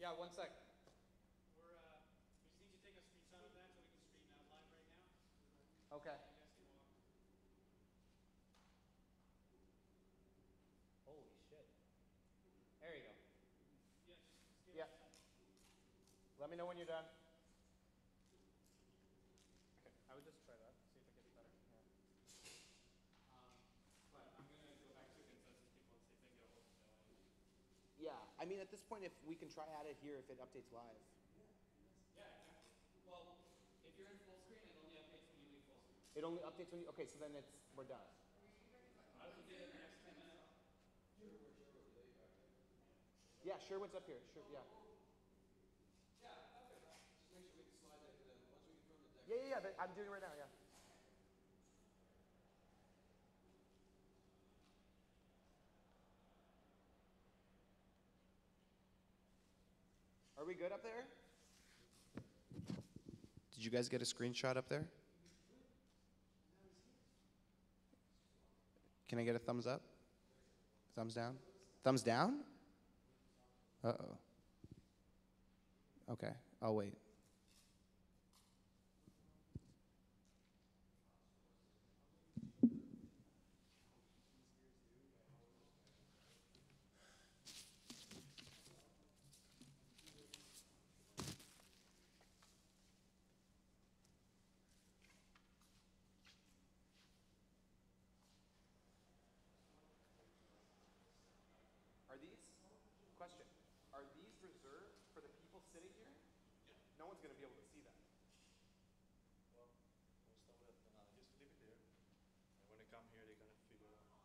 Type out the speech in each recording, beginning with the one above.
Yeah, one sec. We just need you to take a screenshot of that so we can stream that live right now. Okay. You guys can walk. Holy shit. There you go. Yeah, just give Yeah. us a second. Let me know when you're done. Okay, I would just try that. See if it gets better. Yeah. But I'm going to go back to consensus people and see if they can get a hold of Phil. Yeah, I mean, at this point, if we can try at it here if it updates live. Yeah, exactly. Well, if you're in full screen, it only updates when you leave full screen. It only updates when you, okay, so then we're done. I would get in the next 10 minutes. Yeah, Sherwood's up here. Sure, yeah. Just make sure we can slide that to them. Once we confirm the deck. Yeah, I'm doing it right now, yeah. Are we good up there? Did you guys get a screenshot up there? Can I get a thumbs up? Thumbs down? Thumbs down? Uh-oh. Okay, I'll wait. Are these, question, are these reserved for the people sitting here? Yeah. No one's going to be able to see that. Well, we'll start with that. Just leave it there. And when they come here, they're going to figure it out.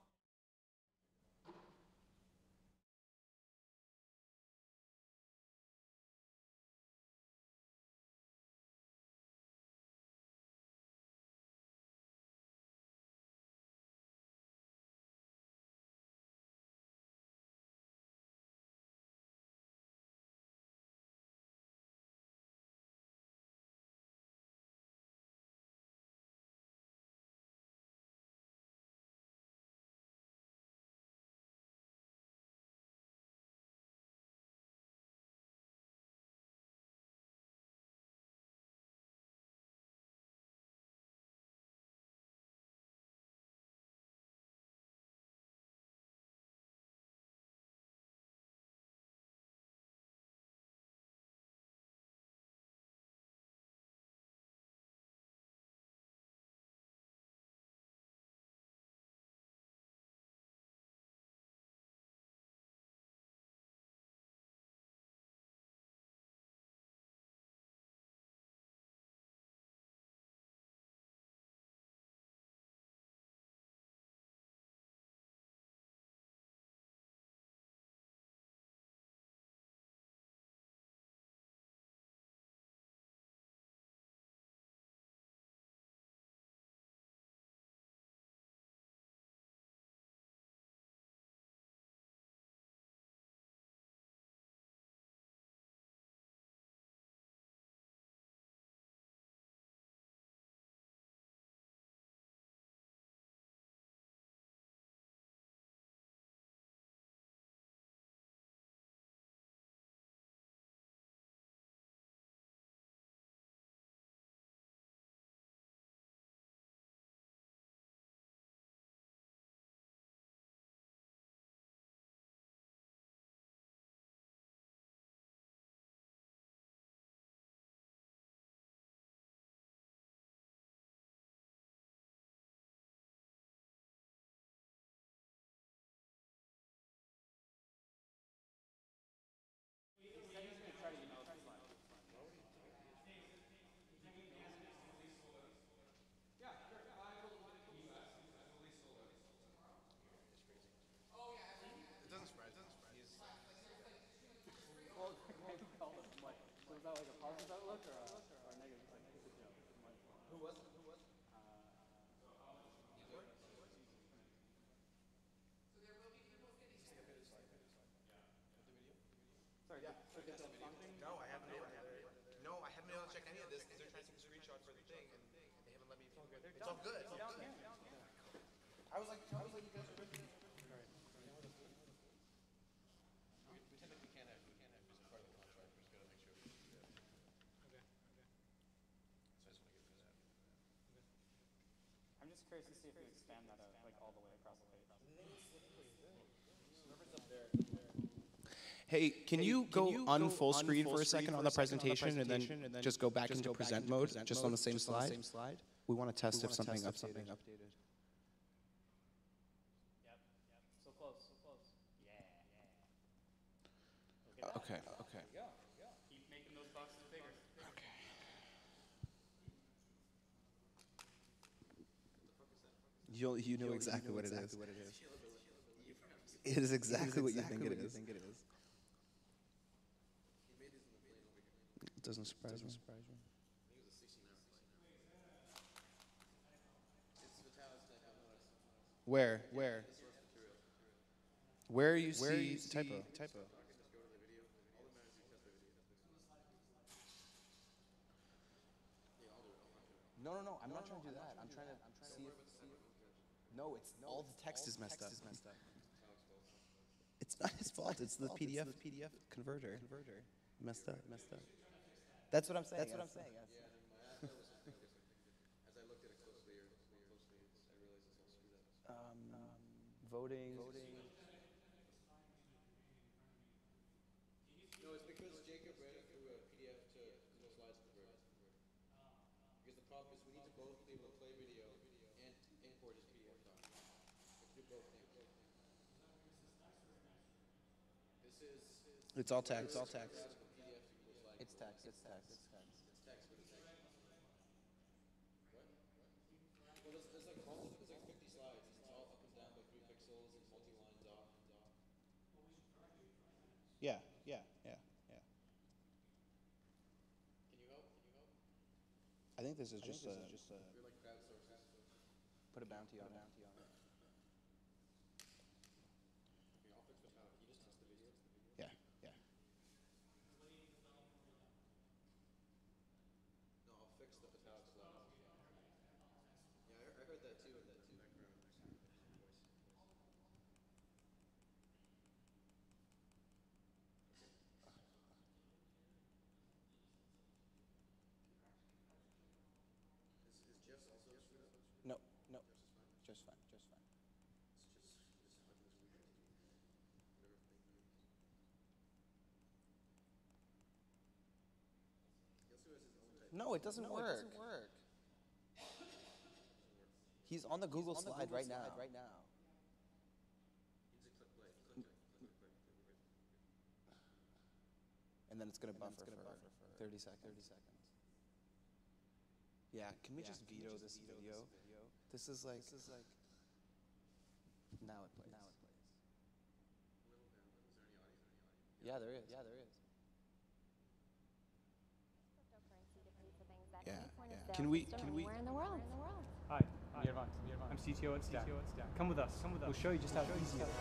It doesn't spread. It doesn't spread. Well, maybe call it what? So is that like a positive outlook or a negative? Like, Who was it? Who was it? Sorry, Yeah. so did the something? No, I haven't. No, I haven't been able to check any of this because they're trying to take a screenshot for the thing, and they haven't let me. It's all good. It's all good. It's all good. I was like, you guys are good. We technically can't have. We can't have. It's part of the contract. curious to see if you expand that out, like all the way across the page. Hey, can you go on full screen for a second on the presentation and then just go back into present mode, just on the same slide? We want to test if something updated. Yep. So close, so close. Yeah. Look at that. Okay. There you go. Keep making those boxes bigger. You know exactly what it is. It is exactly what you think it is. It doesn't surprise me. Where? Where you see typo? No. I'm not trying to do that. I'm trying to see if. No, it's all the text is messed up. It's not his fault. It's the PDF converter. Messed up. That's what I'm saying. As I looked at it closely, I realized it's all screwed up. Voting. No, it's because Jacob ran it through a PDF to slides converter. Because the problem is we need to both be able to play video and import his PDF document. We have to do both things. It's all text. PDF equals slide. It's text. It's text, but it's what? Well, there's like 50 slides. It's all up and down by 3 pixels and multi-line dot. Yeah. Can you help? I think this is just a. We're like crowdsourcers. Put a bounty on it. Okay, I'll fix the power. Can you just test the video? Yeah. No, I'll fix the italic slides. Yeah, I heard that too in the background. Is Jeff's also screwed up? No. Jeff's is fine. Just fine. It's how this weird. Whatever thing he used. He also has his own type. No, it doesn't work. He's on the Google slide right now. You just click play. Click. And then it's going to buffer for 30 seconds. Yeah, can we just veto this video? This is like now it plays. A little down. Is there any audio? Yeah, there is. Yeah. Can we Anywhere in the world. Hi, I'm CTO at Stack. Come with us. We'll show you just how easy it is.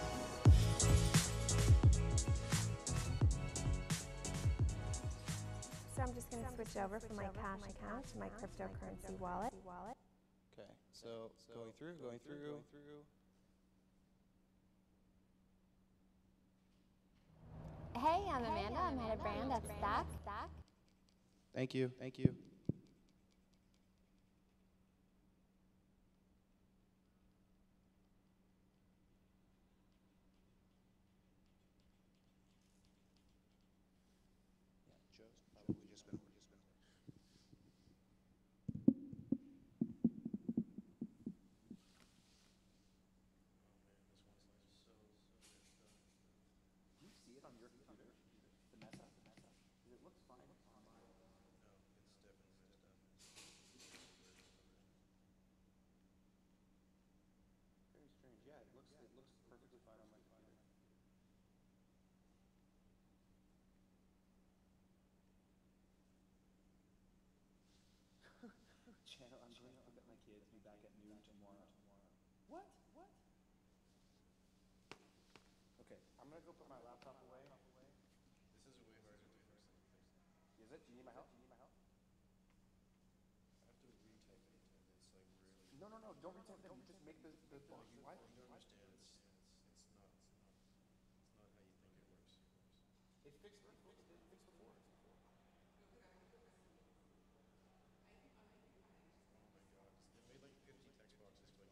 So I'm just going to switch over from my cash account to my cryptocurrency wallet. Okay, so going through. Hey, I'm Amanda. I'm head of brand at Stack. Thank you. Yeah, Joe's probably just been. Do you see it on your computer? The mess up? Because it looks fine on mine. Very strange. Yeah, it looks perfectly fine on my computer. Channel, I'm going to pick up my kids, be back at noon tomorrow. What? Okay, I'm gonna go put my laptop away. This is a way harder to fix it. Is it? Do you need my help? I have to retype it, and it's like really. No, don't retype them. You just make the box. Why? You don't understand. It's not how you think it works. It fixed before. Oh my god, they made like 50 text boxes to like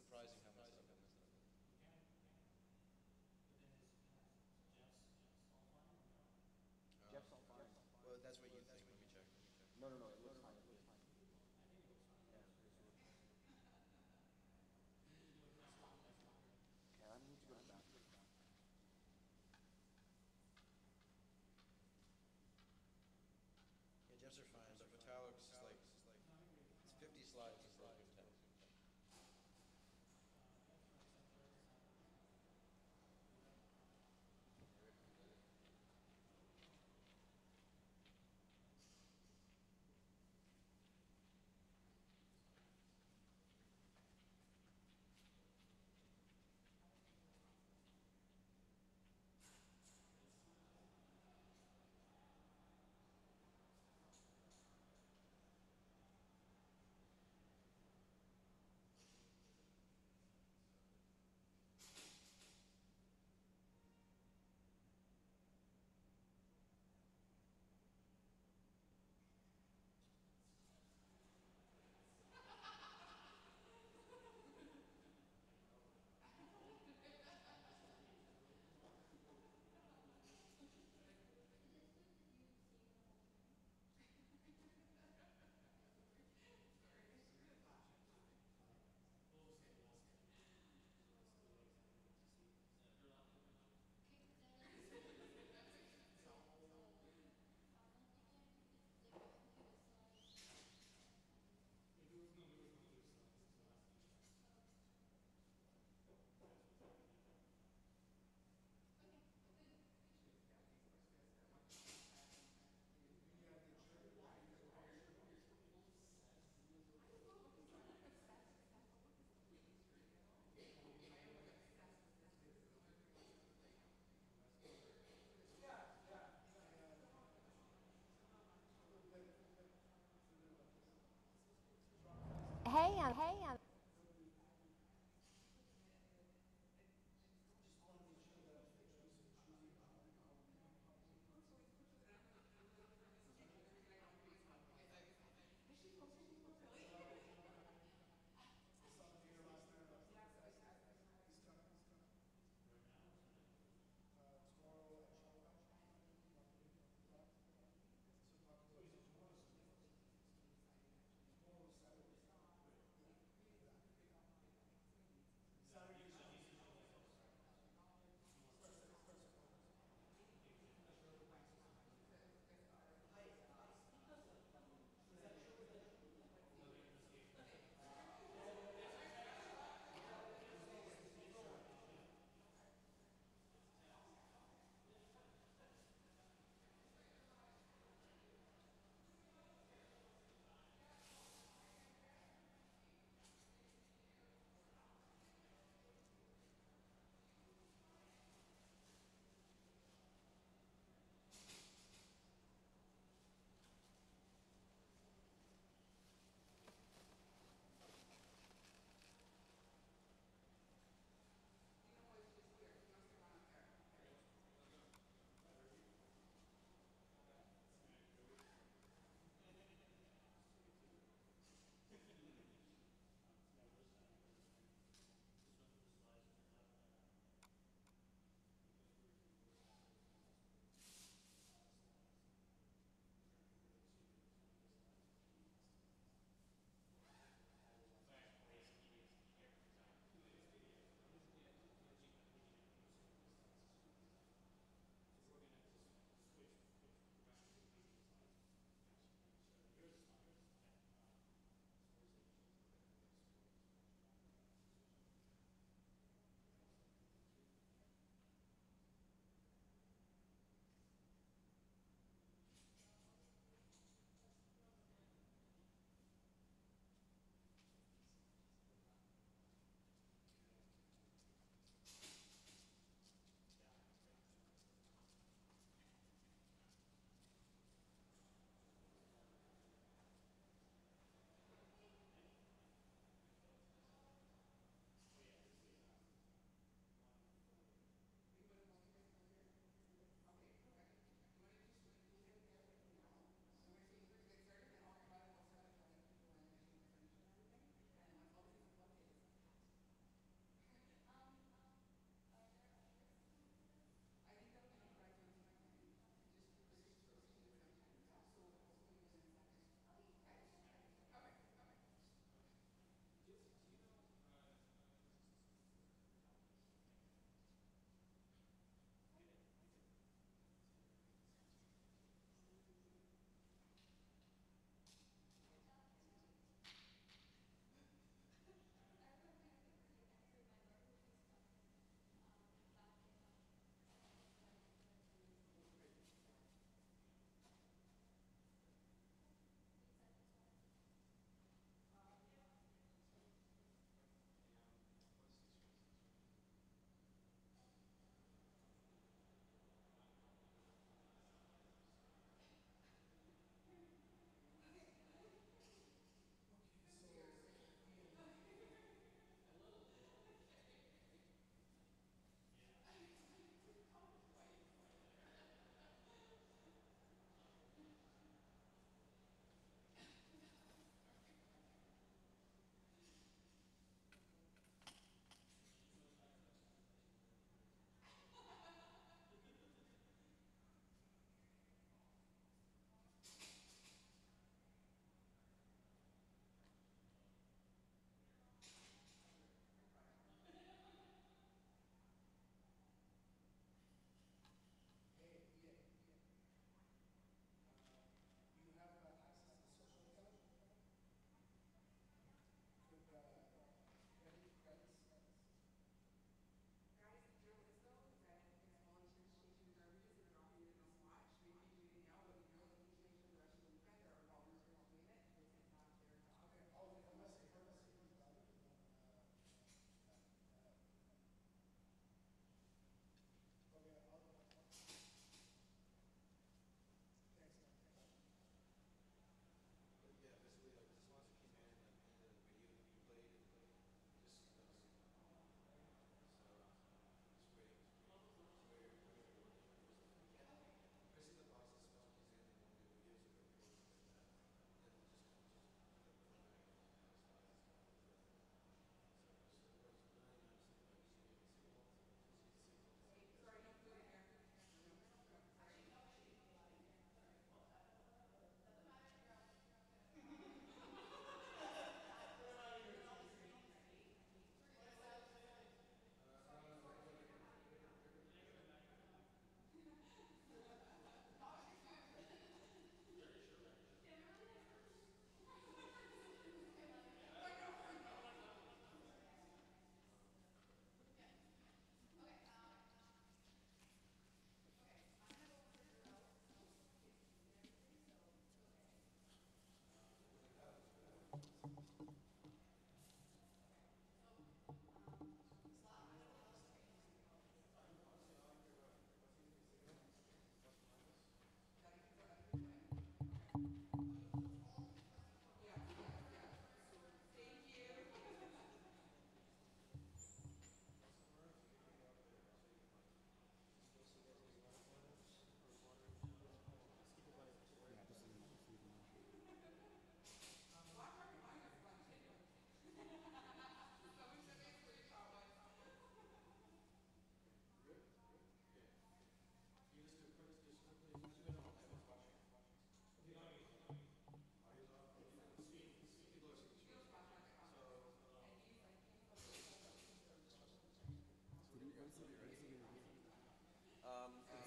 surprising how much stuff I messed up. Jeff's all fine. Well, that's what you think. Let me check. No, no, no, it looks fine. It looks fine. Okay, I need to go to the bathroom. Yeah, Jeffs are fine, but Metallics is like, it's 50 slides instead of 10.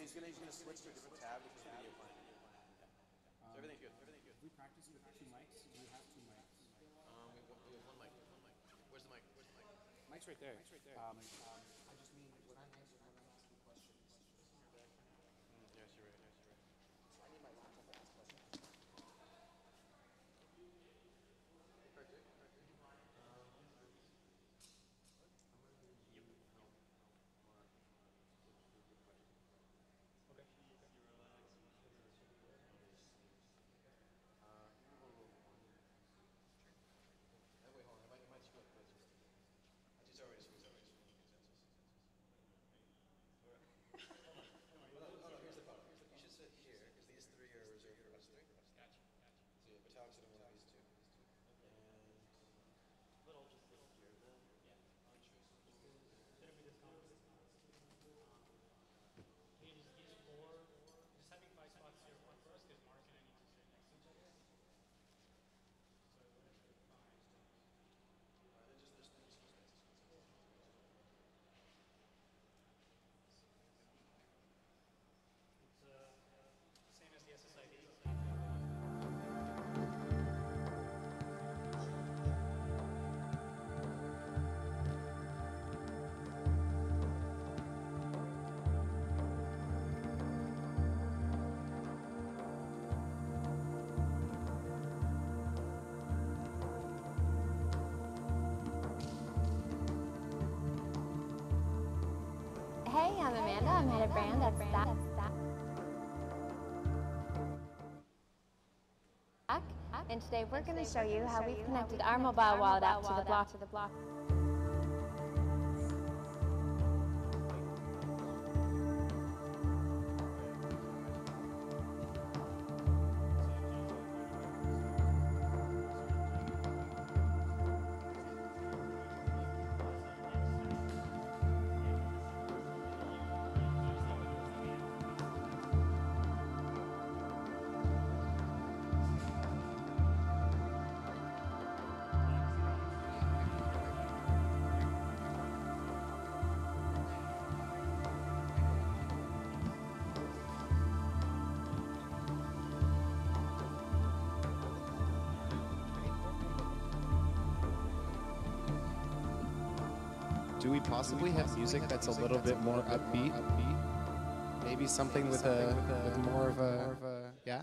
He's gonna switch to a different tab, which is video client. So everything's good. Everything's good. We practice with 2 mics. Do you have 2 mics? We have one mic. One mic. Where's the mic? Where's the mic? Mic's right there. Mic's right there. I just mean when I'm asking questions. Yes, you're right. Yes, you're right. So I need my laptop to ask questions. Wait, hold on. It might split. It's already split. No, here's the problem. You should sit here, because these three are reserved for us three. Gotcha. So yeah, Vitalik's sitting in one of these two. And Little just here then. Yeah. Shouldn't be this complicated. Can you just use 4, just having 5 spots here front for us, because Mark and I need to sit next to each other. So it would have been fine. It's same as the SSID. Hey, I'm Amanda. I'm head of brand at Stack. And today we're going to show you how we've connected our mobile wallet app to the block. Do we possibly have music that's a little bit more upbeat? Maybe something with more of a yeah.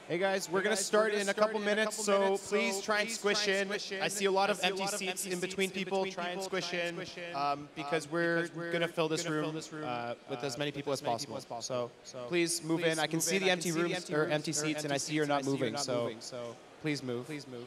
Hey guys, we're gonna start in a couple minutes, so please try and squish in. I see a lot of empty seats in between people. Try and squish in because we're gonna fill this room with as many people as possible. So please move in. I can see the empty rooms or empty seats, and I see you're not moving. So please move. Please move.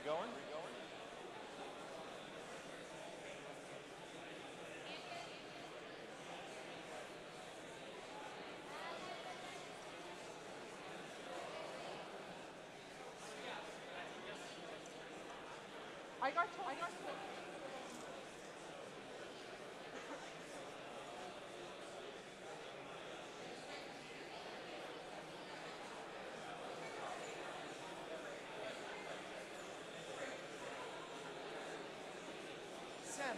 Going? I got told. Sam.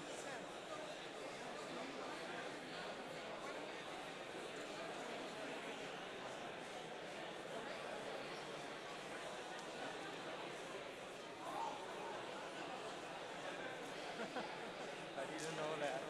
I didn't know that.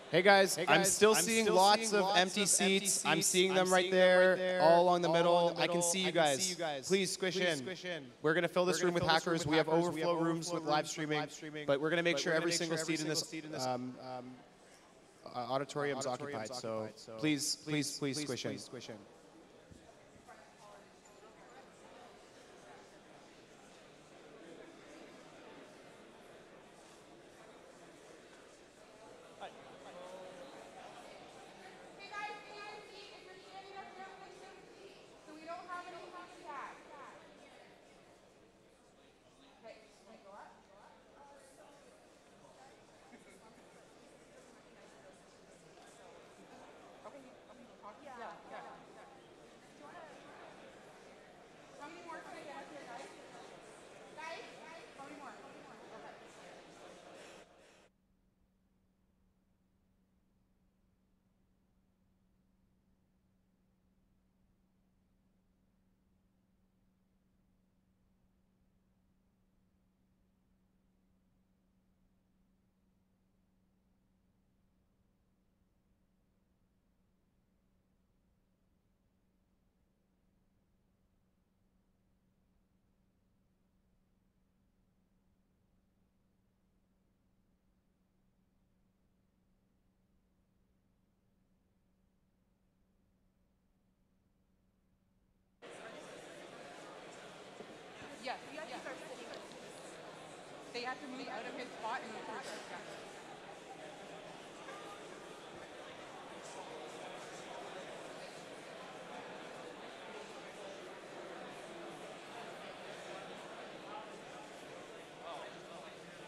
Hey guys, I'm still seeing lots of empty seats. I'm seeing them right there, all along the middle. I can see you guys. Please squish in. We're going to fill this room with hackers. We have overflow rooms with live streaming, but we're going to make sure every single seat in this auditorium is occupied. So please squish in. they had to move out of his spot and move to his spot.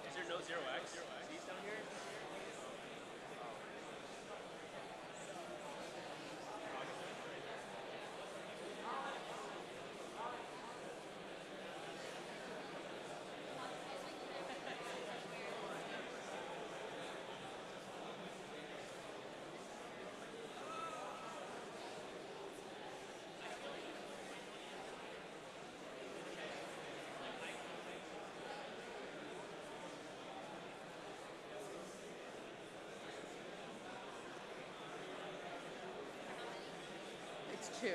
Is there no 0x seats down here? It's two.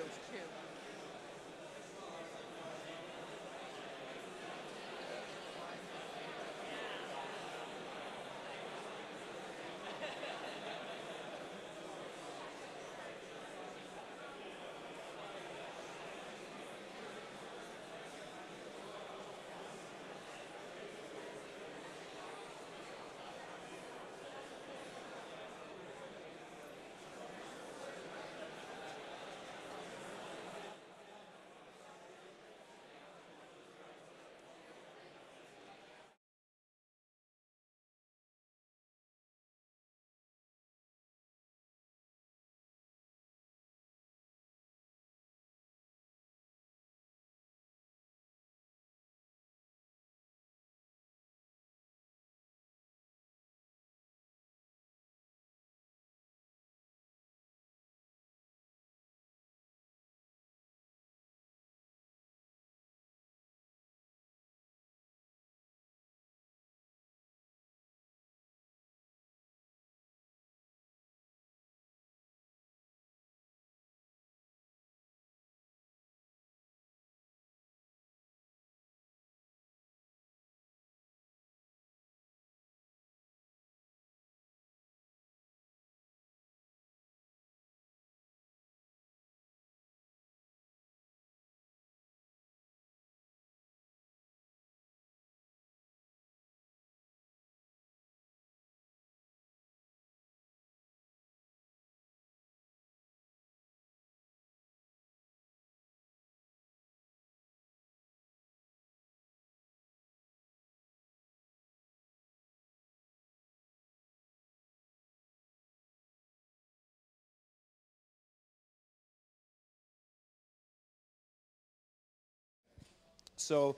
So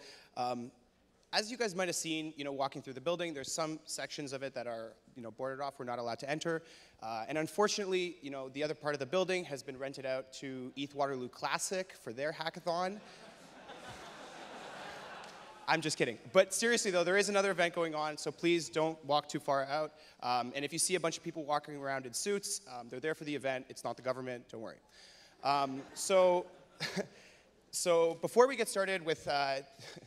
as you guys might have seen, walking through the building, there's some sections of it that are, boarded off. We're not allowed to enter. And unfortunately, the other part of the building has been rented out to ETHWaterloo Classic for their hackathon. I'm just kidding. But seriously, though, there is another event going on, so please don't walk too far out. And if you see a bunch of people walking around in suits, they're there for the event. It's not the government. Don't worry. So before we get started with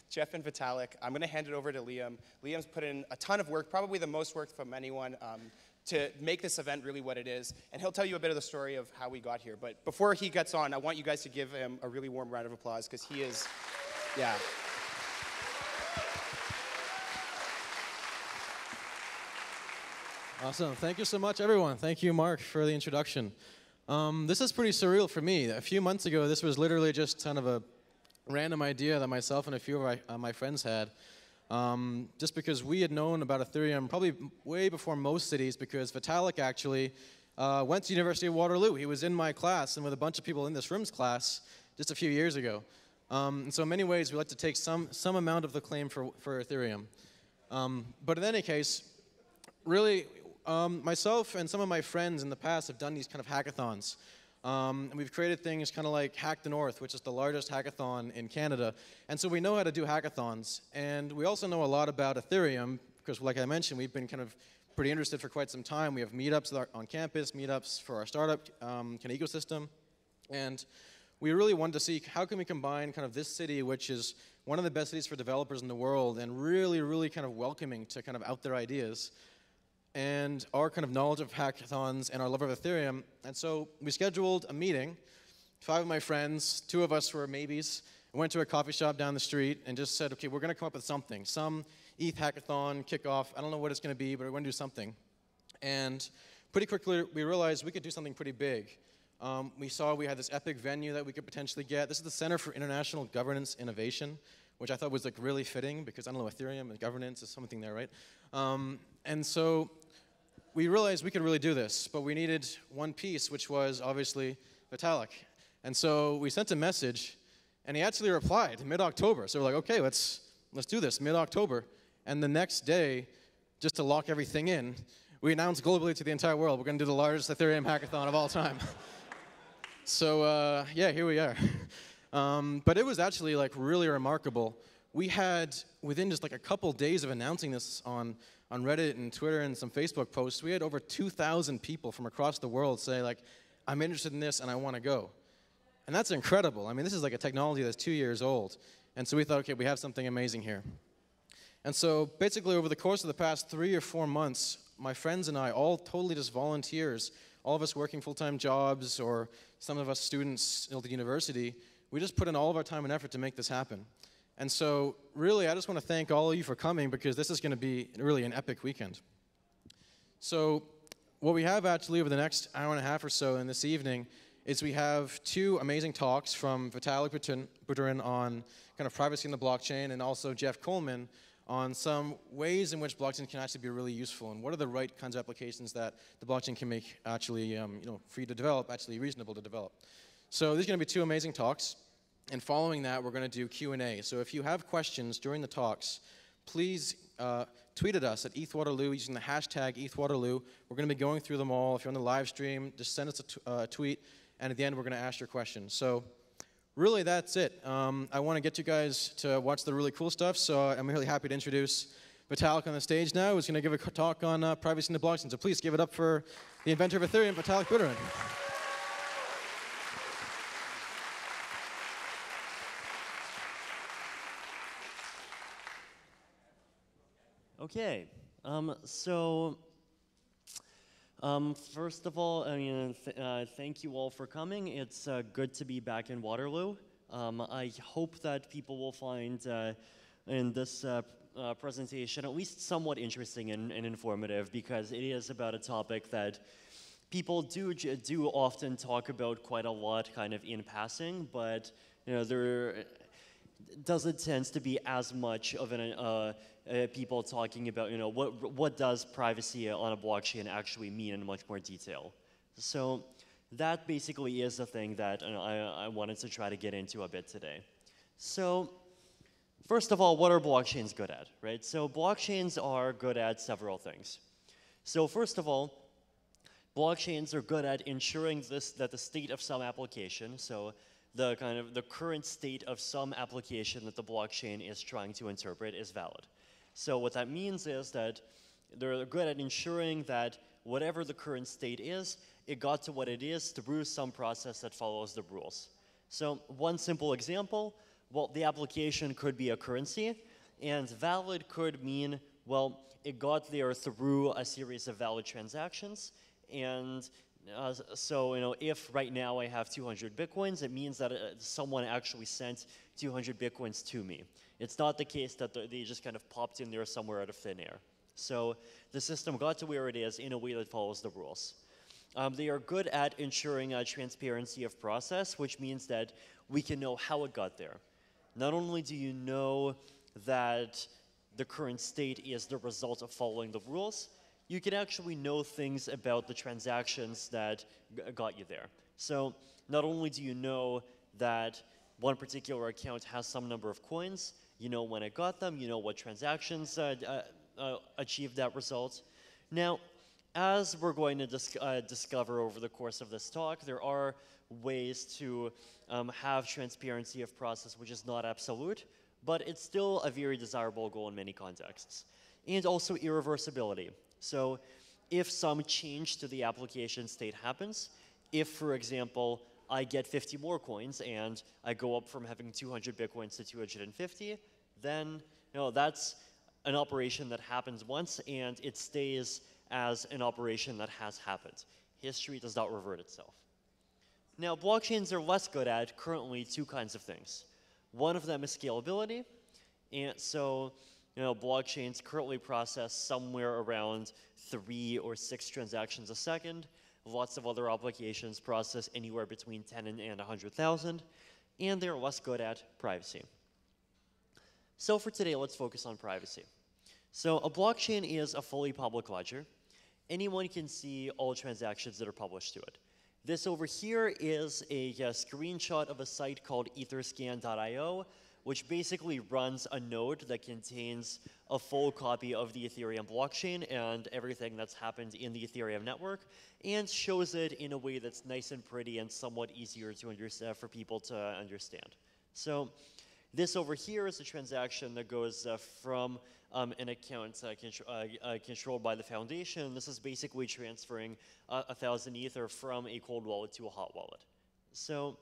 Jeff and Vitalik, I'm going to hand it over to Liam. Liam's put in a ton of work, probably the most work from anyone, to make this event really what it is. And he'll tell you a bit of the story of how we got here. But before he gets on, I want you guys to give him a really warm round of applause, because he is, yeah. Awesome. Thank you so much, everyone. Thank you, Mark, for the introduction. This is pretty surreal for me. A few months ago, this was literally just kind of a random idea that myself and a few of my friends had. Just because we had known about Ethereum probably way before most cities, because Vitalik actually went to University of Waterloo. He was in my class and with a bunch of people in this room's class just a few years ago. And so in many ways, we like to take some amount of the claim for Ethereum. But in any case, really, myself and some of my friends in the past have done these kind of hackathons. And we've created things kind of like Hack the North, which is the largest hackathon in Canada. And so we know how to do hackathons. And we also know a lot about Ethereum, because like I mentioned, we've been kind of pretty interested for quite some time. We have meetups on campus, meetups for our startup kind of ecosystem. And we really wanted to see how can we combine kind of this city, which is one of the best cities for developers in the world, and really, really kind of welcoming to kind of out there ideas, and our kind of knowledge of hackathons and our love of Ethereum. And so we scheduled a meeting, 5 of my friends, 2 of us were maybes, went to a coffee shop down the street and just said, okay, we're going to come up with something, some ETH hackathon kickoff. I don't know what it's going to be, but we're going to do something. And pretty quickly, we realized we could do something pretty big. We saw we had this epic venue that we could potentially get. This is the Center for International Governance Innovation, which I thought was like really fitting because, I don't know, Ethereum and governance is something there, right? And so we realized we could really do this, but we needed one piece, which was obviously Vitalik. And so we sent a message, and he actually replied mid-October. So we're like, okay, let's do this, mid-October. And the next day, just to lock everything in, we announced globally to the entire world, we're going to do the largest Ethereum hackathon of all time. So yeah, here we are. But it was actually like really remarkable. We had, within just like a couple days of announcing this on Reddit and Twitter and some Facebook posts, we had over 2,000 people from across the world say like, I'm interested in this and I want to go. And that's incredible. I mean, this is like a technology that's 2 years old. And so we thought, okay, we have something amazing here. And so basically over the course of the past 3 or 4 months, my friends and I, all totally just volunteers, all of us working full-time jobs or some of us students at the university, we just put in all of our time and effort to make this happen. And so really, I just want to thank all of you for coming because this is going to be really an epic weekend. So what we have actually over the next hour and a half or so and this evening is we have 2 amazing talks from Vitalik Buterin on kind of privacy in the blockchain and also Jeff Coleman on some ways in which blockchain can actually be really useful and what are the right kinds of applications that the blockchain can make actually free to develop, actually reasonable to develop. So these are going to be 2 amazing talks. And following that, we're going to do Q&A. So if you have questions during the talks, please tweet at us at ETHWaterloo using the hashtag ETHWaterloo. We're going to be going through them all. If you're on the live stream, just send us a tweet. And at the end, we're going to ask your questions. So really, that's it. I want to get you guys to watch the really cool stuff. So I'm really happy to introduce Vitalik on the stage now, who's going to give a talk on privacy in the blockchain. So please give it up for the inventor of Ethereum, Vitalik Buterin. Okay, first of all, I mean, thank you all for coming. It's good to be back in Waterloo. I hope that people will find in this presentation at least somewhat interesting and informative because it is about a topic that people do often talk about quite a lot kind of in passing, but there doesn't tend to be as much of an people talking about what does privacy on a blockchain actually mean in much more detail. So that basically is the thing that I wanted to try to get into a bit today. So first of all, what are blockchains good at, right? So blockchains are good at several things. So first of all, blockchains are good at ensuring that the state of some application, so the current state of some application that the blockchain is trying to interpret is valid. So what that means is that they're good at ensuring that whatever the current state is, it got to what it is through some process that follows the rules. So one simple example, well, the application could be a currency, and valid could mean, well, it got there through a series of valid transactions, and so if right now I have 200 Bitcoins, it means that someone actually sent 200 Bitcoins to me. It's not the case that they just kind of popped in there somewhere out of thin air. So the system got to where it is in a way that follows the rules. They are good at ensuring a transparency of process, which means that we can know how it got there. Not only do you know that the current state is the result of following the rules, you can actually know things about the transactions that got you there. So not only do you know that one particular account has some number of coins, you know when it got them, you know what transactions achieved that result. Now, as we're going to discover over the course of this talk, there are ways to have transparency of process which is not absolute, but it's still a very desirable goal in many contexts. And also irreversibility. So if some change to the application state happens, if, for example, I get 50 more coins and I go up from having 200 Bitcoins to 250, then that's an operation that happens once and it stays as an operation that has happened. History does not revert itself. Now, blockchains are less good at currently 2 kinds of things. One of them is scalability. And so, blockchains currently process somewhere around 3 or 6 transactions a second. Lots of other applications process anywhere between 10 and 100,000. And they're less good at privacy. So for today, let's focus on privacy. So a blockchain is a fully public ledger. Anyone can see all transactions that are published to it. This over here is a screenshot of a site called etherscan.io, which basically runs a node that contains a full copy of the Ethereum blockchain and everything that's happened in the Ethereum network, and shows it in a way that's nice and pretty and somewhat easier to understand for people to understand. So this over here is a transaction that goes from an account controlled by the foundation. This is basically transferring 1,000 Ether from a cold wallet to a hot wallet. So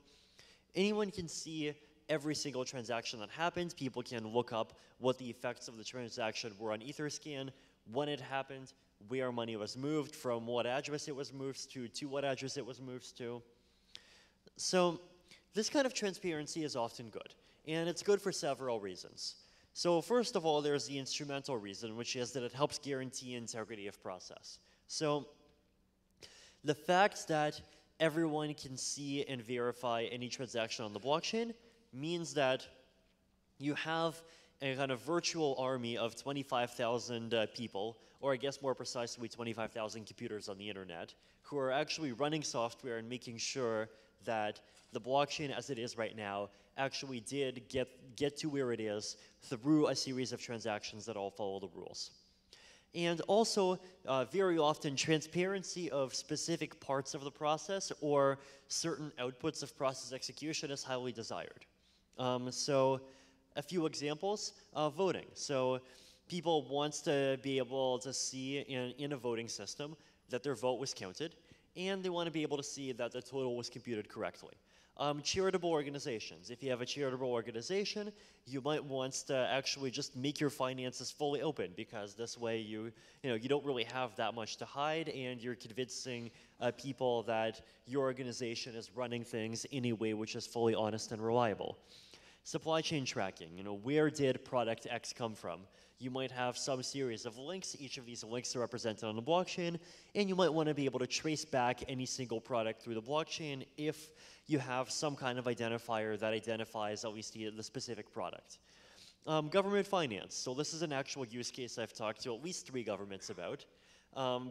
anyone can see every single transaction that happens. People can look up what the effects of the transaction were on Etherscan, when it happened, where money was moved, from what address it was moved to what address it was moved to. So this kind of transparency is often good, and it's good for several reasons. So first of all, there's the instrumental reason, which is that it helps guarantee integrity of process. So the fact that everyone can see and verify any transaction on the blockchain means that you have a kind of virtual army of 25,000 people, or I guess more precisely 25,000 computers on the internet, who are actually running software and making sure that the blockchain as it is right now actually did get to where it is through a series of transactions that all follow the rules. And also, very often, transparency of specific parts of the process or certain outputs of process execution is highly desired. So a few examples, voting. So people want to be able to see in a voting system that their vote was counted, and they want to be able to see that the total was computed correctly. Charitable organizations. If you have a charitable organization, you might want to actually just make your finances fully open, because this way you don't really have that much to hide, and you're convincing people that your organization is running things in a way which is fully honest and reliable. Supply chain tracking. Where did product X come from? You might have some series of links. Each of these links are represented on the blockchain, and you might want to be able to trace back any single product through the blockchain if you have some kind of identifier that identifies at least the specific product. Government finance. So this is an actual use case I've talked to at least 3 governments about.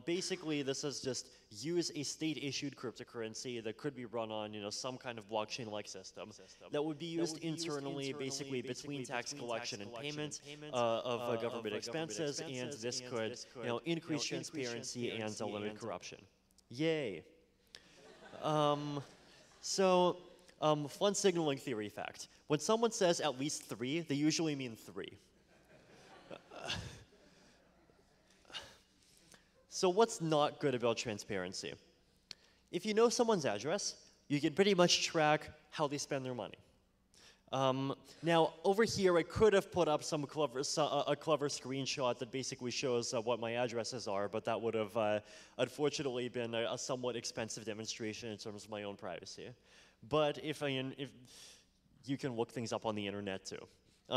Basically, this is just use a state-issued cryptocurrency that could be run on some kind of blockchain-like system that would be used internally, basically between tax collection and payment of government expenses, and this could increase transparency and limit corruption. Yay. So, fun signaling theory fact. When someone says at least 3, they usually mean 3. So what's not good about transparency? If you know someone's address, you can pretty much track how they spend their money. Now, over here, I could have put up a clever screenshot that basically shows what my addresses are, but that would have unfortunately been a somewhat expensive demonstration in terms of my own privacy. But if you can look things up on the internet too.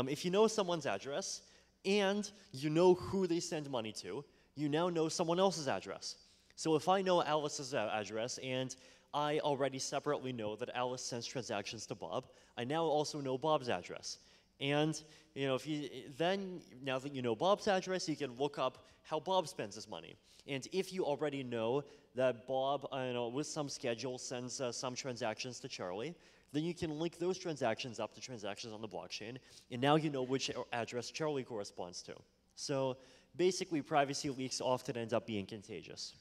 If you know someone's address and you know who they send money to, you now know someone else's address. So if I know Alice's address and I already separately know that Alice sends transactions to Bob, I now also know Bob's address. And now that you know Bob's address, you can look up how Bob spends his money. And if you already know that Bob, with some schedule, sends some transactions to Charlie, then you can link those transactions up to transactions on the blockchain, and now you know which address Charlie corresponds to. So basically, privacy leaks often end up being contagious.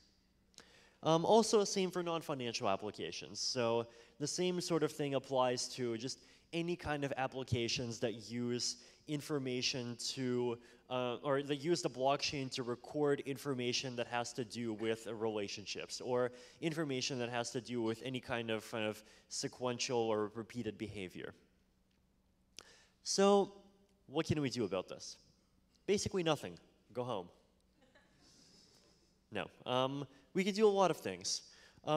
Also, same for non-financial applications. So the same sort of thing applies to just any kind of applications that use information to, or that use the blockchain to record information that has to do with relationships, or information that has to do with any kind of sequential or repeated behavior. So what can we do about this? Basically nothing. Go home. No. We can do a lot of things.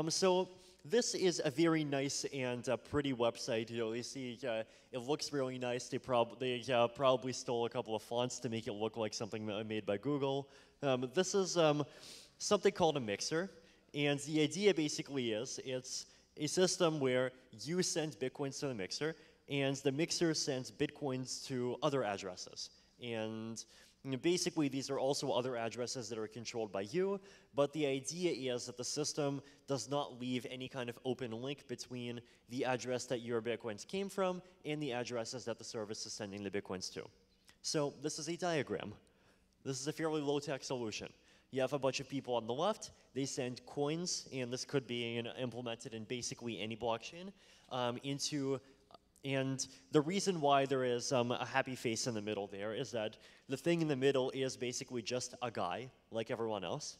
So this is a very nice and pretty website. You know, you see, it looks really nice. They probably stole a couple of fonts to make it look like something made by Google. This is something called a mixer, and the idea basically is it's a system where you send bitcoins to the mixer, and the mixer sends bitcoins to other addresses. And basically, these are also other addresses that are controlled by you, but the idea is that the system does not leave any kind of open link between the address that your bitcoins came from and the addresses that the service is sending the bitcoins to. So this is a diagram. This is a fairly low-tech solution. You have a bunch of people on the left, they send coins, and this could be implemented in basically any blockchain, and the reason why there is a happy face in the middle there is that the thing in the middle is basically just a guy, like everyone else.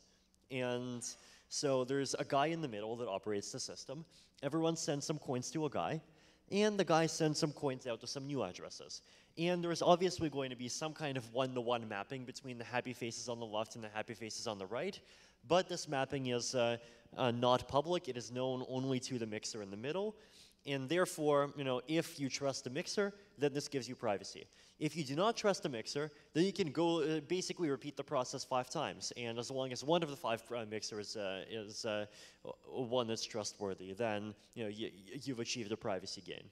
And so there's a guy in the middle that operates the system. Everyone sends some coins to a guy, and the guy sends some coins out to some new addresses. And there's obviously going to be some kind of one-to-one mapping between the happy faces on the left and the happy faces on the right. But this mapping is not public. It is known only to the mixer in the middle. And therefore, you know, if you trust the mixer, then this gives you privacy. If you do not trust the mixer, then you can go basically repeat the process 5 times. And as long as one of the 5 mixers is one that's trustworthy, then you know, you've achieved a privacy gain.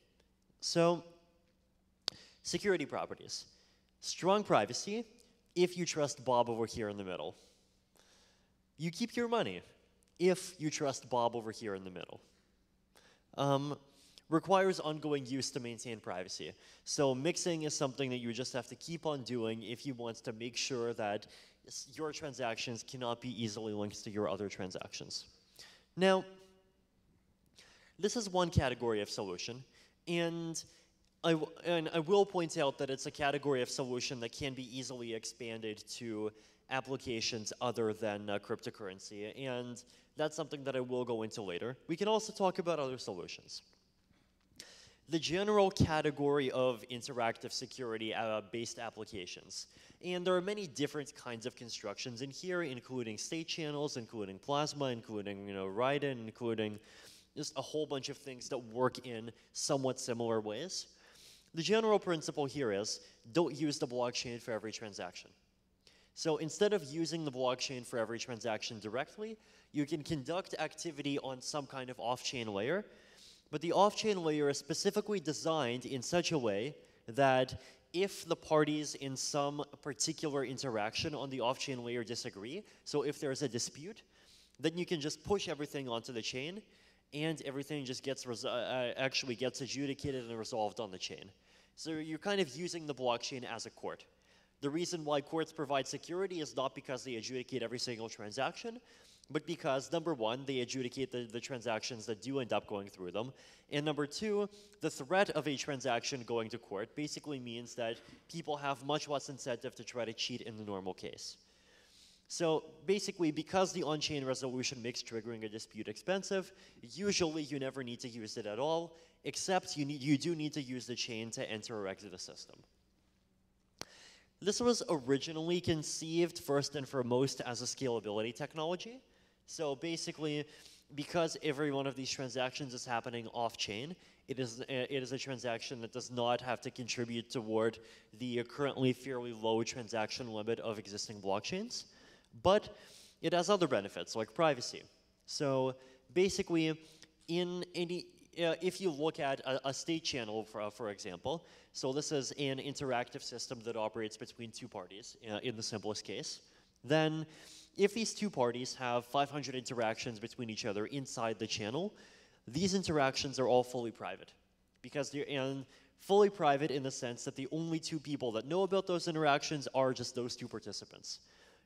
So, security properties. Strong privacy if you trust Bob over here in the middle. You keep your money if you trust Bob over here in the middle. Requires ongoing use to maintain privacy. So mixing is something that you just have to keep on doing if you want to make sure that your transactions cannot be easily linked to your other transactions. Now, this is one category of solution, and I will point out that it's a category of solution that can be easily expanded to applications other than cryptocurrency, and that's something that I will go into later. We can also talk about other solutions. The general category of interactive security-based applications. And there are many different kinds of constructions in here, including state channels, including plasma, including write-in, including just a whole bunch of things that work in somewhat similar ways. The general principle here is don't use the blockchain for every transaction. So instead of using the blockchain for every transaction directly, you can conduct activity on some kind of off-chain layer. But the off-chain layer is specifically designed in such a way that if the parties in some particular interaction on the off-chain layer disagree, so if there's a dispute, then you can just push everything onto the chain, and everything just actually gets adjudicated and resolved on the chain. So you're kind of using the blockchain as a court. The reason why courts provide security is not because they adjudicate every single transaction, but because, number one, they adjudicate the transactions that do end up going through them. And number two, the threat of a transaction going to court basically means that people have much less incentive to try to cheat in the normal case. So basically, because the on-chain resolution makes triggering a dispute expensive, usually you never need to use it at all, except you do need to use the chain to enter or exit a system. This was originally conceived first and foremost as a scalability technology. So basically, because every one of these transactions is happening off-chain, it is a transaction that does not have to contribute toward the currently fairly low transaction limit of existing blockchains. But it has other benefits, like privacy. So basically, if you look at a state channel, for example, so this is an interactive system that operates between 2 parties, in the simplest case, then if these 2 parties have 500 interactions between each other inside the channel, these interactions are all fully private. Because they're fully private in the sense that the only 2 people that know about those interactions are just those 2 participants.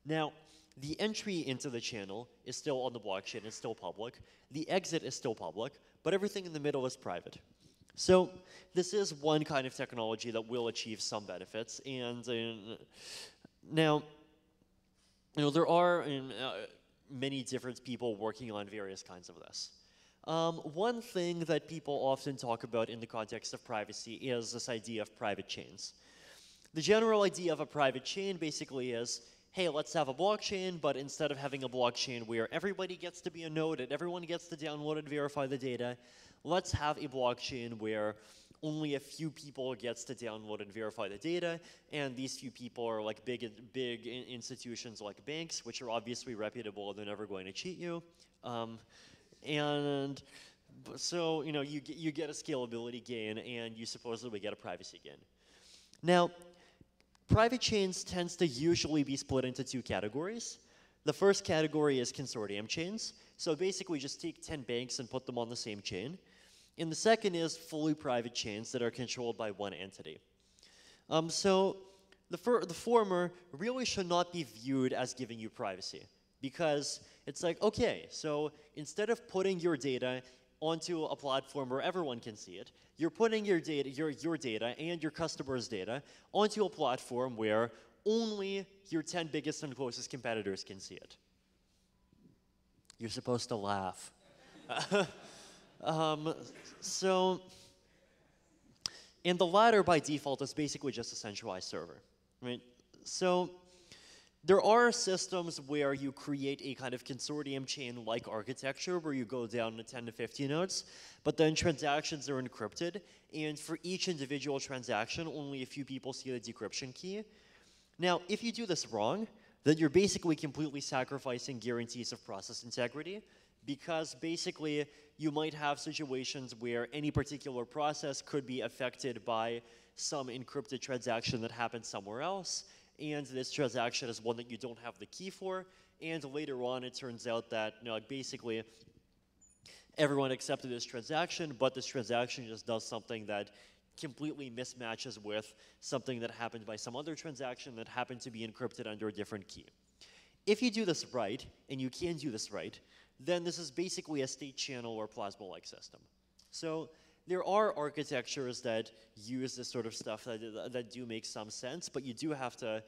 Now, the entry into the channel is still on the blockchain, it's still public. The exit is still public, but everything in the middle is private. So this is one kind of technology that will achieve some benefits. And now, there are many different people working on various kinds of this. One thing that people often talk about in the context of privacy is this idea of private chains. The general idea of a private chain basically is, hey, let's have a blockchain, but instead of having a blockchain where everybody gets to be a node and everyone gets to download and verify the data, let's have a blockchain where only a few people gets to download and verify the data, and these few people are like big institutions like banks, which are obviously reputable and they're never going to cheat you. And so, you know, you get a scalability gain and you supposedly get a privacy gain. Now, private chains tends to usually be split into two categories. The first category is consortium chains. So basically just take 10 banks and put them on the same chain. And the second is fully private chains that are controlled by one entity. So the former really should not be viewed as giving you privacy, because it's like, okay, so instead of putting your data onto a platform where everyone can see it, you're putting your data, your data and your customers' data onto a platform where only your 10 biggest and closest competitors can see it. You're supposed to laugh. So, and the latter by default is basically just a centralized server, right? So there are systems where you create a kind of consortium chain-like architecture where you go down to 10 to 50 nodes, but then transactions are encrypted, and for each individual transaction, only a few people see the decryption key. Now, if you do this wrong, then you're basically completely sacrificing guarantees of process integrity, because basically you might have situations where any particular process could be affected by some encrypted transaction that happened somewhere else, and this transaction is one that you don't have the key for, and later on it turns out that, you know, like basically everyone accepted this transaction, but this transaction just does something that completely mismatches with something that happened by some other transaction that happened to be encrypted under a different key. If you do this right, and you can do this right, then this is basically a state channel or plasma-like system. So there are architectures that use this sort of stuff that do make some sense, but you do have to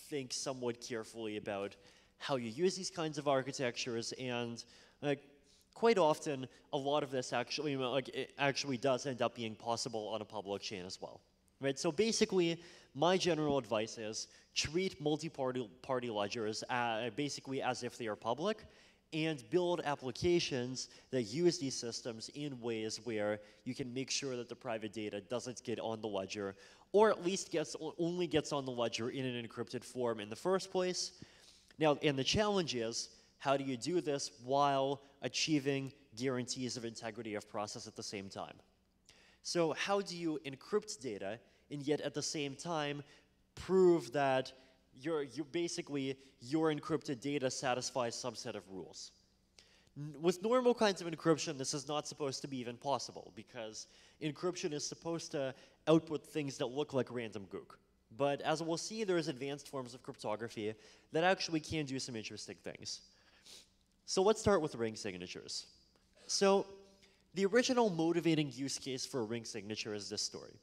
think somewhat carefully about how you use these kinds of architectures, and quite often a lot of this actually, it actually does end up being possible on a public chain as well. Right? So basically, my general advice is treat multi-party ledgers basically as if they are public, and build applications that use these systems in ways where you can make sure that the private data doesn't get on the ledger, or at least only gets on the ledger in an encrypted form in the first place. Now, and the challenge is, how do you do this while achieving guarantees of integrity of process at the same time? So how do you encrypt data and yet at the same time prove that your encrypted data satisfies some set of rules? With normal kinds of encryption, this is not supposed to be even possible, because encryption is supposed to output things that look like random gook. But as we'll see, there's advanced forms of cryptography that actually can do some interesting things. So let's start with ring signatures. So the original motivating use case for a ring signature is this story.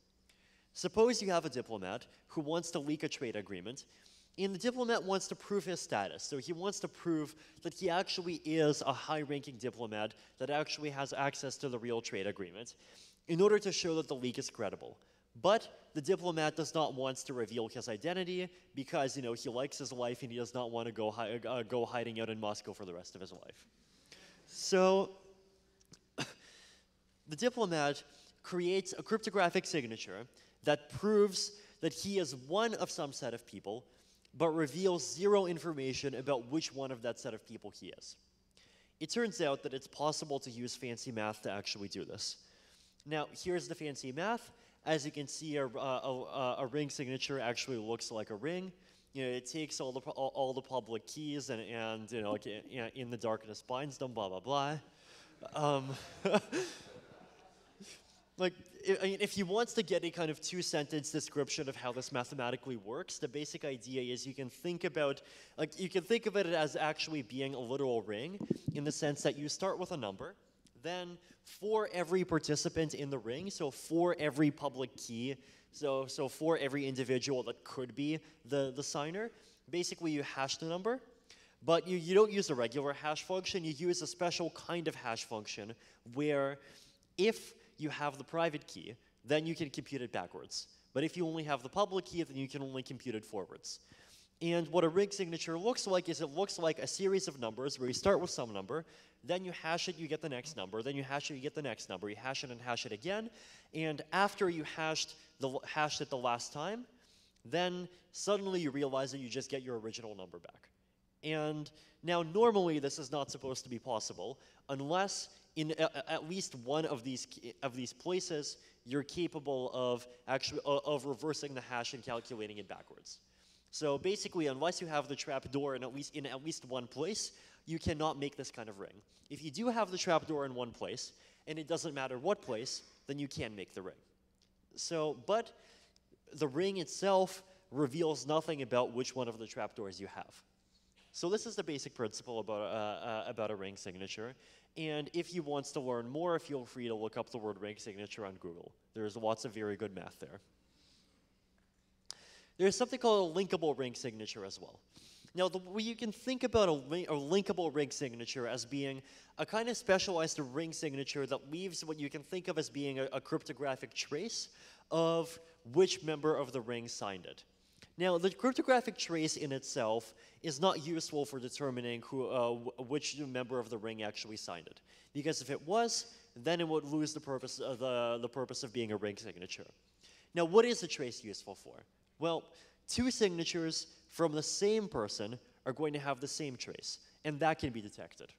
Suppose you have a diplomat who wants to leak a trade agreement, and the diplomat wants to prove his status. So he wants to prove that he actually is a high-ranking diplomat that actually has access to the real trade agreement in order to show that the leak is credible. But the diplomat does not want to reveal his identity because, you know, he likes his life and he does not want to go hiding out in Moscow for the rest of his life. So the diplomat creates a cryptographic signature that proves that he is one of some set of people, but reveals zero information about which one of that set of people he is. It turns out that it's possible to use fancy math to actually do this. Now, here's the fancy math. As you can see, a ring signature actually looks like a ring. You know, it takes all the public keys and you know, like, in the darkness binds them, blah blah blah. Like, if you want to get a kind of two-sentence description of how this mathematically works, the basic idea is you can think about, you can think of it as actually being a literal ring, in the sense that you start with a number, then for every participant in the ring, so for every public key, so for every individual that could be the signer, basically you hash the number, but you don't use a regular hash function, you use a special kind of hash function where if you have the private key, then you can compute it backwards. But if you only have the public key, then you can only compute it forwards. And what a ring signature looks like is it looks like a series of numbers where you start with some number, then you hash it, you get the next number, then you hash it, you get the next number, you hash it and hash it again, and after you hashed it the last time, then suddenly you realize that you just get your original number back. And now normally this is not supposed to be possible unless in at least one of these places you're capable of of reversing the hash and calculating it backwards. So basically, unless you have the trapdoor in at least one place, you cannot make this kind of ring. If you do have the trapdoor in one place, and it doesn't matter what place, then you can make the ring. So, but the ring itself reveals nothing about which one of the trapdoors you have. So this is the basic principle about a ring signature. And if you want to learn more, feel free to look up the word ring signature on Google. There's lots of very good math there. There's something called a linkable ring signature as well. Now, you can think about a linkable ring signature as being a kind of specialized ring signature that leaves what you can think of as being a cryptographic trace of which member of the ring signed it. Now, the cryptographic trace in itself is not useful for determining which member of the ring actually signed it, because if it was, then it would lose the purpose of being a ring signature. Now, what is the trace useful for? Well, two signatures from the same person are going to have the same trace, and that can be detected.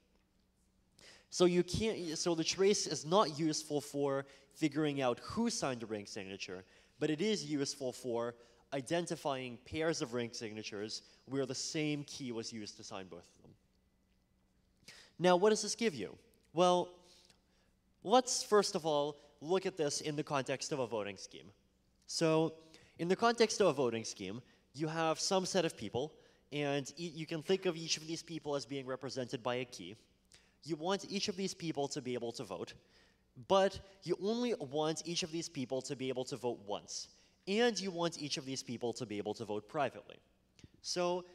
So the trace is not useful for figuring out who signed a ring signature, but it is useful for identifying pairs of ring signatures where the same key was used to sign both of them. Now, what does this give you? Well, let's first of all look at this in the context of a voting scheme. So, in the context of a voting scheme, you have some set of people, and you can think of each of these people as being represented by a key. You want each of these people to be able to vote, but you only want each of these people to be able to vote once, and you want each of these people to be able to vote privately. So,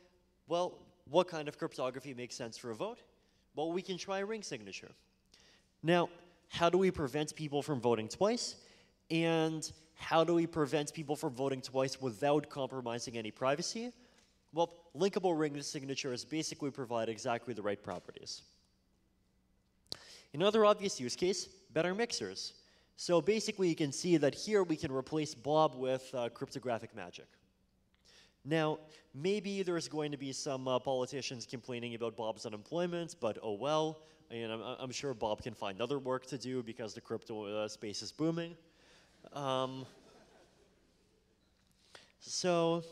well, what kind of cryptography makes sense for a vote? Well, we can try a ring signature. Now, how do we prevent people from voting twice? And how do we prevent people from voting twice without compromising any privacy? Well, linkable ring signatures basically provide exactly the right properties. Another obvious use case, better mixers. So basically you can see that here we can replace Bob with cryptographic magic. Now, maybe there's going to be some politicians complaining about Bob's unemployment, but oh well. And I'm sure Bob can find other work to do because the crypto space is booming. So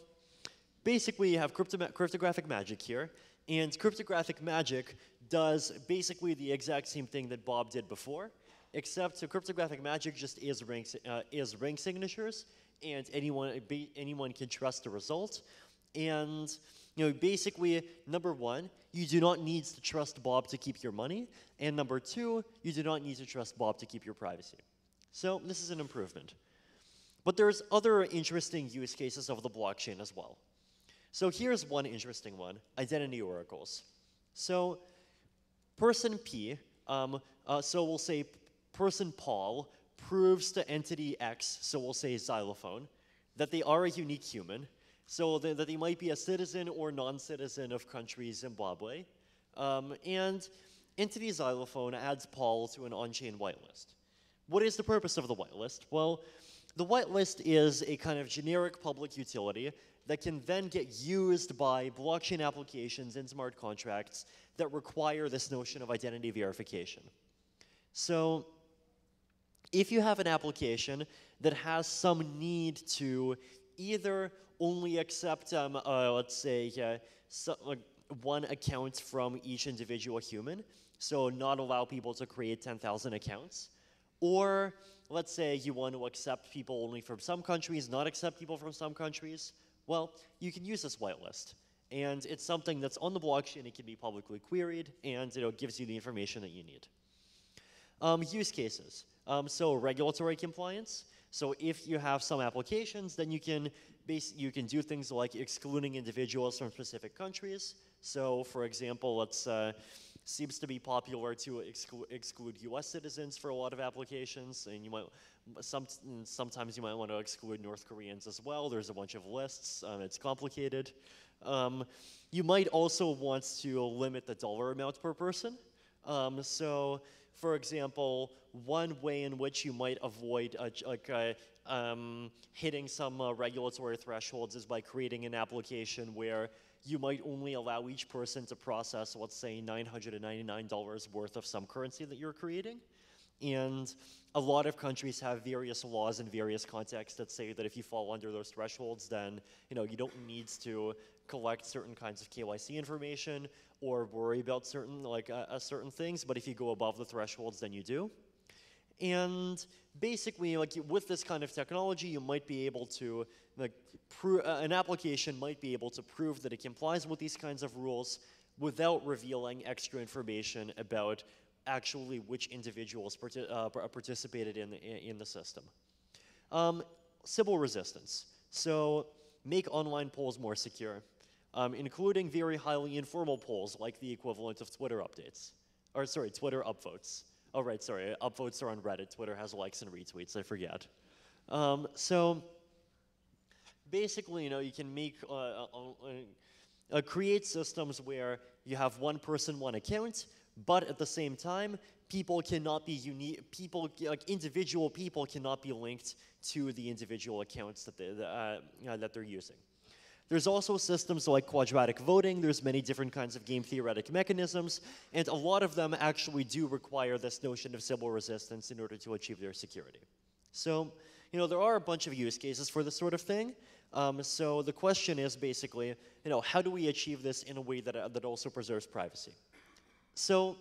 basically you have cryptographic magic here, and cryptographic magic does basically the exact same thing that Bob did before, except so cryptographic magic just is ring signatures, and anyone can trust the result. And basically, number one, you do not need to trust Bob to keep your money, and number two, you do not need to trust Bob to keep your privacy. So this is an improvement. But there's other interesting use cases of the blockchain as well. So here's one interesting one, identity oracles. So person P, so we'll say person Paul proves to entity X, so we'll say xylophone, that they are a unique human, so that they might be a citizen or non-citizen of country Zimbabwe, and entity xylophone adds Paul to an on-chain whitelist. What is the purpose of the whitelist? Well, the whitelist is a kind of generic public utility that can then get used by blockchain applications and smart contracts that require this notion of identity verification. So if you have an application that has some need to either only accept, let's say, one account from each individual human, so not allow people to create 10,000 accounts, or let's say you want to accept people only from some countries, not accept people from some countries, well, you can use this whitelist. And it's something that's on the blockchain, it can be publicly queried, and it gives you the information that you need. Use cases. So regulatory compliance. So if you have some applications, then you can do things like excluding individuals from specific countries. So for example, it's seems to be popular to exclude US citizens for a lot of applications, and you might sometimes you might want to exclude North Koreans as well. There's a bunch of lists, it's complicated. You might also want to limit the dollar amount per person. So, for example, one way in which you might avoid hitting some regulatory thresholds is by creating an application where you might only allow each person to process, let's say, $999 worth of some currency that you're creating. And a lot of countries have various laws in various contexts that say that if you fall under those thresholds, then you don't need to collect certain kinds of KYC information or worry about certain things. But if you go above the thresholds, then you do. And basically, with this kind of technology, you might be able to an application might be able to prove that it complies with these kinds of rules without revealing extra information about actually which individuals participated in the system. Sybil resistance. So make online polls more secure, including very highly informal polls like the equivalent of Twitter updates. Or sorry, Twitter upvotes. Oh, right, sorry, upvotes are on Reddit. Twitter has likes and retweets, I forget. So basically, you can make create systems where you have one person, one account, but at the same time, people cannot be unique. Individual people cannot be linked to the individual accounts that they're using. There's also systems like quadratic voting. There's many different kinds of game theoretic mechanisms, and a lot of them actually do require this notion of Sybil resistance in order to achieve their security. So, there are a bunch of use cases for this sort of thing. So the question is basically, how do we achieve this in a way that also preserves privacy? So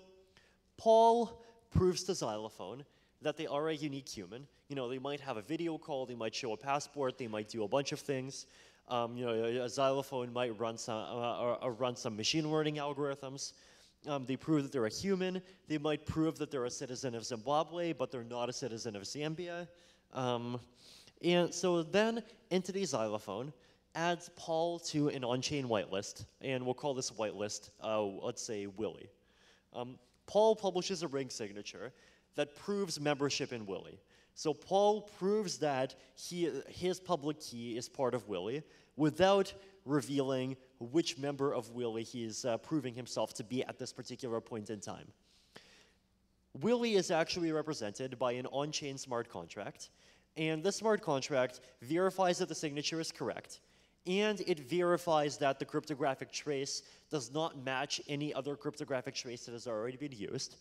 Paul proves to Xylophone that they are a unique human. They might have a video call, they might show a passport, they might do a bunch of things. A Xylophone might run some machine learning algorithms. They prove that they're a human. They might prove that they're a citizen of Zimbabwe, but they're not a citizen of Zambia. And so then Entity Xylophone adds Paul to an on-chain whitelist, and we'll call this whitelist, let's say, Willy. Paul publishes a ring signature that proves membership in Willy. So Paul proves that his public key is part of Willy without revealing which member of Willy he is proving himself to be at this particular point in time. Willy is actually represented by an on-chain smart contract, and this smart contract verifies that the signature is correct, and it verifies that the cryptographic trace does not match any other cryptographic trace that has already been used.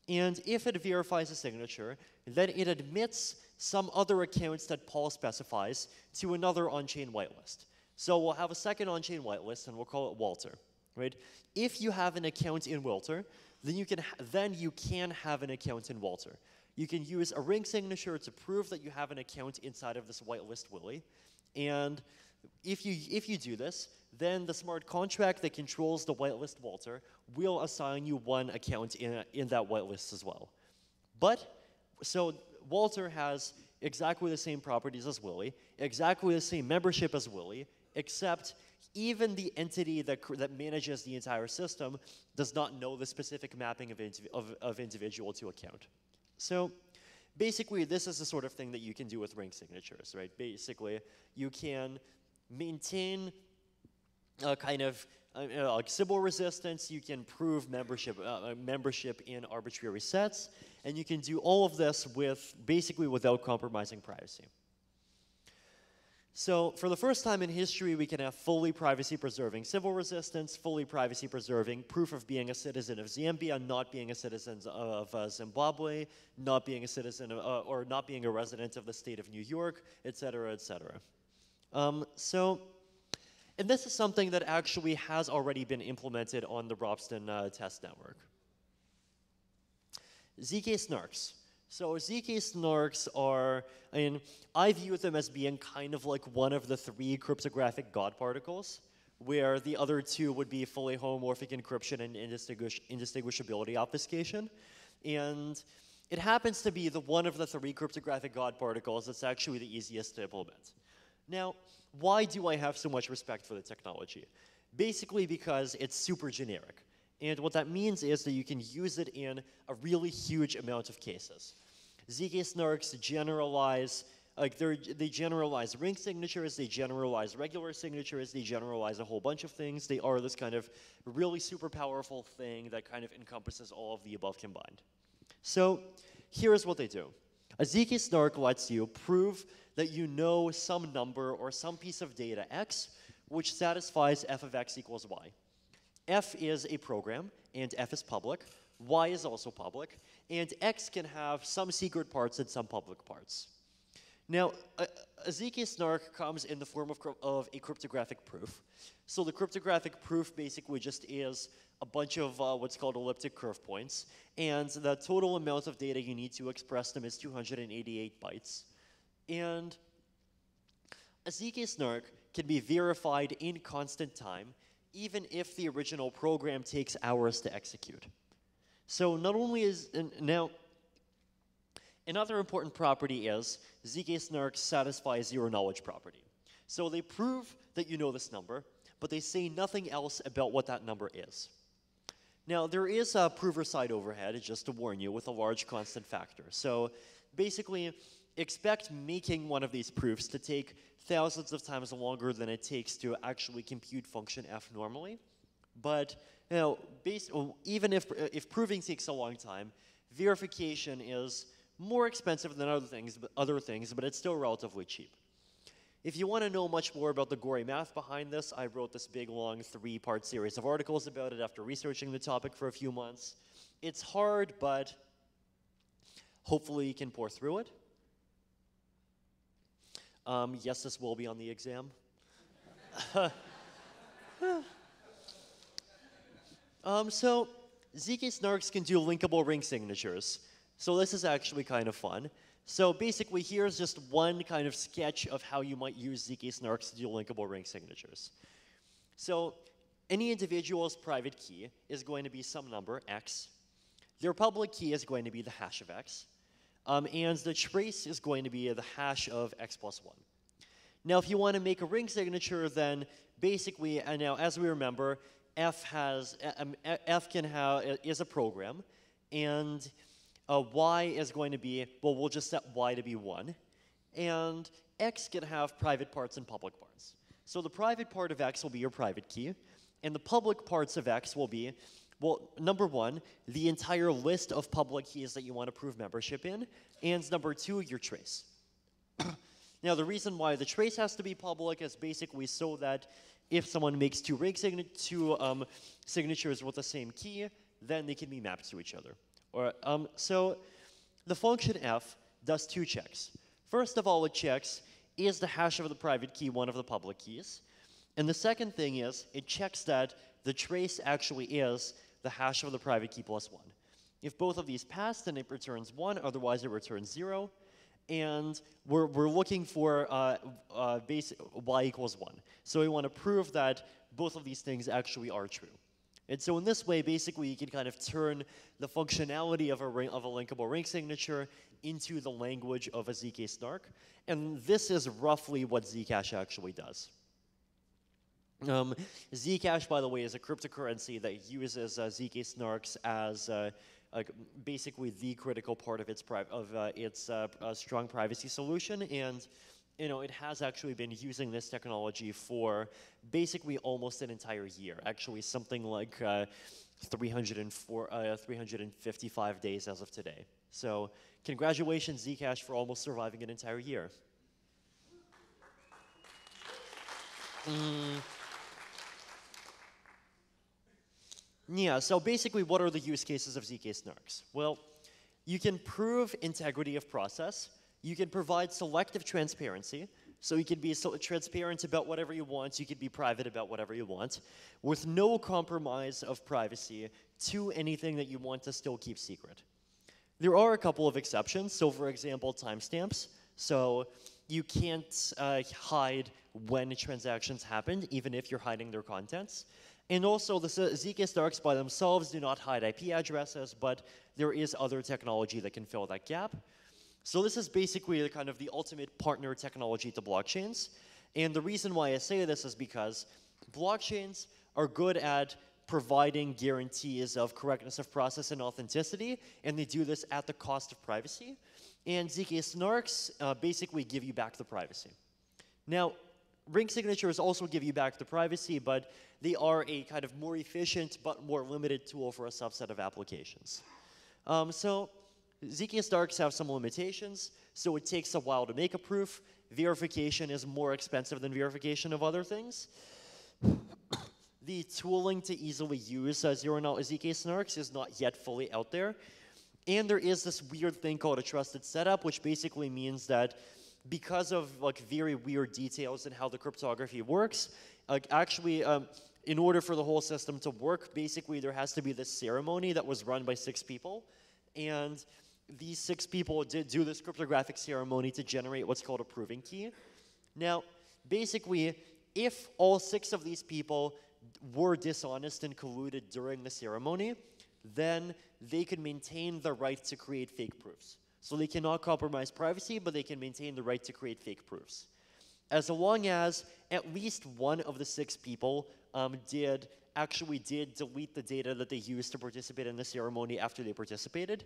And if it verifies a signature, then it admits some other accounts that Paul specifies to another on-chain whitelist. So we'll have a second on-chain whitelist, and we'll call it Walter. Right? If you have an account in Walter, then you can have an account in Walter. You can use a ring signature to prove that you have an account inside of this whitelist Willy. And if you do this, then the smart contract that controls the whitelist Walter will assign you one account in that whitelist as well. So Walter has exactly the same properties as Willy, exactly the same membership as Willy, except even the entity that manages the entire system does not know the specific mapping of individual to account. So basically, this is the sort of thing that you can do with ring signatures, right? Basically, you can maintain a kind of like Sybil resistance. You can prove membership in arbitrary sets, and you can do all of this basically without compromising privacy. So for the first time in history, we can have fully privacy-preserving Sybil resistance, fully privacy-preserving proof of being a citizen of Zambia, not being a citizen of Zimbabwe, not being a citizen of, or not being a resident of the state of New York, et cetera, et cetera. And this is something that actually has already been implemented on the Ropsten test network. ZK snarks. So ZK snarks are, I view them as being kind of like one of the three cryptographic God particles, where the other two would be fully homomorphic encryption and indistinguishability obfuscation. And it happens to be one of the three cryptographic God particles that's actually the easiest to implement. Now, why do I have so much respect for the technology? Basically because it's super generic. And what that means is that you can use it in a really huge amount of cases. ZK snarks generalize like they generalize ring signatures, they generalize regular signatures, they generalize a whole bunch of things. They are this kind of really super powerful thing that kind of encompasses all of the above combined. So here's what they do. A ZK snark lets you prove that you know some number or some piece of data x, which satisfies f of x equals y. F is a program, and f is public. Y is also public, and x can have some secret parts and some public parts. Now, a ZK snark comes in the form of a cryptographic proof. So the cryptographic proof basically just is a bunch of what's called elliptic curve points, and the total amount of data you need to express them is 288 bytes. And a ZK snark can be verified in constant time, even if the original program takes hours to execute. So not only is, now, another important property is ZK snarks satisfy zero knowledge property. So they prove that you know this number, but they say nothing else about what that number is. Now, there is a prover side overhead, just to warn you, with a large constant factor. So basically, expect making one of these proofs to take thousands of times longer than it takes to actually compute function f normally. But you know, even if proving takes a long time, verification is more expensive than other things, but it's still relatively cheap. If you want to know much more about the gory math behind this, I wrote this big, long, 3-part series of articles about it after researching the topic for a few months. It's hard, but hopefully you can pour through it. Yes, this will be on the exam. So ZK snarks can do linkable ring signatures. So this is actually kind of fun. So basically, here's just one kind of sketch of how you might use ZK snarks to do linkable ring signatures. So any individual's private key is going to be some number, x. Their public key is going to be the hash of x. And the trace is going to be the hash of x plus 1. Now, if you want to make a ring signature, then basically, now as we remember, f is a program, and y is going to be, well, we'll just set y to be 1, and x can have private parts and public parts. So the private part of x will be your private key, and the public parts of x will be, well, number 1, the entire list of public keys that you want to prove membership in, and number 2, your trace. Now, the reason why the trace has to be public is basically so that if someone makes two signatures with the same key, then they can be mapped to each other. So the function f does 2 checks. First of all, it checks, is the hash of the private key one of the public keys? And the second thing is, it checks that the trace actually is the hash of the private key plus 1. If both of these pass, then it returns 1, otherwise it returns 0. And we're looking for y equals 1. So we want to prove that both of these things actually are true. And so in this way, basically, you can kind of turn the functionality of a linkable ring signature into the language of a ZK snark. And this is roughly what Zcash actually does. Zcash, by the way, is a cryptocurrency that uses ZK snarks as basically the critical part of its strong privacy solution, and it has actually been using this technology for basically almost an entire year. Actually, something like 355 days as of today. So, congratulations, Zcash, for almost surviving an entire year. Yeah, so basically, what are the use cases of ZK snarks? Well, you can prove integrity of process. You can provide selective transparency. So you can be transparent about whatever you want. You can be private about whatever you want, with no compromise of privacy to anything that you want to still keep secret. There are a couple of exceptions. So for example, timestamps. So you can't hide when transactions happened, even if you're hiding their contents. And also, the ZK snarks by themselves do not hide IP addresses, but there is other technology that can fill that gap. So this is basically kind of the ultimate partner technology to blockchains. And the reason why I say this is because blockchains are good at providing guarantees of correctness of process and authenticity, and they do this at the cost of privacy. And ZK snarks basically give you back the privacy. Now, ring signatures also give you back the privacy, but they are a kind of more efficient but more limited tool for a subset of applications. So ZK snarks have some limitations, so it takes a while to make a proof. Verification is more expensive than verification of other things. The tooling to easily use zero-knowledge ZK snarks is not yet fully out there. And there is this weird thing called a trusted setup, which basically means that because of like very weird details in how the cryptography works, actually, in order for the whole system to work, basically there has to be this ceremony that was run by 6 people. And these 6 people did do this cryptographic ceremony to generate what's called a proving key. Now, basically, if all 6 of these people were dishonest and colluded during the ceremony, then they could maintain the right to create fake proofs. So they cannot compromise privacy, but they can maintain the right to create fake proofs. As long as at least one of the 6 people did delete the data that they used to participate in the ceremony after they participated,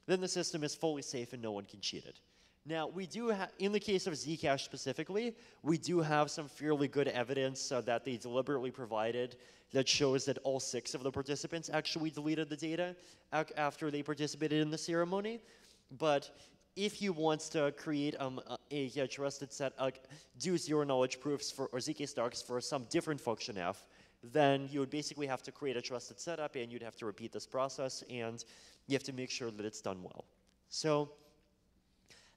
then the system is fully safe and no one can cheat it. Now, we do in the case of Zcash specifically, we do have some fairly good evidence that they deliberately provided that shows that all 6 of the participants actually deleted the data after they participated in the ceremony. But if you want to create a trusted set, do zero-knowledge proofs or ZK snarks for some different function F, then you would basically have to create a trusted setup, and you'd have to repeat this process, and you have to make sure that it's done well. So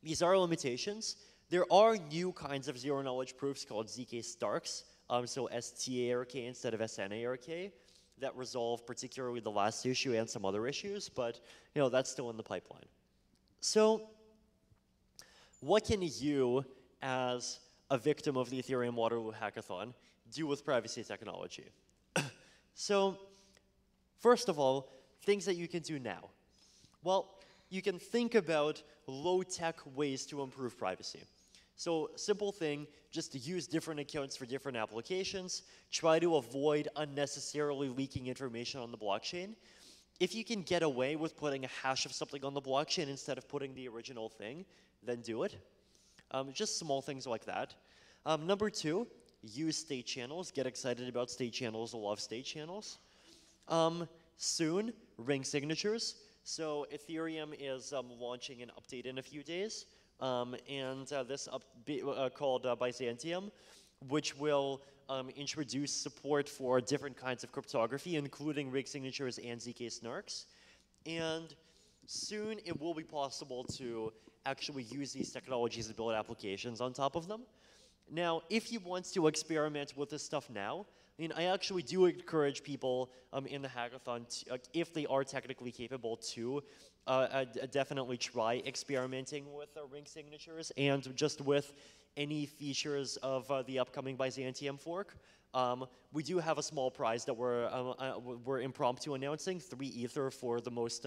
these are limitations. There are new kinds of zero-knowledge proofs called ZK snarks, so STARK instead of SNARK, that resolve particularly the last issue and some other issues, but that's still in the pipeline. So what can you, as a victim of the Ethereum Waterloo hackathon, do with privacy technology? So first of all, things that you can do now. Well, you can think about low-tech ways to improve privacy. So simple thing, just to use different accounts for different applications, try to avoid unnecessarily leaking information on the blockchain. If you can get away with putting a hash of something on the blockchain instead of putting the original thing, then do it. Just small things like that. Number 2, use state channels. Get excited about state channels. Love state channels. Soon, ring signatures. So Ethereum is launching an update in a few days, and this called Byzantium, which will introduce support for different kinds of cryptography, including ring signatures and ZK snarks. And soon it will be possible to actually use these technologies to build applications on top of them. Now, if you want to experiment with this stuff now, I actually do encourage people in the hackathon, if they are technically capable, to definitely try experimenting with ring signatures and just with any features of the upcoming Byzantium fork. We do have a small prize that we're impromptu announcing, 3 ether for the most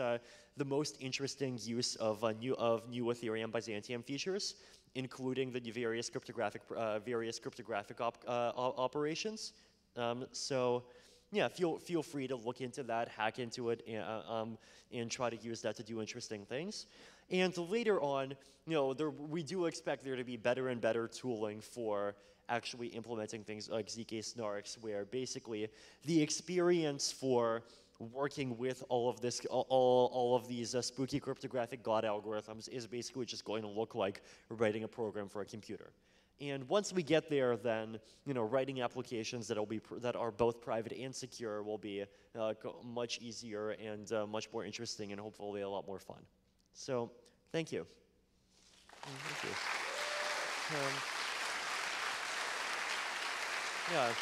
interesting use of new Ethereum Byzantium features, including the various cryptographic operations. So yeah, feel free to look into that, hack into it, and try to use that to do interesting things. And later on, we do expect there to be better and better tooling for actually implementing things like ZK snarks, where basically the experience for working with all of these spooky cryptographic God algorithms is basically just going to look like writing a program for a computer. And once we get there, then writing applications that are both private and secure will be much easier and much more interesting, and hopefully a lot more fun. So, thank you. Thank you. Yeah.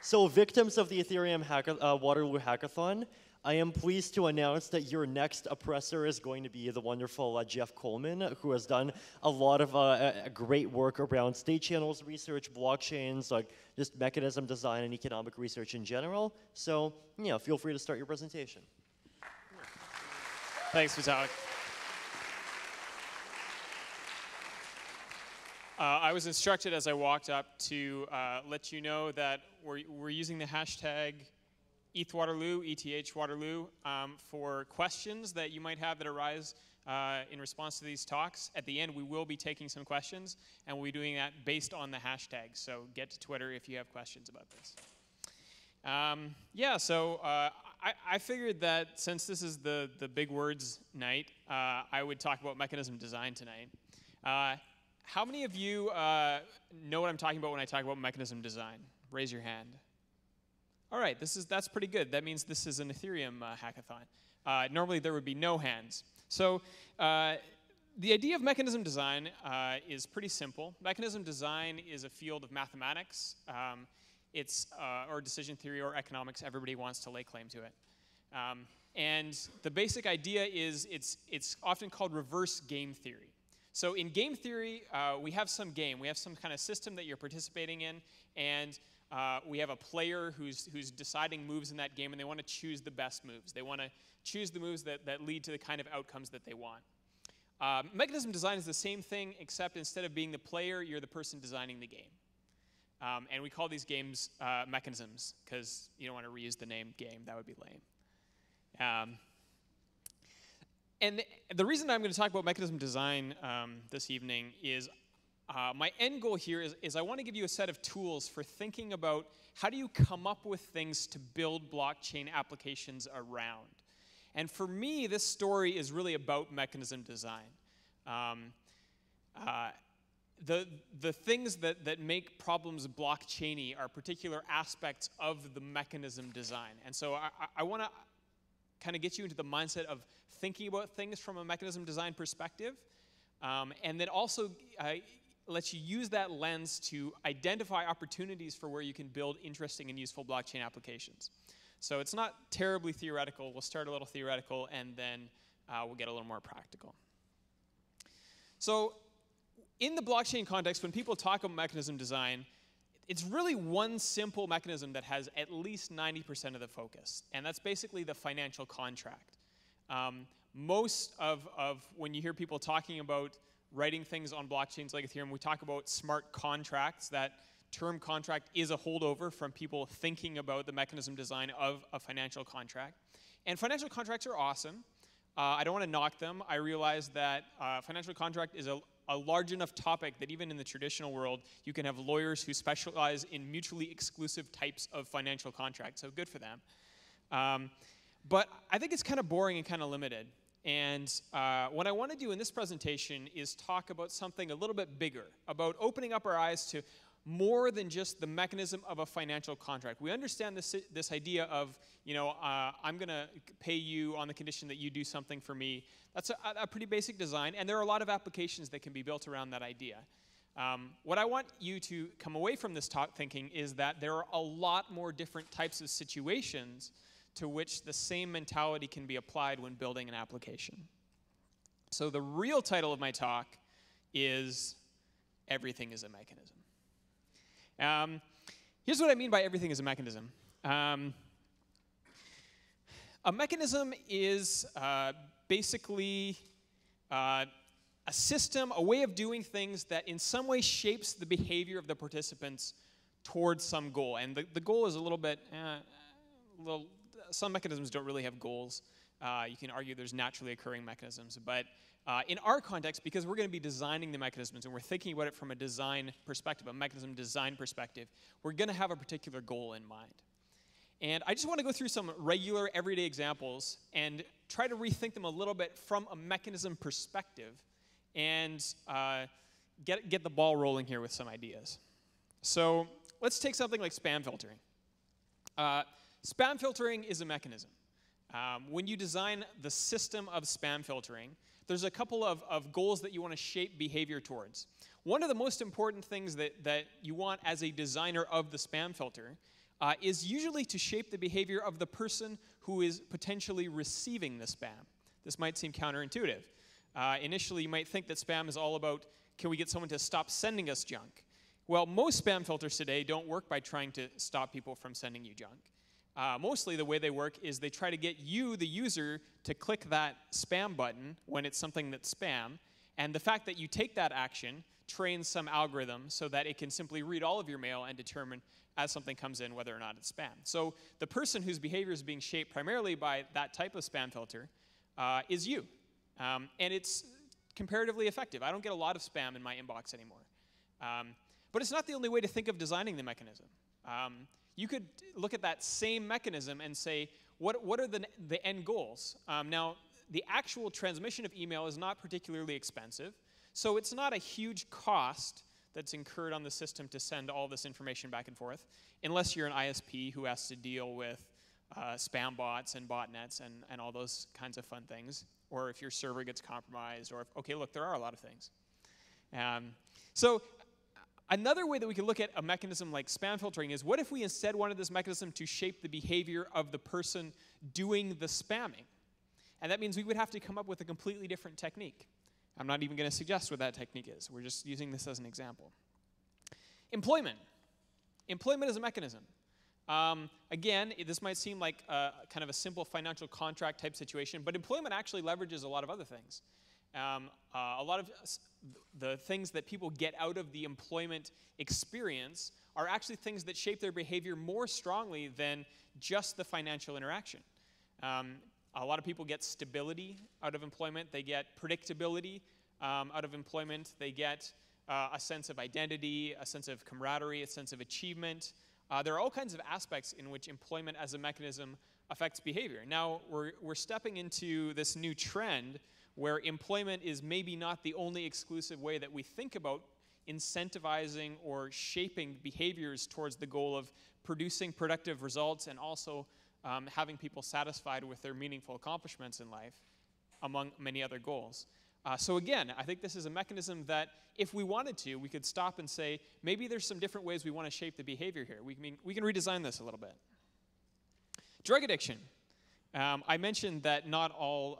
So victims of the Ethereum Waterloo hackathon, I am pleased to announce that your next oppressor is going to be the wonderful Jeff Coleman, who has done a lot of great work around state channels research, blockchains, like just mechanism design and economic research in general. So, feel free to start your presentation. Thanks, Vitalik. I was instructed as I walked up to let you know that we're using the hashtag ETHWaterloo, ETHWaterloo, for questions that you might have that arise in response to these talks. At the end, we will be taking some questions, and we'll be doing that based on the hashtag. So get to Twitter if you have questions about this. I figured that since this is the big words night, I would talk about mechanism design tonight. How many of you know what I'm talking about when I talk about mechanism design? Raise your hand. All right, that's pretty good. That means this is an Ethereum hackathon. Normally there would be no hands. So the idea of mechanism design is pretty simple. Mechanism design is a field of mathematics. Or decision theory or economics. Everybody wants to lay claim to it. And the basic idea is it's often called reverse game theory. So in game theory, we have some game. We have some kind of system that you're participating in, and we have a player who's deciding moves in that game, and they want to choose the best moves. They want to choose the moves that lead to the kind of outcomes that they want. Mechanism design is the same thing, except instead of being the player, you're the person designing the game. And we call these games mechanisms, because you don't want to reuse the name game. That would be lame. And the reason I'm going to talk about mechanism design this evening is my end goal here is I want to give you a set of tools for thinking about how do you come up with things to build blockchain applications around. And for me, this story is really about mechanism design. The things that make problems blockchainy are particular aspects of the mechanism design. And so I want to kind of get you into the mindset of thinking about things from a mechanism design perspective, and then also let you use that lens to identify opportunities for where you can build interesting and useful blockchain applications. So it's not terribly theoretical. We'll start a little theoretical, and then we'll get a little more practical. So in the blockchain context, when people talk about mechanism design, it's really one simple mechanism that has at least 90% of the focus, and that's basically the financial contract. Most of when you hear people talking about writing things on blockchains like Ethereum, we talk about smart contracts. That term contract is a holdover from people thinking about the mechanism design of a financial contract. And financial contracts are awesome. I don't want to knock them. I realize that financial contract is a large enough topic that even in the traditional world, you can have lawyers who specialize in mutually exclusive types of financial contracts, so good for them. But I think it's kind of boring and kind of limited. And what I want to do in this presentation is talk about something a little bit bigger, about opening up our eyes to more than just the mechanism of a financial contract. We understand this idea of, I'm going to pay you on the condition that you do something for me. That's a pretty basic design, and there are a lot of applications that can be built around that idea. What I want you to come away from this talk thinking is that there are a lot more different types of situations to which the same mentality can be applied when building an application. So the real title of my talk is Everything is a Mechanism. Here's what I mean by everything is a mechanism. A mechanism is basically a system, a way of doing things that in some way shapes the behavior of the participants towards some goal. And the goal is a little bit, some mechanisms don't really have goals. You can argue there's naturally occurring mechanisms. But in our context, because we're going to be designing the mechanisms and we're thinking about it from a design perspective, a mechanism design perspective, we're going to have a particular goal in mind. And I just want to go through some regular, everyday examples and try to rethink them a little bit from a mechanism perspective and get the ball rolling here with some ideas. So let's take something like spam filtering. Spam filtering is a mechanism. When you design the system of spam filtering, there's a couple of goals that you want to shape behavior towards. One of the most important things that you want as a designer of the spam filter is usually to shape the behavior of the person who is potentially receiving the spam. This might seem counterintuitive. Initially, you might think that spam is all about, can we get someone to stop sending us junk? Well, most spam filters today don't work by trying to stop people from sending you junk. Mostly the way they work is they try to get you, the user, to click that spam button when it's something that's spam, And the fact that you take that action trains some algorithm so that it can simply read all of your mail and determine as something comes in whether or not it's spam. So the person whose behavior is being shaped primarily by that type of spam filter is you. And it's comparatively effective. I don't get a lot of spam in my inbox anymore. But it's not the only way to think of designing the mechanism. You could look at that same mechanism and say, what are the end goals? Now, the actual transmission of email is not particularly expensive, so it's not a huge cost that's incurred on the system to send all this information back and forth, unless you're an ISP who has to deal with spam bots and botnets and all those kinds of fun things, or if your server gets compromised, or if, okay, look, there are a lot of things. So another way that we can look at a mechanism like spam filtering is, what if we instead wanted this mechanism to shape the behavior of the person doing the spamming? And that means we would have to come up with a completely different technique. I'm not even going to suggest what that technique is. We're just using this as an example. Employment. Employment is a mechanism. Again, this might seem like kind of a simple financial contract type situation, but employment actually leverages a lot of other things. A lot of the things that people get out of the employment experience are actually things that shape their behavior more strongly than just the financial interaction. A lot of people get stability out of employment. They get predictability out of employment. They get a sense of identity, a sense of camaraderie, a sense of achievement. There are all kinds of aspects in which employment as a mechanism affects behavior. Now, we're stepping into this new trend where employment is maybe not the only exclusive way that we think about incentivizing or shaping behaviors towards the goal of producing productive results and also having people satisfied with their meaningful accomplishments in life, among many other goals. So again, I think this is a mechanism that if we wanted to, we could stop and say, maybe there's some different ways we want to shape the behavior here. We can redesign this a little bit. Drug addiction. I mentioned that not all,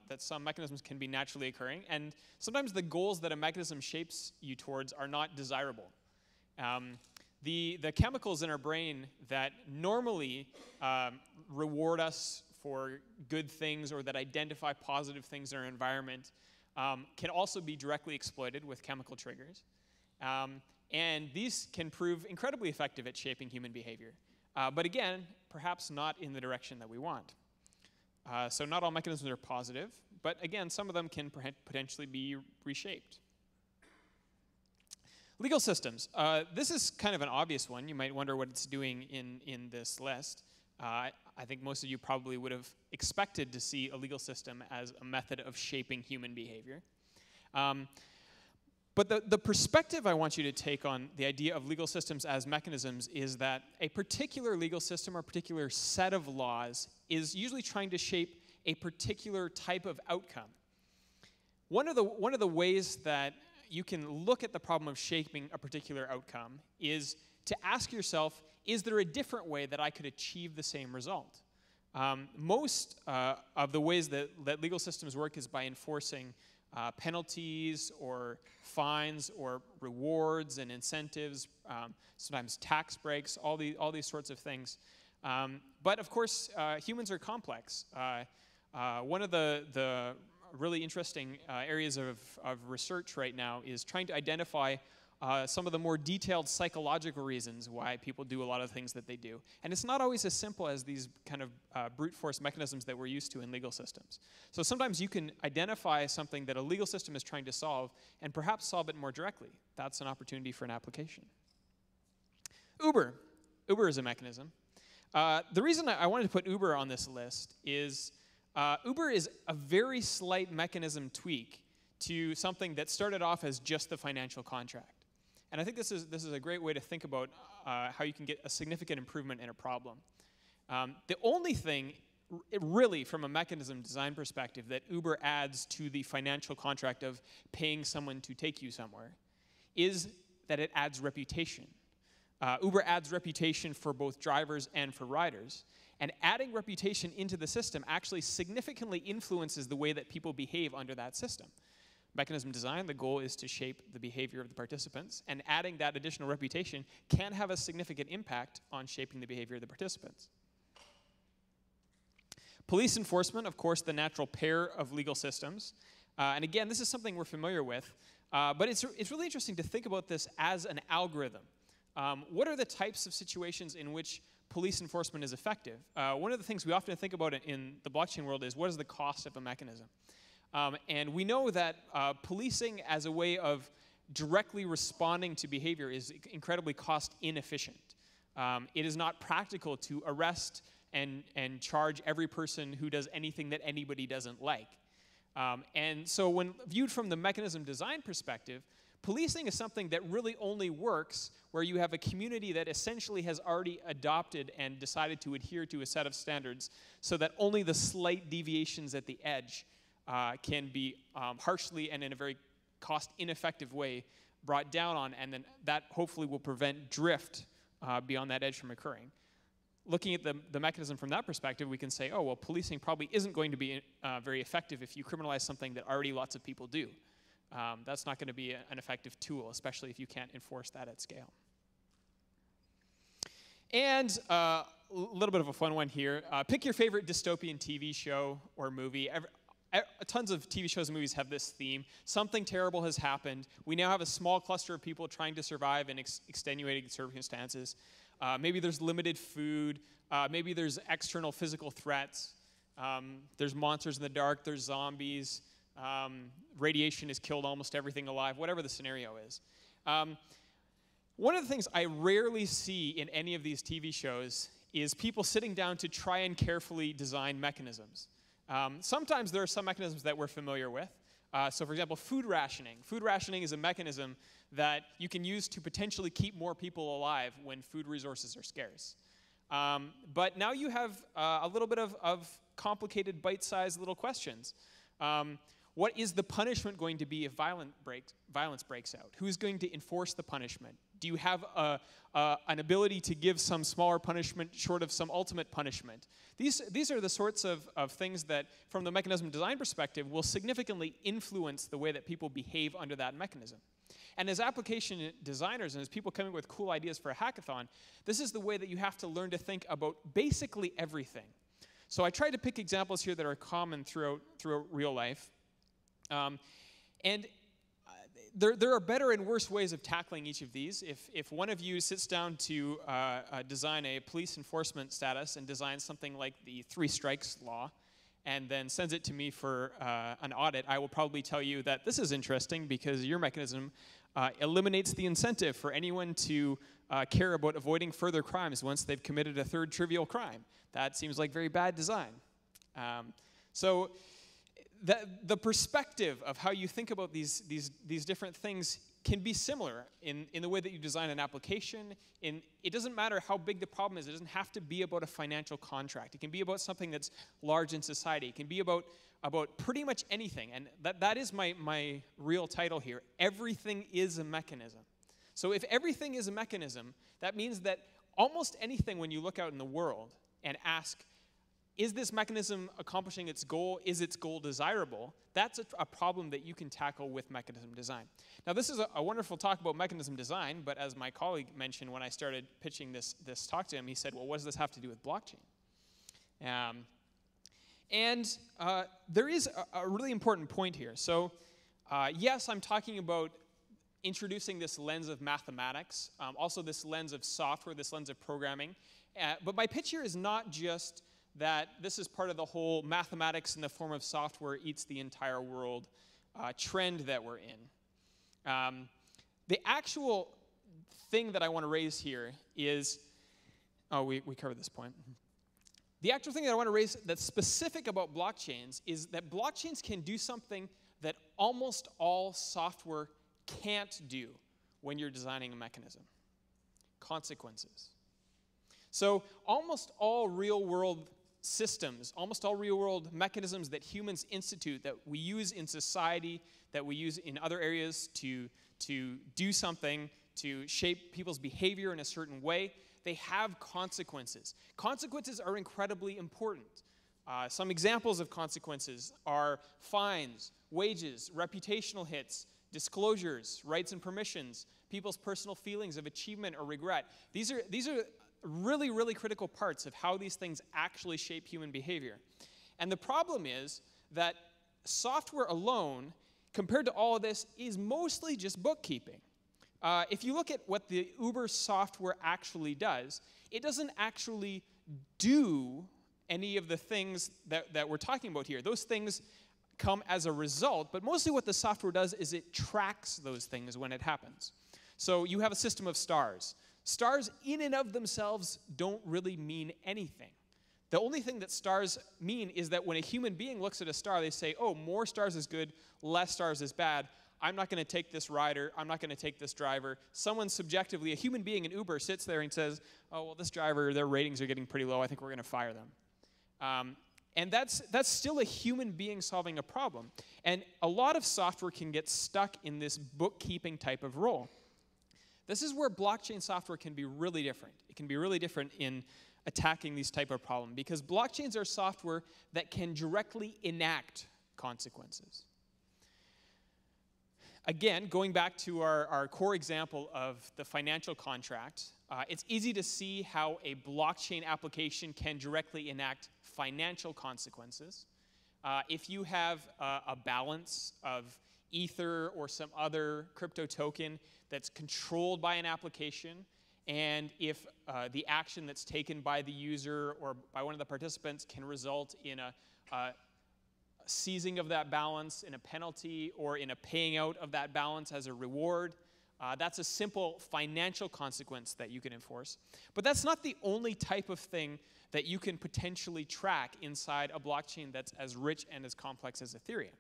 that some mechanisms can be naturally occurring, and sometimes the goals that a mechanism shapes you towards are not desirable. The chemicals in our brain that normally reward us for good things or that identify positive things in our environment can also be directly exploited with chemical triggers. And these can prove incredibly effective at shaping human behavior. But again, perhaps not in the direction that we want. So not all mechanisms are positive, but again, some of them can potentially be reshaped. Legal systems. This is kind of an obvious one. You might wonder what it's doing in this list. I think most of you probably would have expected to see a legal system as a method of shaping human behavior. But the perspective I want you to take on the idea of legal systems as mechanisms is that a particular legal system or a particular set of laws is usually trying to shape a particular type of outcome. One of the ways that you can look at the problem of shaping a particular outcome is to ask yourself, is there a different way that I could achieve the same result? Most of the ways that legal systems work is by enforcing penalties or fines or rewards and incentives, sometimes tax breaks, all these sorts of things. But of course, humans are complex. One of the really interesting areas of research right now is trying to identify some of the more detailed psychological reasons why people do a lot of things that they do. And it's not always as simple as these kind of brute force mechanisms that we're used to in legal systems. So sometimes you can identify something that a legal system is trying to solve and perhaps solve it more directly. That's an opportunity for an application. Uber. Uber is a mechanism. The reason I wanted to put Uber on this list is Uber is a very slight mechanism tweak to something that started off as just the financial contract. And I think this is a great way to think about how you can get a significant improvement in a problem. The only thing, really, from a mechanism design perspective, that Uber adds to the financial contract of paying someone to take you somewhere is that it adds reputation. Uber adds reputation for both drivers and for riders. And adding reputation into the system actually significantly influences the way that people behave under that system. Mechanism design, the goal is to shape the behavior of the participants, and adding that additional reputation can have a significant impact on shaping the behavior of the participants. Police enforcement, of course, the natural pair of legal systems. And again, this is something we're familiar with, but it's really interesting to think about this as an algorithm. What are the types of situations in which police enforcement is effective? One of the things we often think about in the blockchain world is what is the cost of a mechanism? And we know that policing as a way of directly responding to behavior is incredibly cost inefficient. It is not practical to arrest and charge every person who does anything that anybody doesn't like. And so when viewed from the mechanism design perspective, policing is something that really only works where you have a community that essentially has already adopted and decided to adhere to a set of standards so that only the slight deviations at the edge can be harshly and in a very cost-ineffective way brought down on, and then that hopefully will prevent drift beyond that edge from occurring. Looking at the mechanism from that perspective, we can say, oh, well, policing probably isn't going to be very effective if you criminalize something that already lots of people do. That's not going to be an effective tool, especially if you can't enforce that at scale. And a little bit of a fun one here. Pick your favorite dystopian TV show or movie. Tons of TV shows and movies have this theme. Something terrible has happened. We now have a small cluster of people trying to survive in extenuating circumstances. Maybe there's limited food. Maybe there's external physical threats. There's monsters in the dark. There's zombies. Radiation has killed almost everything alive, whatever the scenario is. One of the things I rarely see in any of these TV shows is people sitting down to try and carefully design mechanisms. Sometimes there are some mechanisms that we're familiar with. So for example, food rationing. Food rationing is a mechanism that you can use to potentially keep more people alive when food resources are scarce. But now you have a little bit of complicated bite-sized little questions. What is the punishment going to be if violence breaks out? Who's going to enforce the punishment? Do you have an ability to give some smaller punishment short of some ultimate punishment? These are the sorts of things that, from the mechanism design perspective, will significantly influence the way that people behave under that mechanism. And as application designers and as people coming up with cool ideas for a hackathon, this is the way that you have to learn to think about basically everything. So I tried to pick examples here that are common throughout real life. There are better and worse ways of tackling each of these. If one of you sits down to design a police enforcement status and designs something like the 3 strikes law and then sends it to me for an audit, I will probably tell you that this is interesting because your mechanism eliminates the incentive for anyone to care about avoiding further crimes once they've committed a 3rd trivial crime. That seems like very bad design. So the perspective of how you think about these different things can be similar in the way that you design an application. It doesn't matter how big the problem is. It doesn't have to be about a financial contract. It can be about something that's large in society. It can be about pretty much anything. And that is my real title here. Everything is a mechanism. So if everything is a mechanism, that means that almost anything when you look out in the world and ask, is this mechanism accomplishing its goal? Is its goal desirable? That's a problem that you can tackle with mechanism design. Now, this is a wonderful talk about mechanism design, but as my colleague mentioned when I started pitching this talk to him, he said, well, what does this have to do with blockchain? There is a really important point here. So, yes, I'm talking about introducing this lens of mathematics, also this lens of software, this lens of programming. But my pitch here is not just that this is part of the whole mathematics in the form of software eats the entire world trend that we're in. The actual thing that I want to raise here is, we covered this point. The actual thing that I want to raise that's specific about blockchains is that blockchains can do something that almost all software can't do when you're designing a mechanism. Consequences. So almost all real-world systems, almost all real-world mechanisms that humans institute, that we use in society, that we use in other areas to do something, to shape people's behavior in a certain way, they have consequences. Consequences are incredibly important. Some examples of consequences are fines, wages, reputational hits, disclosures, rights and permissions, people's personal feelings of achievement or regret. These are really, really critical parts of how these things actually shape human behavior. And the problem is that software alone, compared to all of this, is mostly just bookkeeping. If you look at what the Uber software actually does, it doesn't actually do any of the things that we're talking about here. Those things come as a result, but mostly what the software does is it tracks those things when it happens. So you have a system of stars. Stars in and of themselves don't really mean anything. The only thing that stars mean is that when a human being looks at a star, they say, oh, more stars is good, less stars is bad. I'm not going to take this rider. I'm not going to take this driver. Someone subjectively, a human being in Uber, sits there and says, oh, well, this driver, their ratings are getting pretty low. I think we're going to fire them. And that's still a human being solving a problem. And a lot of software can get stuck in this bookkeeping type of role. This is where blockchain software can be really different. It can be really different in attacking these type of problems because blockchains are software that can directly enact consequences. Again, going back to our core example of the financial contract, it's easy to see how a blockchain application can directly enact financial consequences. If you have a balance of Ether or some other crypto token that's controlled by an application, and if the action that's taken by the user or by one of the participants can result in a seizing of that balance, in a penalty, or in a paying out of that balance as a reward, that's a simple financial consequence that you can enforce. But that's not the only type of thing that you can potentially track inside a blockchain that's as rich and as complex as Ethereum.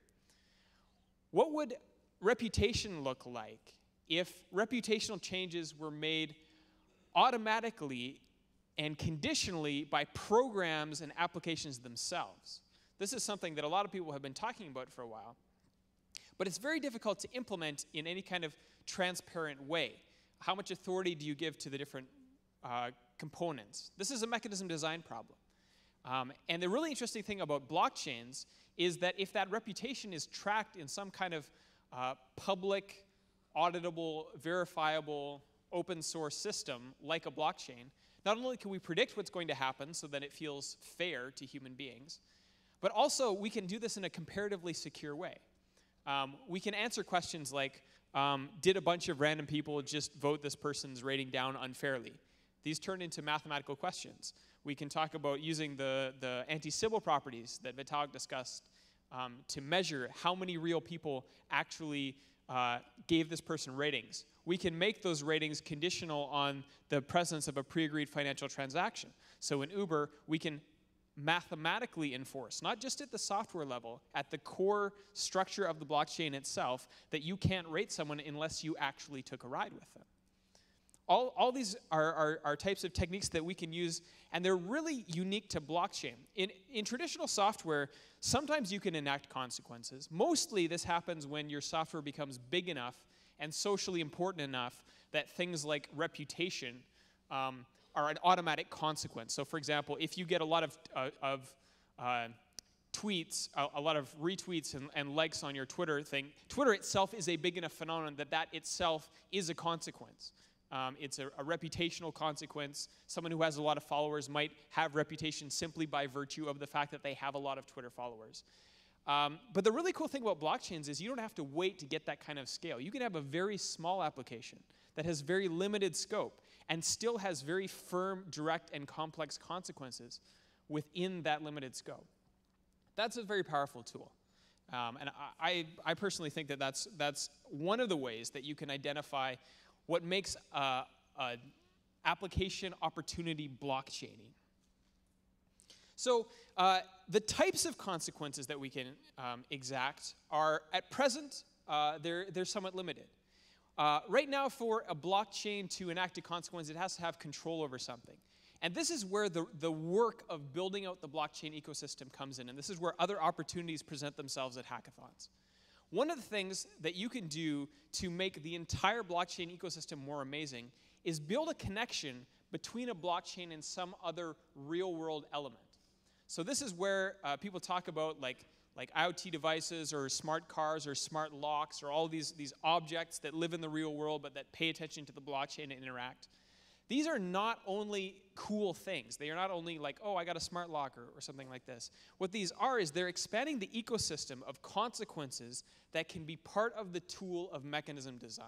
What would reputation look like if reputational changes were made automatically and conditionally by programs and applications themselves? This is something that a lot of people have been talking about for a while, but it's very difficult to implement in any kind of transparent way. How much authority do you give to the different components? This is a mechanism design problem. And the really interesting thing about blockchains is that if that reputation is tracked in some kind of public, auditable, verifiable, open source system like a blockchain, not only can we predict what's going to happen so that it feels fair to human beings, but also we can do this in a comparatively secure way. We can answer questions like, did a bunch of random people just vote this person's rating down unfairly? These turn into mathematical questions. We can talk about using the anti-Sybil properties that Vitalik discussed to measure how many real people actually gave this person ratings. We can make those ratings conditional on the presence of a pre-agreed financial transaction. So in Uber, we can mathematically enforce, not just at the software level, at the core structure of the blockchain itself, that you can't rate someone unless you actually took a ride with them. All these are types of techniques that we can use, and they're really unique to blockchain. In traditional software, sometimes you can enact consequences. Mostly this happens when your software becomes big enough and socially important enough that things like reputation are an automatic consequence. So for example, if you get a lot of tweets, a lot of retweets and likes on your Twitter thing, Twitter itself is a big enough phenomenon that itself is a consequence. It's a reputational consequence. Someone who has a lot of followers might have reputation simply by virtue of the fact that they have a lot of Twitter followers. But the really cool thing about blockchains is you don't have to wait to get that kind of scale. You can have a very small application that has very limited scope and still has very firm, direct, and complex consequences within that limited scope. That's a very powerful tool. And I personally think that that's one of the ways that you can identify what makes an application opportunity blockchaining. So the types of consequences that we can exact are, at present, they're somewhat limited. Right now, for a blockchain to enact a consequence, it has to have control over something. And this is where the work of building out the blockchain ecosystem comes in, and this is where other opportunities present themselves at hackathons. One of the things that you can do to make the entire blockchain ecosystem more amazing is build a connection between a blockchain and some other real-world element. So this is where people talk about like IoT devices or smart cars or smart locks or all these objects that live in the real world but that pay attention to the blockchain and interact. These are not only cool things. They are not only like, oh, I got a smart locker or something like this. What these are is they're expanding the ecosystem of consequences that can be part of the tool of mechanism design.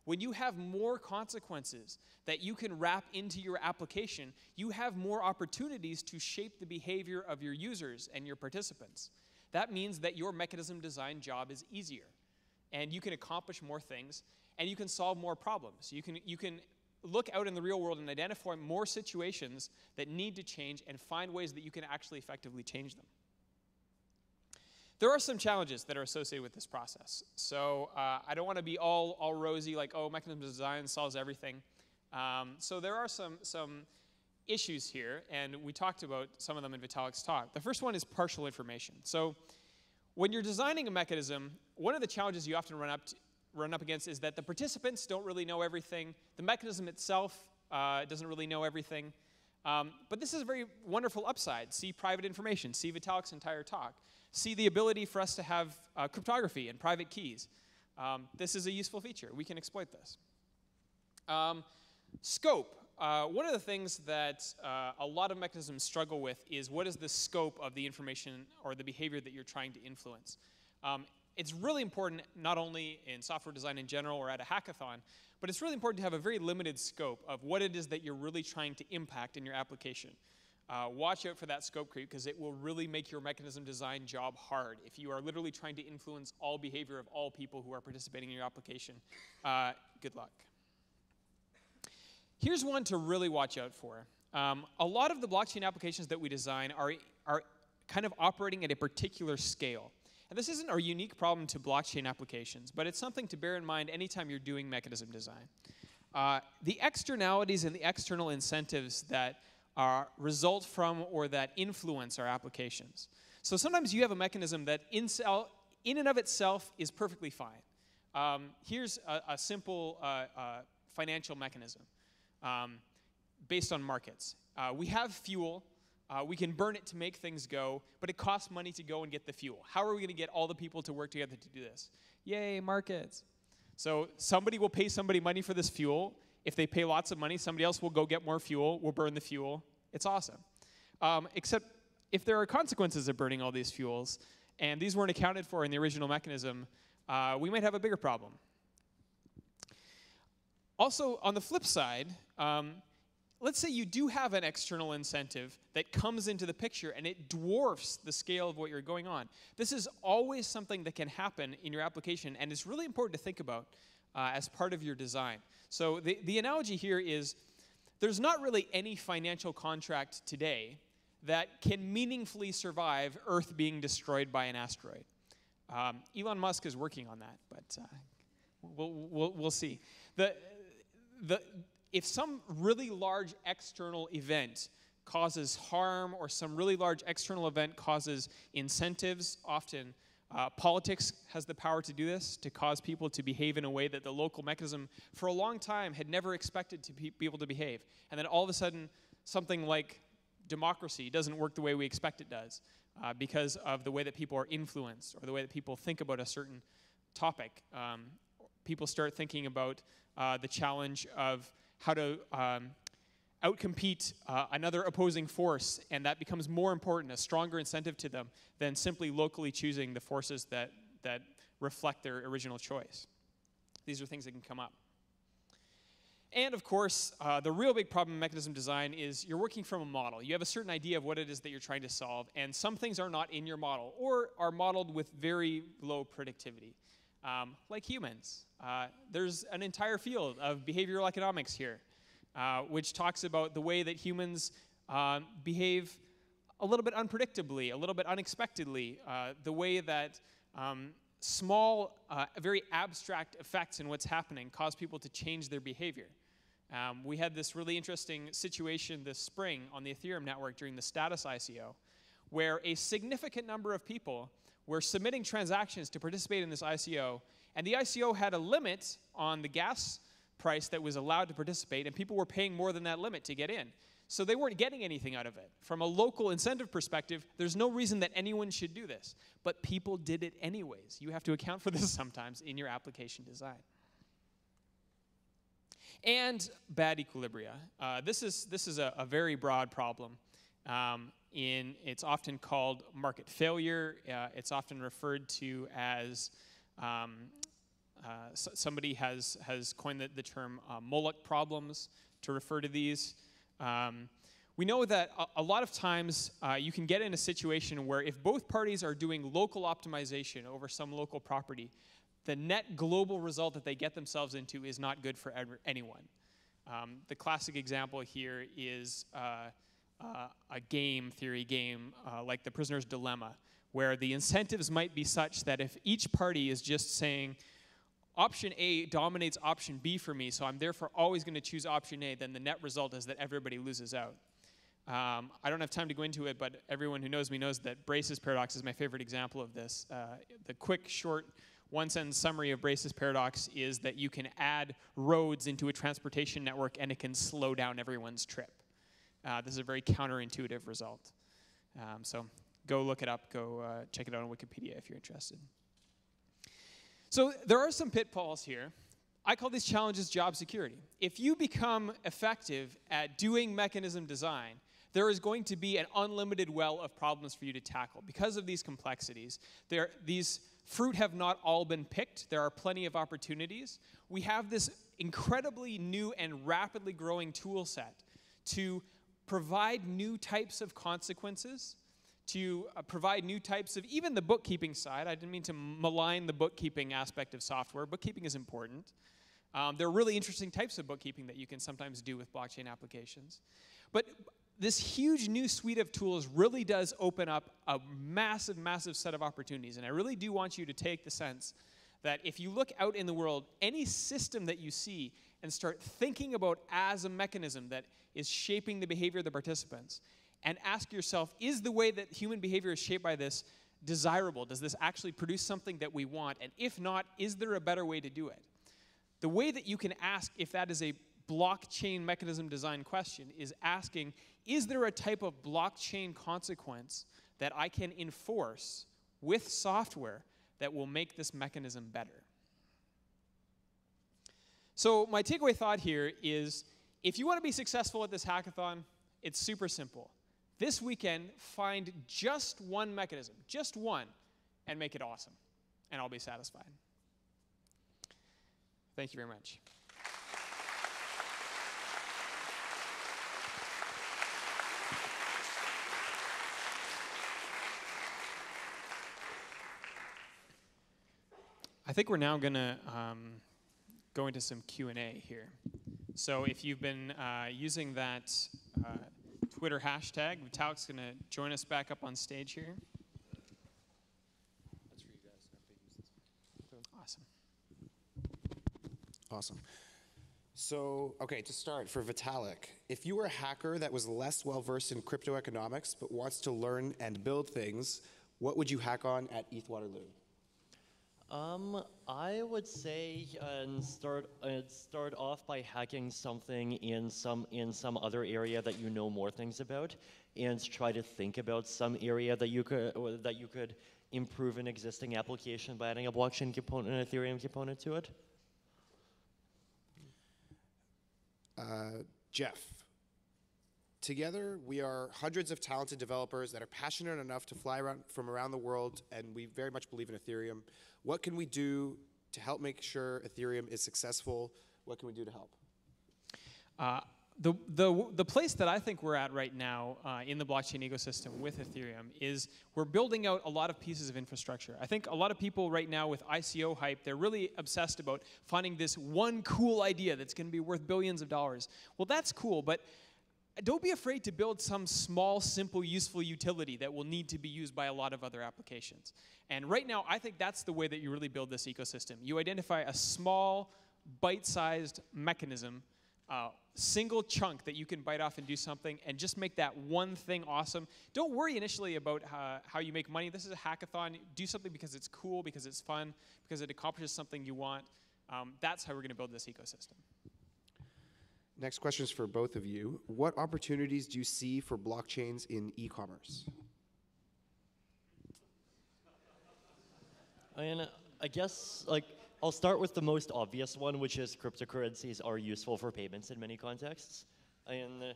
When you have more consequences that you can wrap into your application, you have more opportunities to shape the behavior of your users and your participants. That means that your mechanism design job is easier, and you can accomplish more things, and you can solve more problems. You can look out in the real world and identify more situations that need to change and find ways that you can actually effectively change them. There are some challenges that are associated with this process. So I don't want to be all rosy, like, oh, mechanism design solves everything. So there are some issues here, and we talked about some of them in Vitalik's talk. The first one is partial information. So when you're designing a mechanism, one of the challenges you often run up against is that the participants don't really know everything. The mechanism itself doesn't really know everything. But this is a very wonderful upside. See private information. See Vitalik's entire talk. See the ability for us to have cryptography and private keys. This is a useful feature. We can exploit this. Scope. One of the things that a lot of mechanisms struggle with is what is the scope of the information or the behavior that you're trying to influence. It's really important, not only in software design in general or at a hackathon, but it's really important to have a very limited scope of what it is that you're really trying to impact in your application. Watch out for that scope creep, because it will really make your mechanism design job hard if you are literally trying to influence all behavior of all people who are participating in your application. Good luck. Here's one to really watch out for. A lot of the blockchain applications that we design are kind of operating at a particular scale. And this isn't a unique problem to blockchain applications, but it's something to bear in mind anytime you're doing mechanism design. The externalities and the external incentives that result from or that influence our applications. So sometimes you have a mechanism that in and of itself is perfectly fine. Here's a simple financial mechanism based on markets. We have fuel. We can burn it to make things go, but it costs money to go and get the fuel. How are we going to get all the people to work together to do this? Yay, markets. So somebody will pay somebody money for this fuel. If they pay lots of money, somebody else will go get more fuel, will burn the fuel. It's awesome. Except if there are consequences of burning all these fuels, and these weren't accounted for in the original mechanism, we might have a bigger problem. Also, on the flip side, let's say you do have an external incentive that comes into the picture and it dwarfs the scale of what you're going on. This is always something that can happen in your application, and it's really important to think about as part of your design. So the analogy here is there's not really any financial contract today that can meaningfully survive Earth being destroyed by an asteroid. Elon Musk is working on that, but we'll see. If some really large external event causes harm, or some really large external event causes incentives, often politics has the power to do this, to cause people to behave in a way that the local mechanism for a long time had never expected to be able to behave. And then all of a sudden, something like democracy doesn't work the way we expect it does because of the way that people are influenced or the way that people think about a certain topic. People start thinking about the challenge of how to outcompete another opposing force, and that becomes more important, a stronger incentive to them than simply locally choosing the forces that reflect their original choice. These are things that can come up. And of course, the real big problem in mechanism design is you're working from a model. You have a certain idea of what it is that you're trying to solve, and some things are not in your model or are modeled with very low predictivity. Like humans. There's an entire field of behavioral economics here, which talks about the way that humans behave a little bit unpredictably, a little bit unexpectedly, the way that small, very abstract effects in what's happening cause people to change their behavior. We had this really interesting situation this spring on the Ethereum network during the status ICO, where a significant number of people were submitting transactions to participate in this ICO, and the ICO had a limit on the gas price that was allowed to participate, and people were paying more than that limit to get in. So they weren't getting anything out of it. From a local incentive perspective, there's no reason that anyone should do this, but people did it anyways. You have to account for this sometimes in your application design. and bad equilibria. This is a very broad problem. It's often called market failure. It's often referred to as somebody has coined the term Moloch problems to refer to these. We know that a lot of times you can get in a situation where if both parties are doing local optimization over some local property, the net global result that they get themselves into is not good for anyone. The classic example here is a game theory game like the Prisoner's Dilemma, where the incentives might be such that if each party is just saying, option A dominates option B for me, so I'm therefore always going to choose option A, then the net result is that everybody loses out. I don't have time to go into it, but everyone who knows me knows that Brace's paradox is my favorite example of this. The quick, short, one-sentence summary of Brace's paradox is that you can add roads into a transportation network and it can slow down everyone's trip. This is a very counterintuitive result. So go look it up. Go check it out on Wikipedia if you're interested. So there are some pitfalls here. I call these challenges job security. If you become effective at doing mechanism design, there is going to be an unlimited well of problems for you to tackle. Because of these complexities, these fruit have not all been picked. There are plenty of opportunities. We have this incredibly new and rapidly growing tool set to provide new types of consequences, to provide new types of, even the bookkeeping side. I didn't mean to malign the bookkeeping aspect of software. Bookkeeping is important. There are really interesting types of bookkeeping that you can sometimes do with blockchain applications. But this huge new suite of tools really does open up a massive, massive set of opportunities. And I really do want you to take the sense that if you look out in the world, any system that you see and start thinking about as a mechanism that is shaping the behavior of the participants, and ask yourself, is the way that human behavior is shaped by this desirable? Does this actually produce something that we want? And if not, is there a better way to do it? The way that you can ask if that is a blockchain mechanism design question is asking, is there a type of blockchain consequence that I can enforce with software that will make this mechanism better? So my takeaway thought here is, if you want to be successful at this hackathon, it's super simple. This weekend, find just one mechanism, just one, and make it awesome. And I'll be satisfied. Thank you very much. I think we're now going to go into some Q&A here. So if you've been using that Twitter hashtag, Vitalik's going to join us back up on stage here. That's for you guys. Awesome. Awesome. So, okay, to start, for Vitalik, if you were a hacker that was less well-versed in crypto economics but wants to learn and build things, what would you hack on at ETHWaterloo? I would say start off by hacking something in some other area that you know more things about, and try to think about some area that you could improve an existing application by adding a blockchain component, an Ethereum component to it. Jeff, together we are hundreds of talented developers that are passionate enough to fly from around the world, and we very much believe in Ethereum. What can we do to help make sure Ethereum is successful? What can we do to help? The place that I think we're at right now in the blockchain ecosystem with Ethereum is we're building out a lot of pieces of infrastructure. I think a lot of people right now with ICO hype, they're really obsessed about finding this one cool idea that's going to be worth billions of dollars. Well, that's cool, but don't be afraid to build some small, simple, useful utility that will need to be used by a lot of other applications. And right now, I think that's the way that you really build this ecosystem. You identify a small, bite-sized mechanism, single chunk that you can bite off and do something, and just make that one thing awesome. Don't worry initially about how you make money. This is a hackathon. Do something because it's cool, because it's fun, because it accomplishes something you want. That's how we're going to build this ecosystem. Next question is for both of you. What opportunities do you see for blockchains in e-commerce? I guess, like, I'll start with the most obvious one, which is cryptocurrencies are useful for payments in many contexts. And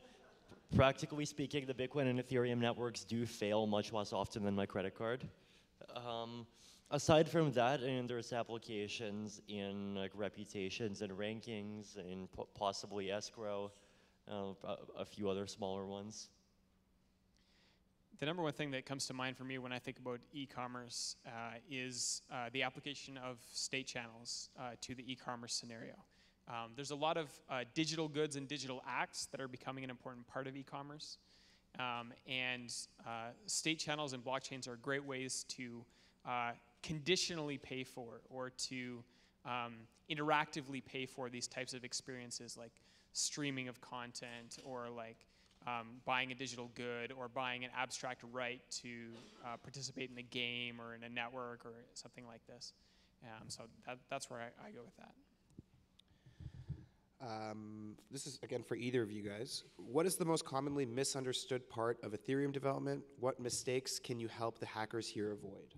practically speaking, the Bitcoin and Ethereum networks do fail much less often than my credit card. Aside from that, and there's applications in like reputations and rankings, and possibly escrow, a few other smaller ones. The number one thing that comes to mind for me when I think about e-commerce is the application of state channels to the e-commerce scenario. There's a lot of digital goods and digital acts that are becoming an important part of e-commerce. And state channels and blockchains are great ways to conditionally pay for or to interactively pay for these types of experiences like streaming of content or like buying a digital good or buying an abstract right to participate in a game or in a network or something like this. So that's where I go with that. This is, again, for either of you guys. What is the most commonly misunderstood part of Ethereum development? What mistakes can you help the hackers here avoid?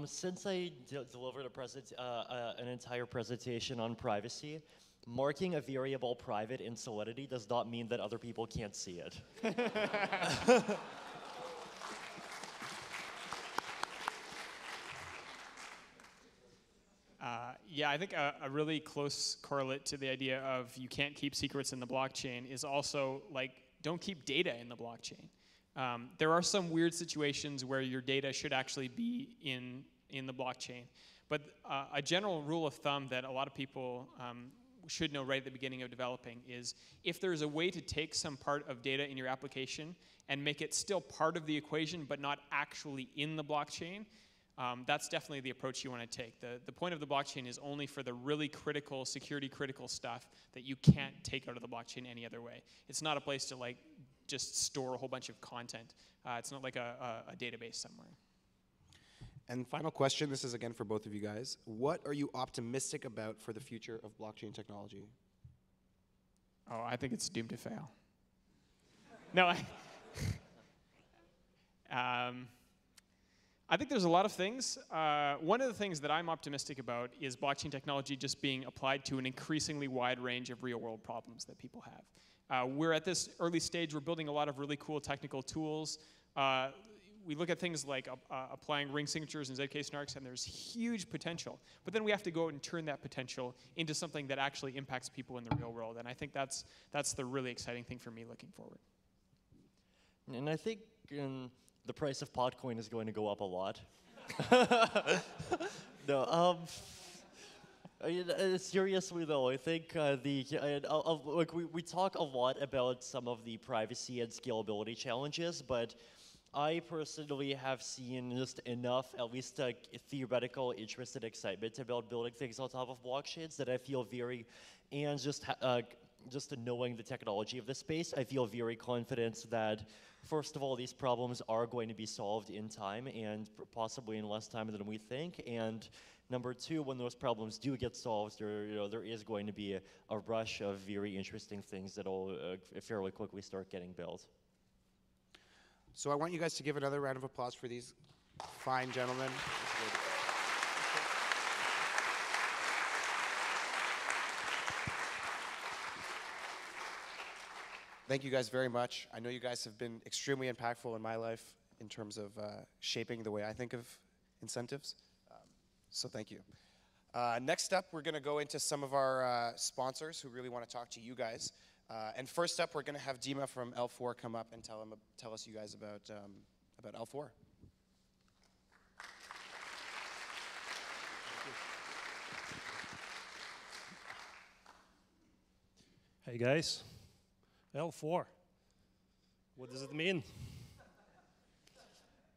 Since I delivered an entire presentation on privacy, marking a variable private in Solidity does not mean that other people can't see it. Yeah, I think a really close correlate to the idea of you can't keep secrets in the blockchain is also like don't keep data in the blockchain. There are some weird situations where your data should actually be in the blockchain, but a general rule of thumb that a lot of people should know right at the beginning of developing is if there's a way to take some part of data in your application and make it still part of the equation but not actually in the blockchain, that's definitely the approach you want to take. The point of the blockchain is only for the really critical, security critical stuff that you can't take out of the blockchain any other way. It's not a place to like just store a whole bunch of content. It's not like a database somewhere. And final question, this is again for both of you guys. What are you optimistic about for the future of blockchain technology? Oh, I think it's doomed to fail. No, I think there's a lot of things. One of the things that I'm optimistic about is blockchain technology just being applied to an increasingly wide range of real-world problems that people have. We're at this early stage. We're building a lot of really cool technical tools. We look at things like applying ring signatures and ZK snarks, and there's huge potential. But then we have to go and turn that potential into something that actually impacts people in the real world. And I think that's the really exciting thing for me looking forward. And I think the price of Potcoin is going to go up a lot. No, seriously though, I think we talk a lot about some of the privacy and scalability challenges, but I personally have seen just enough, at least theoretical interest and excitement about building things on top of blockchains that I feel and just knowing the technology of the space, I feel very confident that, first of all, these problems are going to be solved in time and possibly in less time than we think. And number two, when those problems do get solved, there is going to be a rush of very interesting things that will fairly quickly start getting built. So I want you guys to give another round of applause for these fine gentlemen. Thank you guys very much. I know you guys have been extremely impactful in my life in terms of shaping the way I think of incentives. So thank you. Next up, we're going to go into some of our sponsors who really want to talk to you guys. And first up, we're going to have Dima from L4 come up and tell us you guys about L4. Hey guys, L4, what does it mean?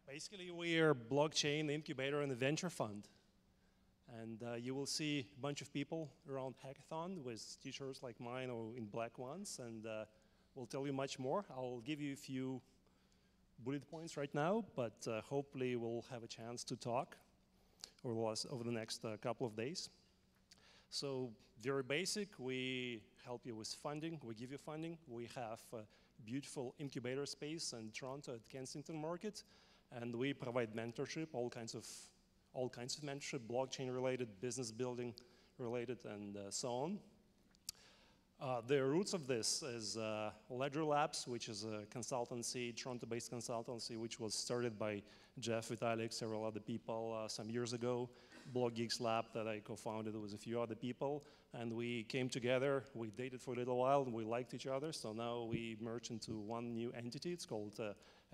Basically, we are a blockchain incubator and a venture fund. And you will see a bunch of people around Hackathon with t-shirts like mine or in black ones, and we'll tell you much more. I'll give you a few bullet points right now, but hopefully we'll have a chance to talk over the next couple of days. So very basic, we help you with funding, we give you funding. We have a beautiful incubator space in Toronto at Kensington Market, and we provide mentorship, all kinds of mentorship, blockchain related, business building related, and so on. The roots of this is Ledger Labs, which is a consultancy, Toronto-based consultancy, which was started by Jeff, Vitalik, several other people some years ago. Blog Geeks Lab that I co-founded with a few other people, and we came together, we dated for a little while, and we liked each other, so now we merged into one new entity. It's called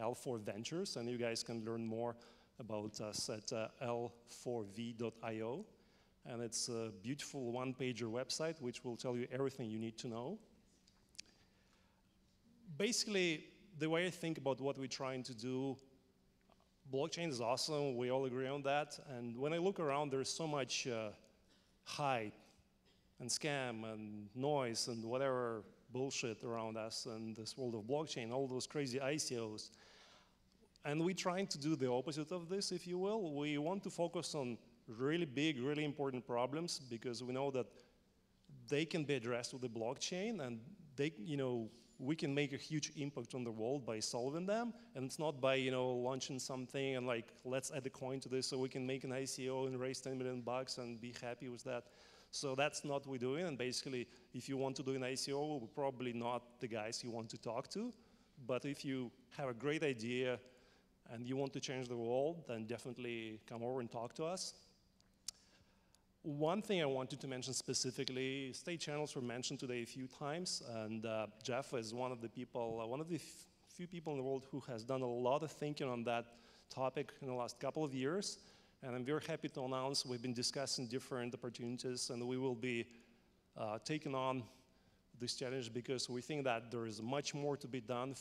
L4 Ventures, and you guys can learn more about us at l4v.io. And it's a beautiful one-pager website which will tell you everything you need to know. Basically, the way I think about what we're trying to do, blockchain is awesome, we all agree on that. And when I look around, there's so much hype and scam and noise and whatever bullshit around us in this world of blockchain, all those crazy ICOs. And we're trying to do the opposite of this, if you will. We want to focus on really big, really important problems because we know that they can be addressed with the blockchain, and they, we can make a huge impact on the world by solving them. And it's not by, launching something and like, let's add a coin to this so we can make an ICO and raise $10 million and be happy with that. So that's not what we're doing. And basically, if you want to do an ICO, we're probably not the guys you want to talk to. But if you have a great idea and you want to change the world, then definitely come over and talk to us. One thing I wanted to mention specifically, state channels were mentioned today a few times, and Jeff is one of the people, one of the few people in the world who has done a lot of thinking on that topic in the last couple of years, and I'm very happy to announce we've been discussing different opportunities, and we will be taking on this challenge because we think that there is much more to be done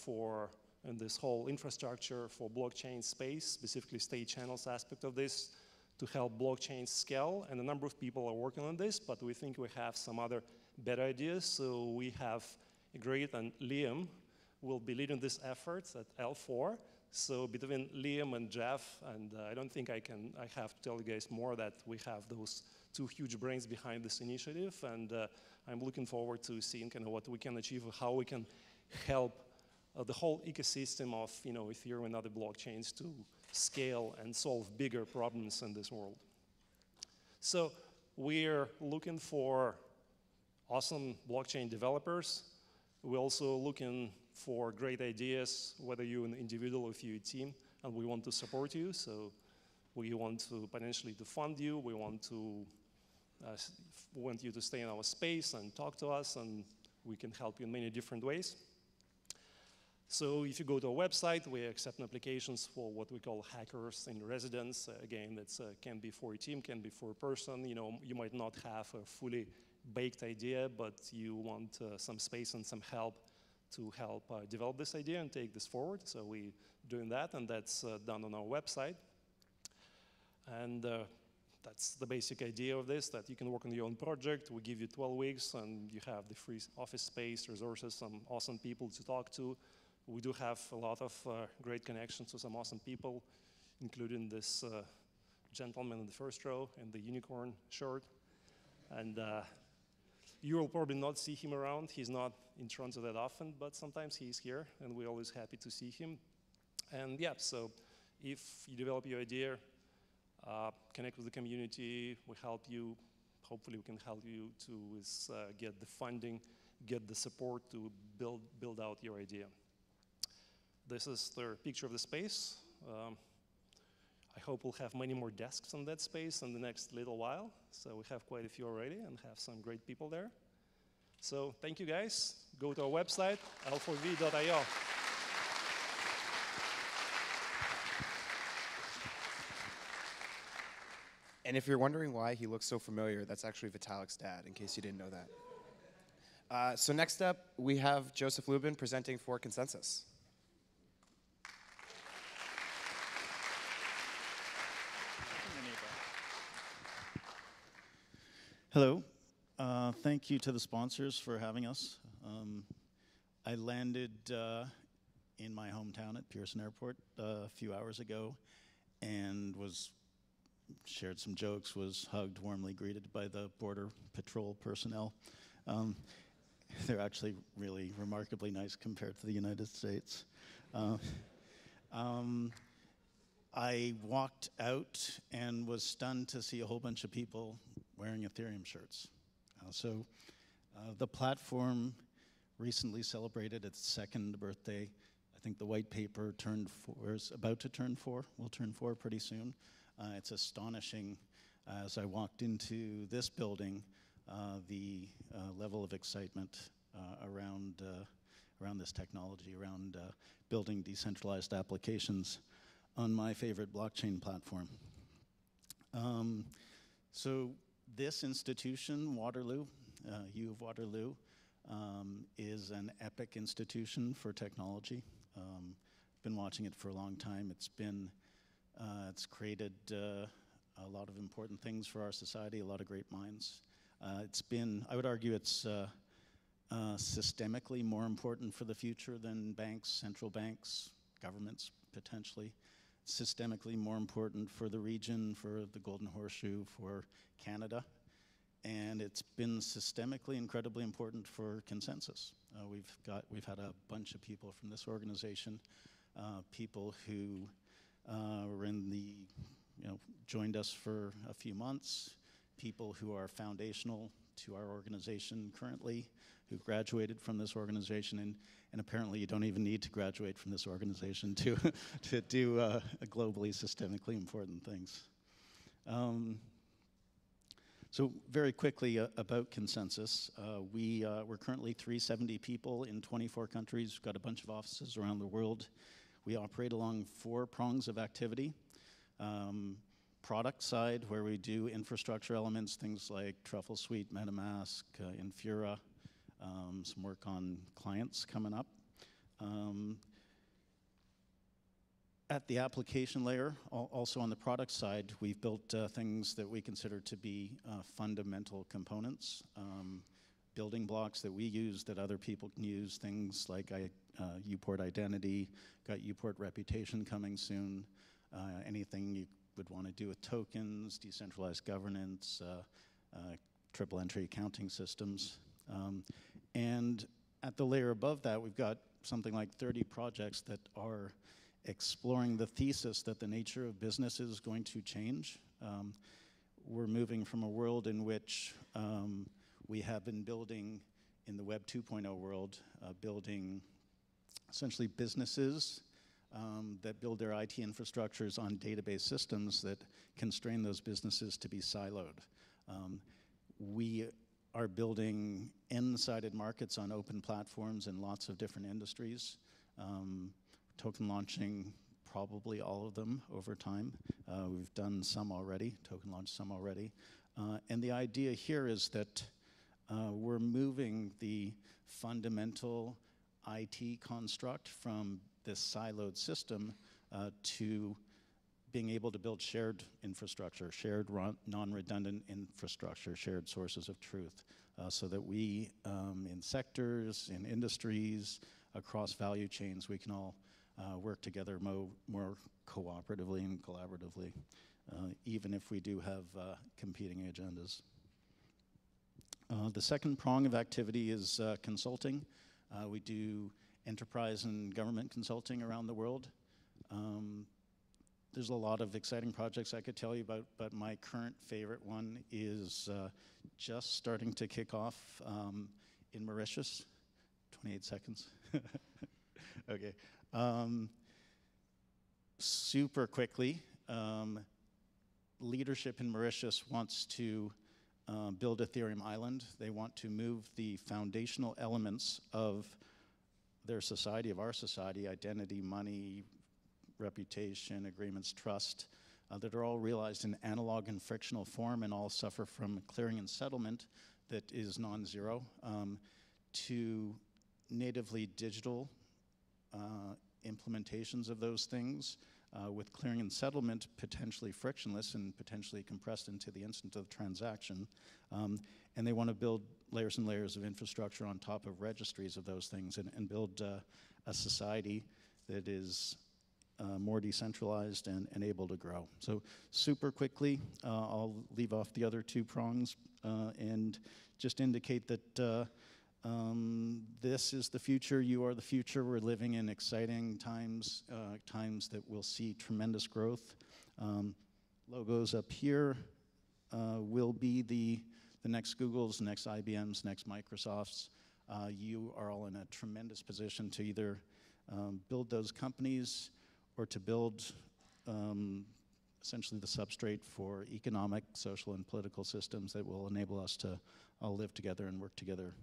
in this whole infrastructure for blockchain space, specifically state channels aspect of this, to help blockchain scale, and a number of people are working on this, but we think we have some other better ideas. So we have Great, and Liam will be leading this effort at L4. So between Liam and Jeff, and I don't think I have to tell you guys more that we have those two huge brains behind this initiative, and I'm looking forward to seeing kind of what we can achieve, how we can help the whole ecosystem of Ethereum and other blockchains to scale and solve bigger problems in this world. So we're looking for awesome blockchain developers. We're also looking for great ideas, whether you're an individual or if you're a team, and we want to support you. So we want to potentially to fund you. We want you to stay in our space and talk to us, and we can help you in many different ways. So if you go to our website, we accept applications for what we call hackers in residence. Again, it can be for a team, can be for a person. You might not have a fully baked idea, but you want some space and some help to help develop this idea and take this forward. So we're doing that, and that's done on our website. And that's the basic idea of this, that you can work on your own project. We give you 12 weeks, and you have the free office space, resources, some awesome people to talk to. We do have a lot of great connections to some awesome people, including this gentleman in the first row in the unicorn shirt. And you will probably not see him around. He's not in Toronto that often, but sometimes he's here, and we're always happy to see him. And yeah, so if you develop your idea, connect with the community, we help you. Hopefully we can help you to get the funding, get the support to build out your idea. This is the picture of the space. I hope we'll have many more desks on that space in the next little while. So we have quite a few already and have some great people there. So thank you guys. Go to our website, l4v.io. And if you're wondering why he looks so familiar, that's actually Vitalik's dad, in case you didn't know that. So next up, we have Joseph Lubin presenting for Consensus. Hello. Thank you to the sponsors for having us. I landed in my hometown at Pearson Airport a few hours ago and shared some jokes, was hugged, warmly greeted by the Border Patrol personnel. They're actually really remarkably nice compared to the United States. I walked out and was stunned to see a whole bunch of people wearing Ethereum shirts. The platform recently celebrated its second birthday. I think the white paper is about to turn 4, will turn 4 pretty soon. It's astonishing as I walked into this building, the level of excitement around this technology, around building decentralized applications on my favorite blockchain platform. So this institution, Waterloo, U of Waterloo, is an epic institution for technology. Been watching it for a long time. It's created a lot of important things for our society, a lot of great minds. I would argue it's systemically more important for the future than banks, central banks, governments, potentially. Systemically more important for the region, for the Golden Horseshoe, for Canada. And it's been systemically incredibly important for consensus. We've had a bunch of people from this organization, people who were joined us for a few months, people who are foundational to our organization currently, who graduated from this organization, and apparently you don't even need to graduate from this organization to do globally systemically important things. So very quickly about consensus, we're currently 370 people in 24 countries. We've got a bunch of offices around the world. We operate along 4 prongs of activity. Product side, where we do infrastructure elements, things like Truffle Suite, MetaMask, Infura, some work on clients coming up. At the application layer, also on the product side, we've built things that we consider to be fundamental components, building blocks that we use that other people can use, things like UPort Identity, got UPort Reputation coming soon, anything you would want to do with tokens, decentralized governance, triple entry accounting systems. And at the layer above that, we've got something like 30 projects that are exploring the thesis that the nature of business is going to change. We're moving from a world in which we have been building, in the Web 2.0 world, building essentially businesses that build their IT infrastructures on database systems that constrain those businesses to be siloed. We are building n-sided markets on open platforms in lots of different industries. Token launching probably all of them over time. We've done some already, token launched some already. And the idea here is that we're moving the fundamental IT construct from this siloed system to being able to build shared infrastructure, shared non-redundant infrastructure, shared sources of truth, so that we, in sectors, in industries, across value chains, we can all work together more cooperatively and collaboratively, even if we do have competing agendas. The second prong of activity is consulting. We do enterprise and government consulting around the world. There's a lot of exciting projects I could tell you about, but my current favorite one is just starting to kick off in Mauritius. 28 seconds. Okay. Super quickly, leadership in Mauritius wants to build Ethereum Island. They want to move the foundational elements of their society, of our society, identity, money, reputation, agreements, trust, that are all realized in analog and frictional form and all suffer from clearing and settlement that is non-zero, to natively digital implementations of those things with clearing and settlement potentially frictionless and potentially compressed into the instant of the transaction. And they want to build layers and layers of infrastructure on top of registries of those things and build a society that is more decentralized and able to grow. So super quickly, I'll leave off the other 2 prongs and just indicate that This is the future. You are the future. We're living in exciting times, times that will see tremendous growth. Logos up here will be the next Googles, next IBMs, next Microsofts. You are all in a tremendous position to either build those companies or to build essentially the substrate for economic, social, and political systems that will enable us to all live together and work together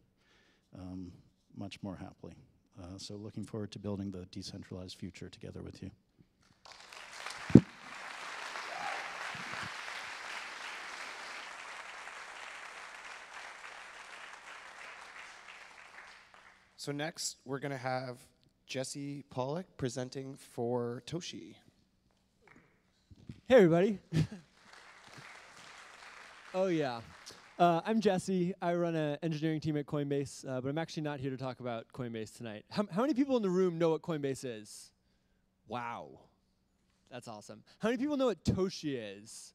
much more happily. So looking forward to building the decentralized future together with you. So next, we're going to have Jesse Pollock presenting for Toshi. Hey, everybody. Oh, yeah. I'm Jesse. I run an engineering team at Coinbase, but I'm actually not here to talk about Coinbase tonight. How many people in the room know what Coinbase is? Wow. That's awesome. How many people know what Toshi is?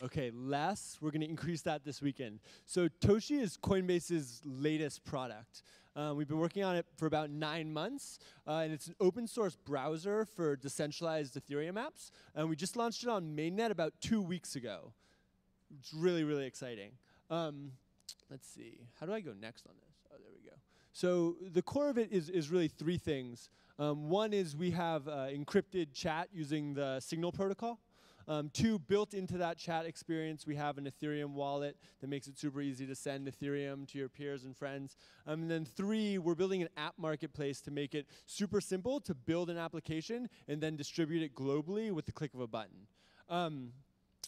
Okay, less. We're going to increase that this weekend. So Toshi is Coinbase's latest product. We've been working on it for about 9 months, and it's an open source browser for decentralized Ethereum apps. And we just launched it on mainnet about 2 weeks ago. It's really, really exciting. Let's see. How do I go next on this? Oh, there we go. So the core of it is really 3 things. One is we have encrypted chat using the Signal protocol. 2, built into that chat experience, we have an Ethereum wallet that makes it super easy to send Ethereum to your peers and friends. And then 3, we're building an app marketplace to make it super simple to build an application and then distribute it globally with the click of a button.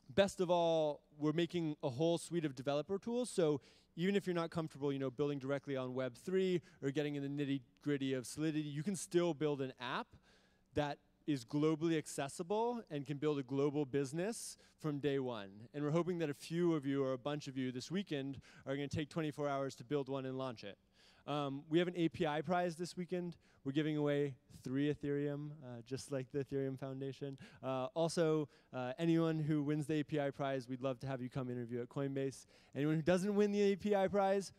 Best of all, we're making a whole suite of developer tools. So even if you're not comfortable, building directly on Web3 or getting in the nitty-gritty of Solidity, you can still build an app that is globally accessible and can build a global business from day one. And we're hoping that a few of you or a bunch of you this weekend are going to take 24 hours to build one and launch it. We have an API prize this weekend. We're giving away 3 Ethereum, just like the Ethereum Foundation. Also, anyone who wins the API prize, we'd love to have you come interview at Coinbase. Anyone who doesn't win the API prize,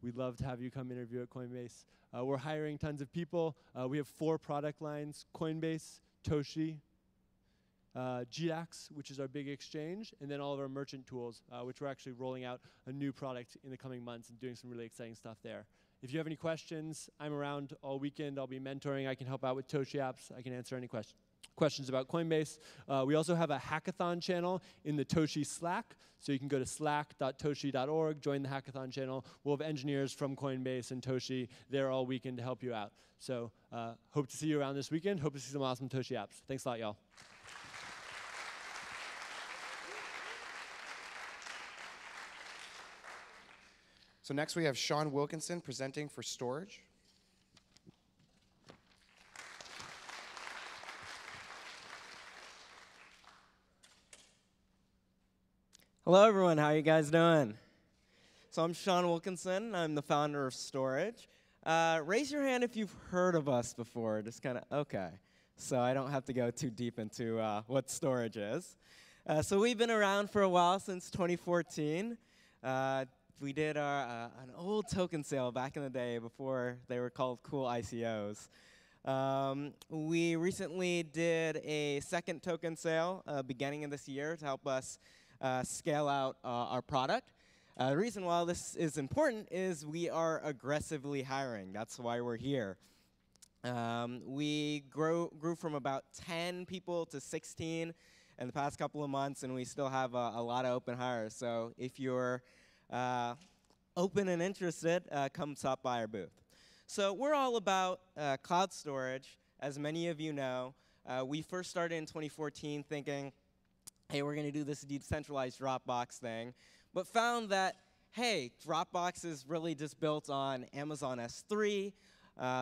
we'd love to have you come interview at Coinbase. We're hiring tons of people. We have 4 product lines: Coinbase, Toshi, GDAX, which is our big exchange, and then all of our merchant tools, which we're actually rolling out a new product in the coming months and doing some really exciting stuff there. If you have any questions, I'm around all weekend. I'll be mentoring. I can help out with Toshi apps. I can answer any questions about Coinbase. We also have a hackathon channel in the Toshi Slack, so you can go to slack.toshi.org, join the hackathon channel. We'll have engineers from Coinbase and Toshi there all weekend to help you out. So hope to see you around this weekend. Hope to see some awesome Toshi apps. Thanks a lot, y'all. So next we have Sean Wilkinson presenting for Storage. Hello, everyone. How are you guys doing? So I'm Sean Wilkinson. I'm the founder of Storage. Raise your hand if you've heard of us before. Just kind of, okay. So I don't have to go too deep into what Storage is. So we've been around for a while, since 2014. We did an old token sale back in the day before they were called cool ICOs. We recently did a second token sale beginning of this year to help us scale out our product. The reason why this is important is we are aggressively hiring. That's why we're here. We grew from about 10 people to 16 in the past couple of months, and we still have a lot of open hires. So if you're open and interested, come stop by our booth. So we're all about cloud storage. As many of you know, we first started in 2014 thinking, hey, we're going to do this decentralized Dropbox thing, but found that, hey, Dropbox is really just built on Amazon S3.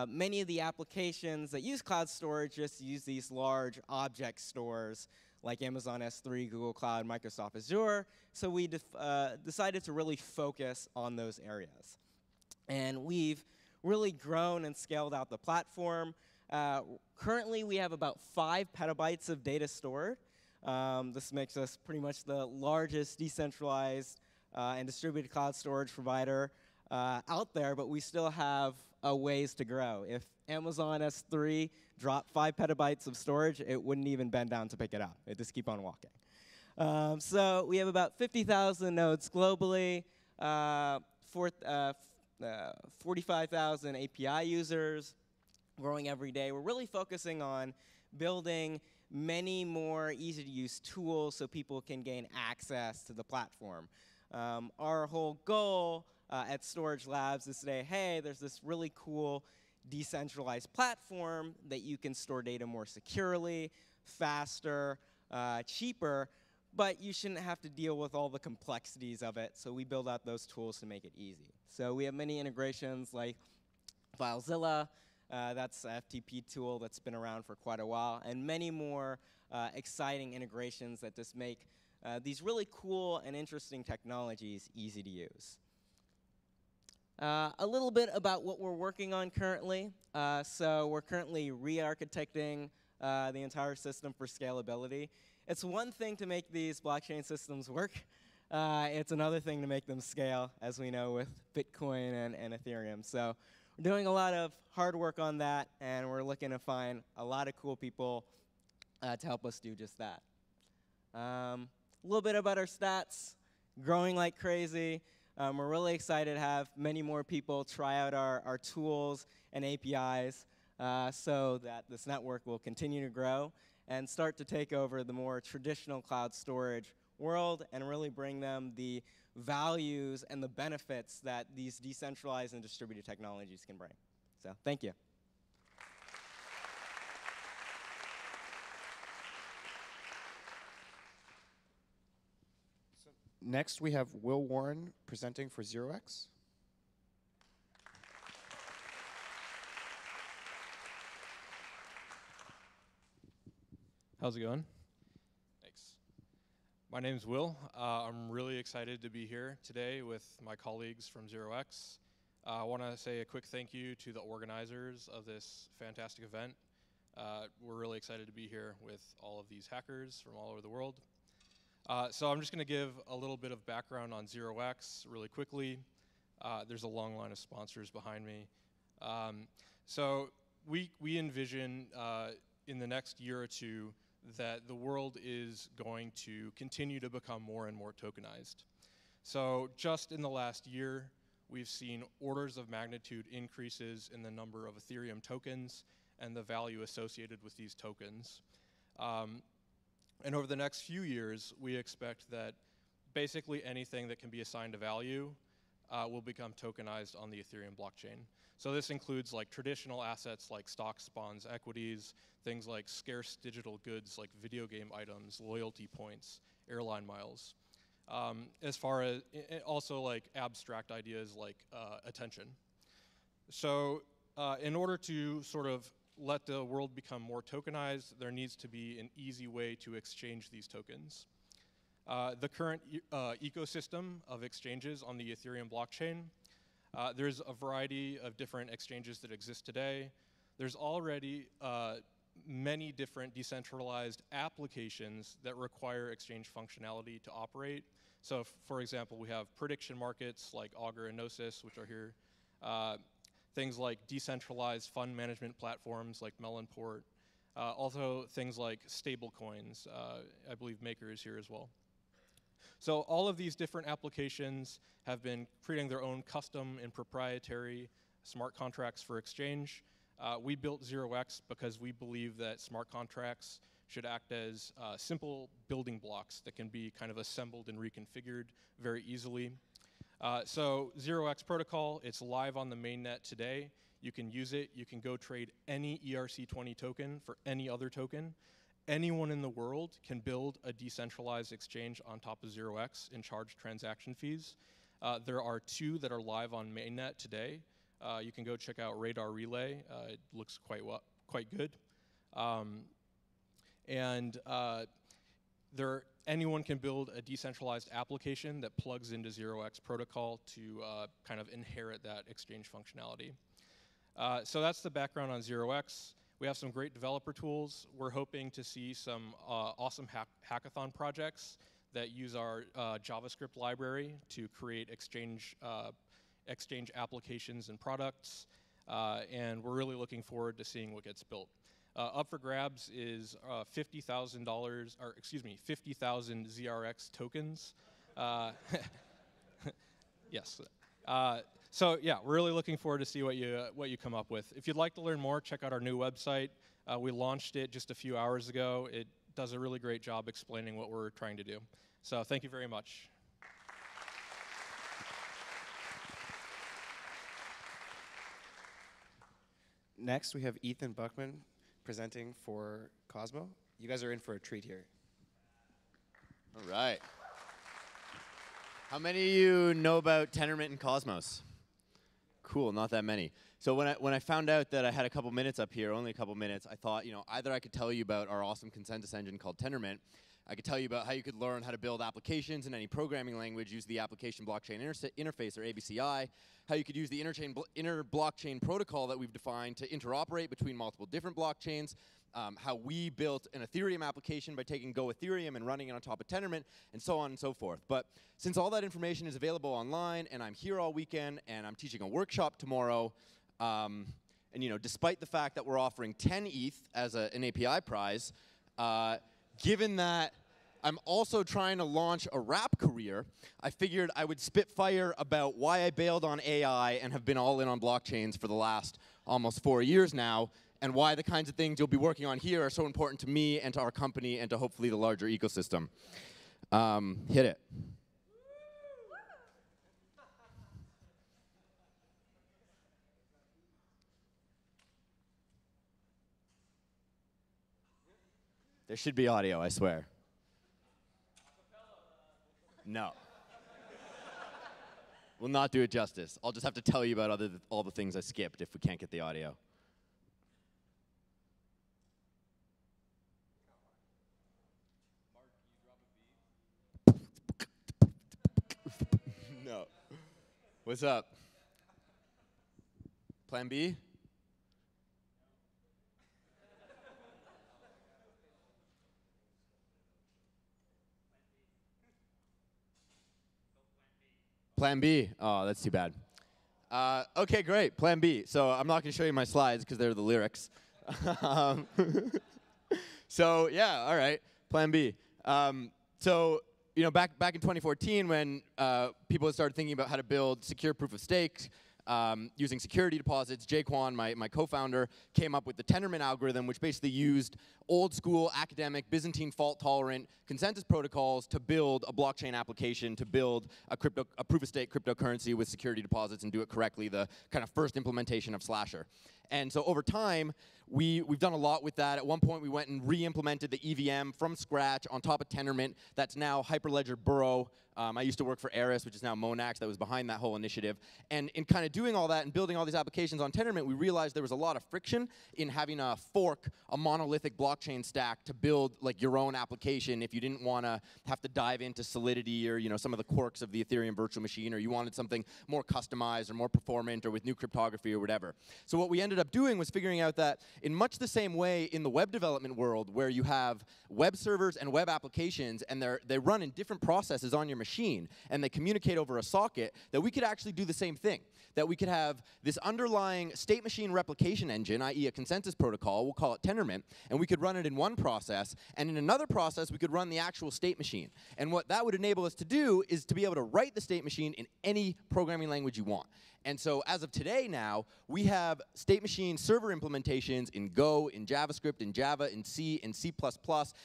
Many of the applications that use cloud storage just use these large object stores like Amazon S3, Google Cloud, Microsoft Azure. So we decided to really focus on those areas. And we've really grown and scaled out the platform. Currently, we have about 5 petabytes of data stored. This makes us pretty much the largest decentralized and distributed cloud storage provider out there, but we still have a ways to grow. If Amazon S3 dropped 5 petabytes of storage, it wouldn't even bend down to pick it up. It just keep on walking. So we have about 50,000 nodes globally, 45,000 API users, growing every day. We're really focusing on building many more easy-to-use tools so people can gain access to the platform. Our whole goal at Storage Labs is to say, hey, there's this really cool decentralized platform that you can store data more securely, faster, cheaper, but you shouldn't have to deal with all the complexities of it, so we build out those tools to make it easy. So we have many integrations like FileZilla, that's an FTP tool that's been around for quite a while, and many more exciting integrations that just make these really cool and interesting technologies easy to use. A little bit about what we're working on currently. So we're currently re-architecting the entire system for scalability. It's one thing to make these blockchain systems work. It's another thing to make them scale, as we know with Bitcoin and Ethereum. So we're doing a lot of hard work on that, and we're looking to find a lot of cool people to help us do just that. A little bit about our stats, growing like crazy. We're really excited to have many more people try out our tools and APIs so that this network will continue to grow and start to take over the more traditional cloud storage world and really bring them the values and the benefits that these decentralized and distributed technologies can bring. So thank you. Next, we have Will Warren presenting for 0x. How's it going? Thanks. My name's Will. I'm really excited to be here today with my colleagues from 0x. I want to say a quick thank you to the organizers of this fantastic event. We're really excited to be here with all of these hackers from all over the world. So I'm just going to give a little bit of background on 0x really quickly. There's a long line of sponsors behind me. So we envision in the next year or two that the world is going to continue to become more and more tokenized. So just in the last year, we've seen orders of magnitude increases in the number of Ethereum tokens and the value associated with these tokens. And over the next few years, we expect that basically anything that can be assigned a value will become tokenized on the Ethereum blockchain. So this includes like traditional assets like stocks, bonds, equities, things like scarce digital goods like video game items, loyalty points, airline miles, as far as also like abstract ideas like attention. So in order to sort of let the world become more tokenized, there needs to be an easy way to exchange these tokens. The current ecosystem of exchanges on the Ethereum blockchain, there's a variety of different exchanges that exist today. There's already many different decentralized applications that require exchange functionality to operate. So for example, we have prediction markets like Augur and Gnosis, which are here. Things like decentralized fund management platforms like Melonport. Also things like stable coins. I believe Maker is here as well. So all of these different applications have been creating their own custom and proprietary smart contracts for exchange. We built 0x because we believe that smart contracts should act as simple building blocks that can be kind of assembled and reconfigured very easily. So 0x protocol, it's live on the mainnet today. You can use it. You can go trade any ERC20 token for any other token. Anyone in the world can build a decentralized exchange on top of 0x and charge transaction fees. There are 2 that are live on mainnet today. You can go check out Radar Relay. It looks quite good. Anyone can build a decentralized application that plugs into 0x protocol to kind of inherit that exchange functionality. So that's the background on 0x. We have some great developer tools. We're hoping to see some awesome hackathon projects that use our JavaScript library to create exchange exchange applications and products, and we're really looking forward to seeing what gets built. Up for grabs is $50,000, or excuse me, 50,000 ZRX tokens. Yes. So yeah, we're really looking forward to see what you come up with. If you'd like to learn more, check out our new website. We launched it just a few hours ago. It does a really great job explaining what we're trying to do. So thank you very much. Next, we have Ethan Buckman presenting for Cosmo. You guys are in for a treat here. All right. How many of you know about Tendermint and Cosmos? Cool, not that many. So when I found out that I had a couple minutes up here, only a couple minutes, I thought, you know, either I could tell you about our awesome consensus engine called Tendermint, I could tell you about how you could learn how to build applications in any programming language, use the application blockchain interface, or ABCI, how you could use the inter-blockchain protocol that we've defined to interoperate between multiple different blockchains, how we built an Ethereum application by taking Go Ethereum and running it on top of Tendermint, and so on and so forth. But since all that information is available online, and I'm here all weekend, and I'm teaching a workshop tomorrow, and you know, despite the fact that we're offering 10 ETH as an API prize, given that I'm also trying to launch a rap career, I figured I would spit fire about why I bailed on AI and have been all in on blockchains for the last almost 4 years now, and why the kinds of things you'll be working on here are so important to me and to our company and to hopefully the larger ecosystem. Hit it. There should be audio, I swear. No. We'll not do it justice. I'll just have to tell you about all the things I skipped if we can't get the audio. No. What's up? Plan B? Plan B. Oh, that's too bad. Okay, great. Plan B. So I'm not going to show you my slides because they're the lyrics. So yeah, all right. Plan B. So you know, back in 2014, when people started thinking about how to build secure proof of stake using security deposits, Jaquan, my co-founder, came up with the Tendermint algorithm, which basically used old school, academic, Byzantine fault-tolerant consensus protocols to build a blockchain application, to build a proof-of-stake cryptocurrency with security deposits and do it correctly, the kind of first implementation of Slasher. And so over time, we've done a lot with that. At one point, we went and re-implemented the EVM from scratch on top of Tendermint. That's now Hyperledger Burrow. I used to work for Eris, which is now Monax, that was behind that whole initiative. And in kind of doing all that and building all these applications on Tendermint, we realized there was a lot of friction in having a fork, a monolithic blockchain stack to build like your own application if you didn't want to have to dive into Solidity or, you know, some of the quirks of the Ethereum virtual machine, or you wanted something more customized or more performant or with new cryptography or whatever. So what we ended up doing was figuring out that in much the same way in the web development world, where you have web servers and web applications and they run in different processes on your machine and they communicate over a socket, that we could actually do the same thing. That we could have this underlying state machine replication engine, i.e. a consensus protocol, we'll call it Tendermint, and we could run it in one process, and in another process we could run the actual state machine. And what that would enable us to do is to be able to write the state machine in any programming language you want. And so as of today now, we have state machine server implementations in Go, in JavaScript, in Java, in C, in C++,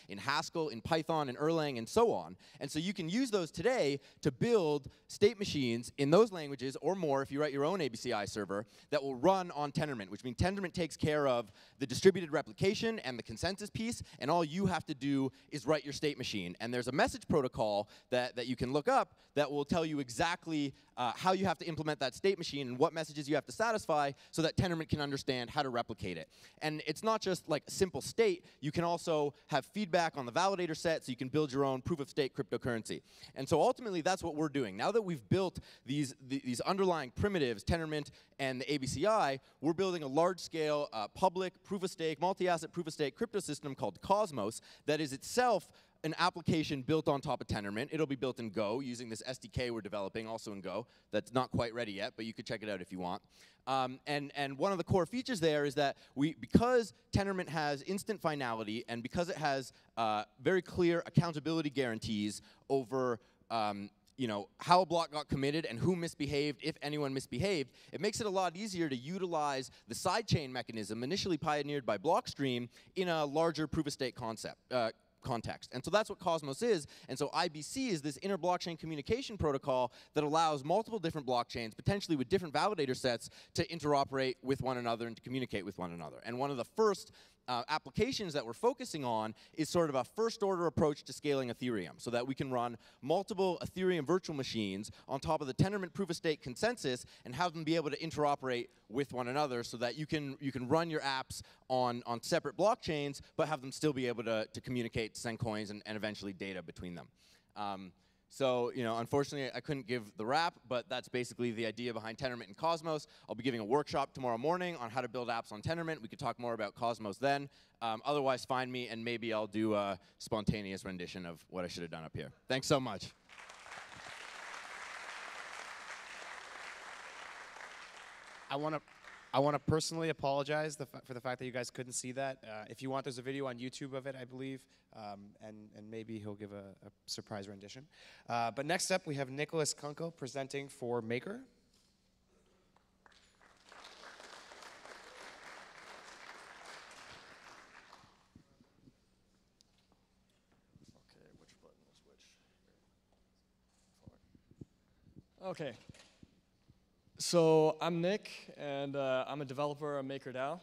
in Haskell, in Python, in Erlang, and so on. And so you can use those today to build state machines in those languages or more if you write your own ABCI server that will run on Tendermint, which means Tendermint takes care of the distributed replication and the consensus piece, and all you have to do is write your state machine. And there's a message protocol that you can look up that will tell you exactly how you have to implement that state machine and what messages you have to satisfy so that Tendermint can understand how to replicate it. And it's not just like a simple state. You can also have feedback on the validator set so you can build your own proof-of-stake cryptocurrency. And so ultimately, that's what we're doing. Now that we've built these underlying primitives, Tendermint and the ABCI, we're building a large-scale public proof-of-stake, multi-asset proof-of-stake crypto system called Cosmos that is itself an application built on top of Tendermint. It'll be built in Go using this SDK we're developing, also in Go. That's not quite ready yet, but you could check it out if you want. And one of the core features there is that because Tendermint has instant finality and because it has very clear accountability guarantees over how a block got committed and who misbehaved, if anyone misbehaved, it makes it a lot easier to utilize the sidechain mechanism initially pioneered by Blockstream in a larger proof-of-stake context. And so that's what Cosmos is. And so IBC is this inter-blockchain communication protocol that allows multiple different blockchains, potentially with different validator sets, to interoperate with one another and to communicate with one another. And one of the first applications that we're focusing on is sort of a first-order approach to scaling Ethereum, so that we can run multiple Ethereum virtual machines on top of the Tendermint proof-of-stake consensus and have them be able to interoperate with one another, so that you can run your apps on separate blockchains, but have them still be able to communicate, send coins, and eventually data between them. So, unfortunately, I couldn't give the wrap, but that's basically the idea behind Tendermint and Cosmos. I'll be giving a workshop tomorrow morning on how to build apps on Tendermint. We could talk more about Cosmos then. Otherwise, find me, and maybe I'll do a spontaneous rendition of what I should have done up here. Thanks so much. I want to personally apologize for the fact that you guys couldn't see that. If you want, there's a video on YouTube of it, I believe, and maybe he'll give a surprise rendition. But next up, we have Nicholas Kunkel presenting for Maker. Okay, which button is which? Okay. So I'm Nick, and I'm a developer at MakerDAO.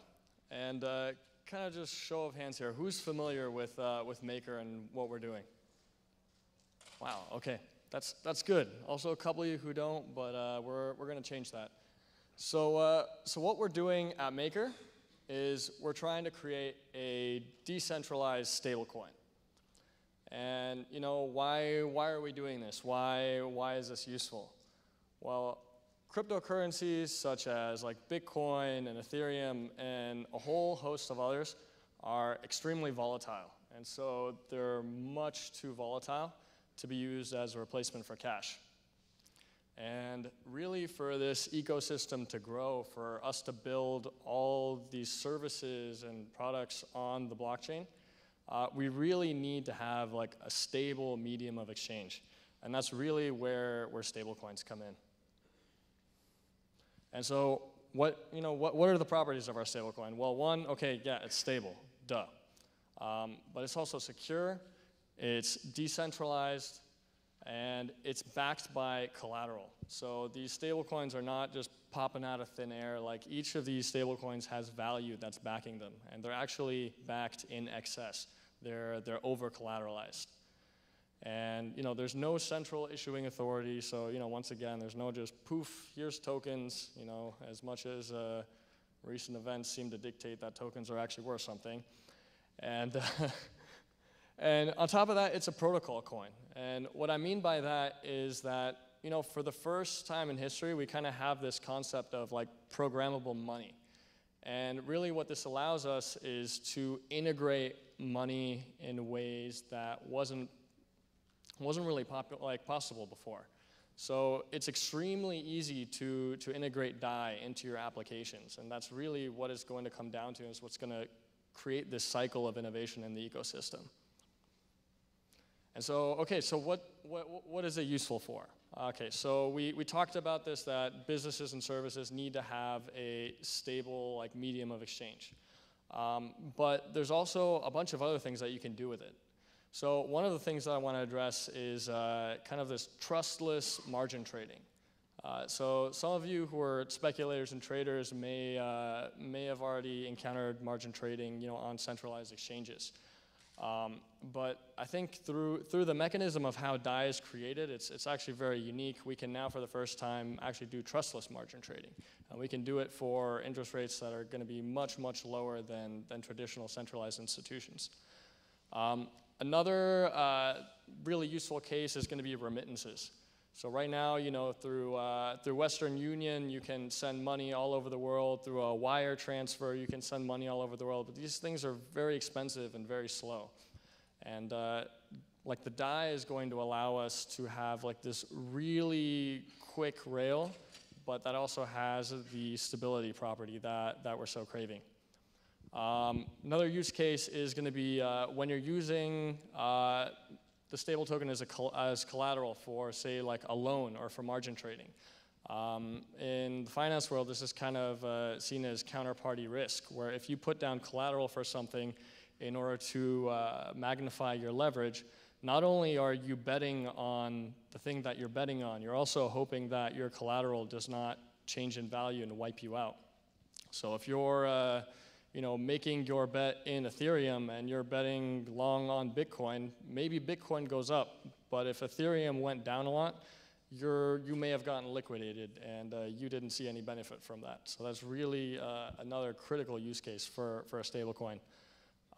And kind of just show of hands here, who's familiar with Maker and what we're doing? Wow, okay, that's good. Also a couple of you who don't, but we're going to change that. So what we're doing at Maker is we're trying to create a decentralized stablecoin. And why are we doing this? Why is this useful? Well, cryptocurrencies such as like Bitcoin and Ethereum and a whole host of others are extremely volatile. And so they're much too volatile to be used as a replacement for cash. And really, for this ecosystem to grow, for us to build all these services and products on the blockchain, we really need to have like a stable medium of exchange. And that's really where stablecoins come in. And so what are the properties of our stablecoin? Well, one, okay, yeah, it's stable, duh. But it's also secure, it's decentralized, and it's backed by collateral. So these stablecoins are not just popping out of thin air. Like, each of these stablecoins has value that's backing them, and they're actually backed in excess. They're over-collateralized. And there's no central issuing authority, so once again, there's no just poof, here's tokens, as much as recent events seem to dictate that tokens are actually worth something. And, and on top of that, it's a protocol coin. And what I mean by that is that, for the first time in history, we kind of have this concept of like programmable money. And really what this allows us is to integrate money in ways that wasn't really possible before. So it's extremely easy to integrate DAI into your applications, and that's really what it's going to come down to, is what's going to create this cycle of innovation in the ecosystem. And so, okay, so what is it useful for? Okay, so we talked about this, that businesses and services need to have a stable medium of exchange. But there's also a bunch of other things that you can do with it. So one of the things that I want to address is kind of this trustless margin trading. So some of you who are speculators and traders may have already encountered margin trading, on centralized exchanges. But I think through the mechanism of how DAI is created, it's actually very unique. We can now, for the first time, actually do trustless margin trading. And we can do it for interest rates that are going to be much, much lower than traditional centralized institutions. Another really useful case is going to be remittances. So right now, through Western Union, you can send money all over the world. Through a wire transfer, you can send money all over the world. But these things are very expensive and very slow. And like the DAI is going to allow us to have like this really quick rail, but that also has the stability property that we're so craving. Another use case is going to be when you're using the stable token as collateral for, say, like a loan or for margin trading. In the finance world, this is kind of seen as counterparty risk, where if you put down collateral for something in order to magnify your leverage, not only are you betting on the thing that you're betting on, you're also hoping that your collateral does not change in value and wipe you out. So if you're making your bet in Ethereum and you're betting long on Bitcoin, maybe Bitcoin goes up, but if Ethereum went down a lot, you may have gotten liquidated and you didn't see any benefit from that. So that's really another critical use case for a stablecoin.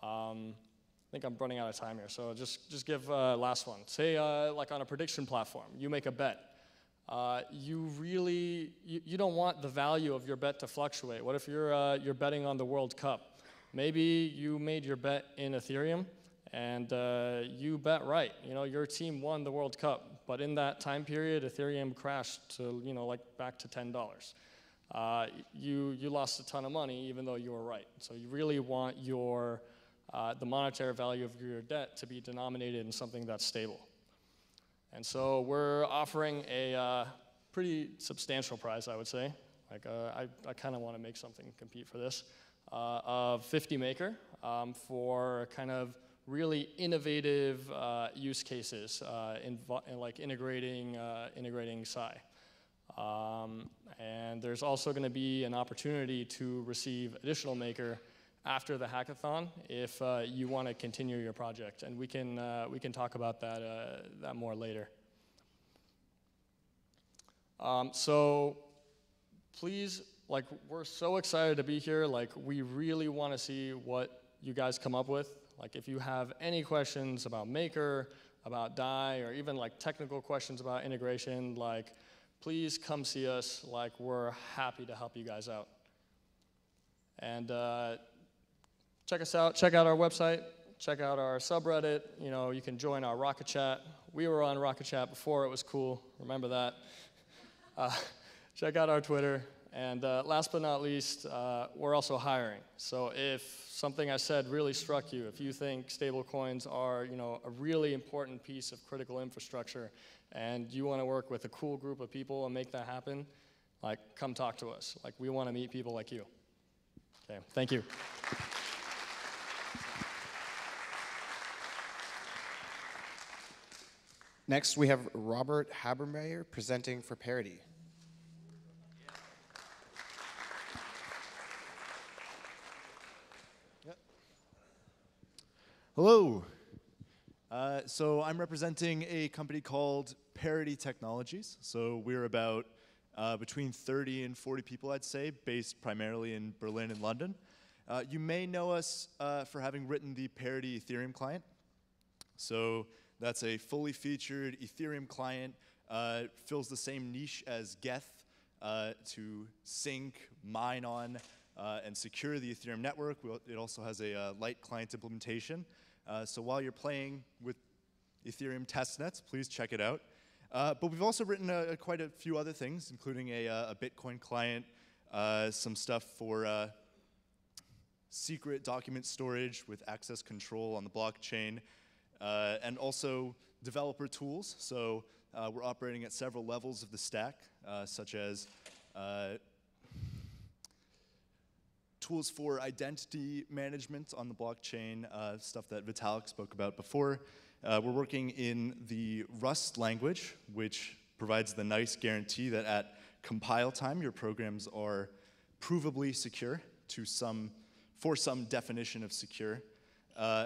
I think I'm running out of time here, so just give last one. Say like on a prediction platform, you make a bet. You don't want the value of your bet to fluctuate. What if you're betting on the World Cup? Maybe you made your bet in Ethereum and you bet right. Your team won the World Cup, but in that time period, Ethereum crashed to like back to $10. You lost a ton of money even though you were right. So you really want the monetary value of your debt to be denominated in something that's stable. And so we're offering a pretty substantial prize, I would say. Like I kind of want to make something compete for this, of 50 Maker for kind of really innovative use cases in like integrating Psi. And there's also going to be an opportunity to receive additional Maker after the hackathon if you want to continue your project, and we can talk about that more later. So please, like, we're so excited to be here. Like, we really want to see what you guys come up with. Like, if you have any questions about Maker, about DAI, or even like technical questions about integration, like, please come see us. Like, we're happy to help you guys out. And check us out. Check out our website. Check out our subreddit. You can join our Rocket Chat. We were on Rocket Chat before it was cool. Remember that. Check out our Twitter. And last but not least, we're also hiring. So if something I said really struck you, if you think stablecoins are a really important piece of critical infrastructure, and you want to work with a cool group of people and make that happen, like, come talk to us. Like, we want to meet people like you. Okay, thank you. Next, we have Robert Habermeyer presenting for Parity. Hello. So I'm representing a company called Parity Technologies. So we're about between 30 and 40 people, I'd say, based primarily in Berlin and London. You may know us for having written the Parity Ethereum client. So that's a fully featured Ethereum client, fills the same niche as Geth to sync, mine on, and secure the Ethereum network. It also has a light client implementation. So while you're playing with Ethereum testnets, please check it out. But we've also written quite a few other things, including a Bitcoin client, some stuff for secret document storage with access control on the blockchain, and also developer tools. So we're operating at several levels of the stack, such as tools for identity management on the blockchain, stuff that Vitalik spoke about before. We're working in the Rust language, which provides the nice guarantee that at compile time, your programs are provably secure for some definition of secure.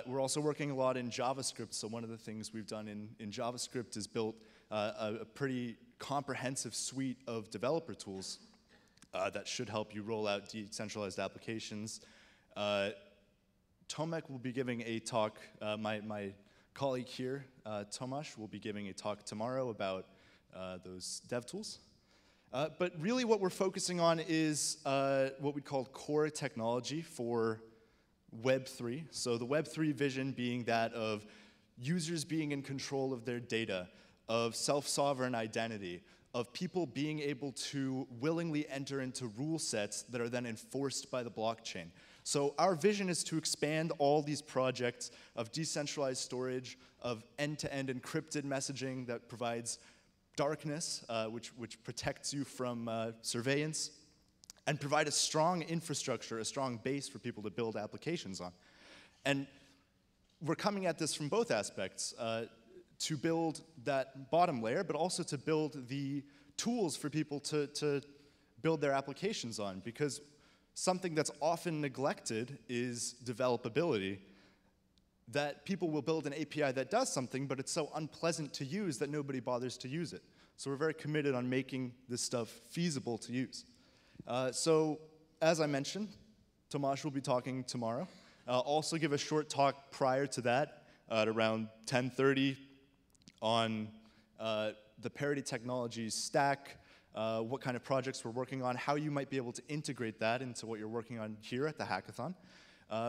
We're also working a lot in JavaScript, so one of the things we've done in JavaScript is built a pretty comprehensive suite of developer tools that should help you roll out decentralized applications. Tomek will be giving a talk, my colleague here, Tomasz, will be giving a talk tomorrow about those dev tools. But really what we're focusing on is what we call core technology for Web3. So the Web3 vision being that of users being in control of their data, of self-sovereign identity, of people being able to willingly enter into rule sets that are then enforced by the blockchain. So our vision is to expand all these projects of decentralized storage, of end-to-end encrypted messaging that provides darkness, which protects you from surveillance, and provide a strong infrastructure, a strong base for people to build applications on. And we're coming at this from both aspects, to build that bottom layer, but also to build the tools for people to build their applications on, because something that's often neglected is developability, that people will build an API that does something, but it's so unpleasant to use that nobody bothers to use it. So we're very committed on making this stuff feasible to use. So as I mentioned, Tomasz will be talking tomorrow. I'll also give a short talk prior to that at around 10:30 on the Parity Technologies stack, what kind of projects we're working on, how you might be able to integrate that into what you're working on here at the hackathon.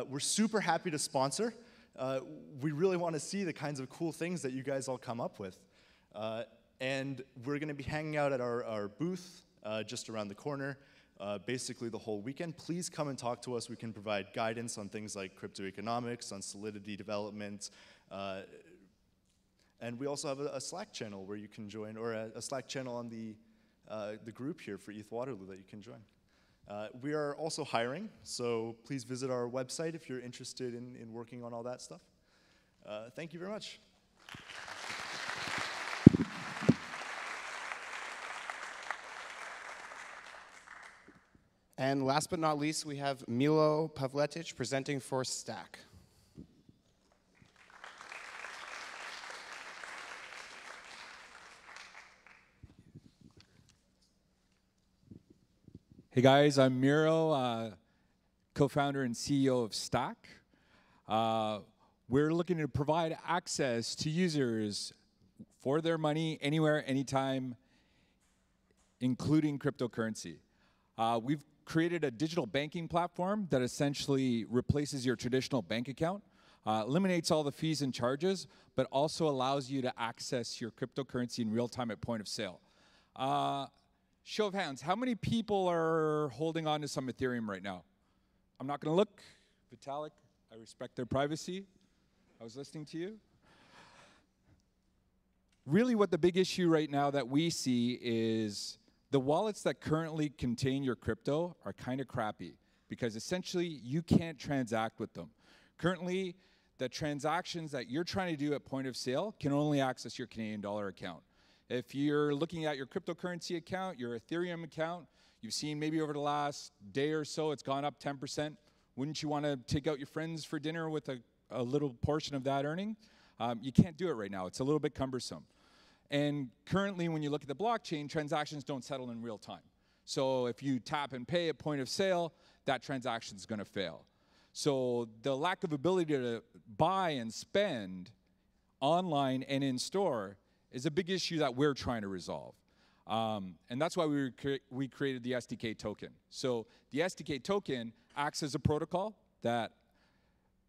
We're super happy to sponsor. We really want to see the kinds of cool things that you guys all come up with. And we're going to be hanging out at our booth just around the corner basically the whole weekend. Please come and talk to us. We can provide guidance on things like crypto economics, on Solidity development, and we also have a Slack channel where you can join, or a Slack channel on the group here for ETHWaterloo that you can join. We are also hiring, so please visit our website if you're interested in working on all that stuff. Thank you very much. And last but not least, we have Milo Pavletic presenting for Stack. Hey guys, I'm Miro, co-founder and CEO of Stack. We're looking to provide access to users for their money anywhere, anytime, including cryptocurrency. We've created a digital banking platform that essentially replaces your traditional bank account, eliminates all the fees and charges, but also allows you to access your cryptocurrency in real time at point of sale. Show of hands, how many people are holding on to some Ethereum right now? I'm not going to look. Vitalik, I respect their privacy. I was listening to you. Really what the big issue right now that we see is the wallets that currently contain your crypto are kind of crappy because essentially you can't transact with them. Currently, the transactions that you're trying to do at point of sale can only access your Canadian dollar account. If you're looking at your cryptocurrency account, your Ethereum account, you've seen maybe over the last day or so it's gone up 10%. Wouldn't you want to take out your friends for dinner with a little portion of that earning? You can't do it right now. It's a little bit cumbersome. And currently, when you look at the blockchain, transactions don't settle in real time. So if you tap and pay at point of sale, that transaction is going to fail. So the lack of ability to buy and spend online and in store is a big issue that we're trying to resolve. And that's why we created the SDK token. So the SDK token acts as a protocol that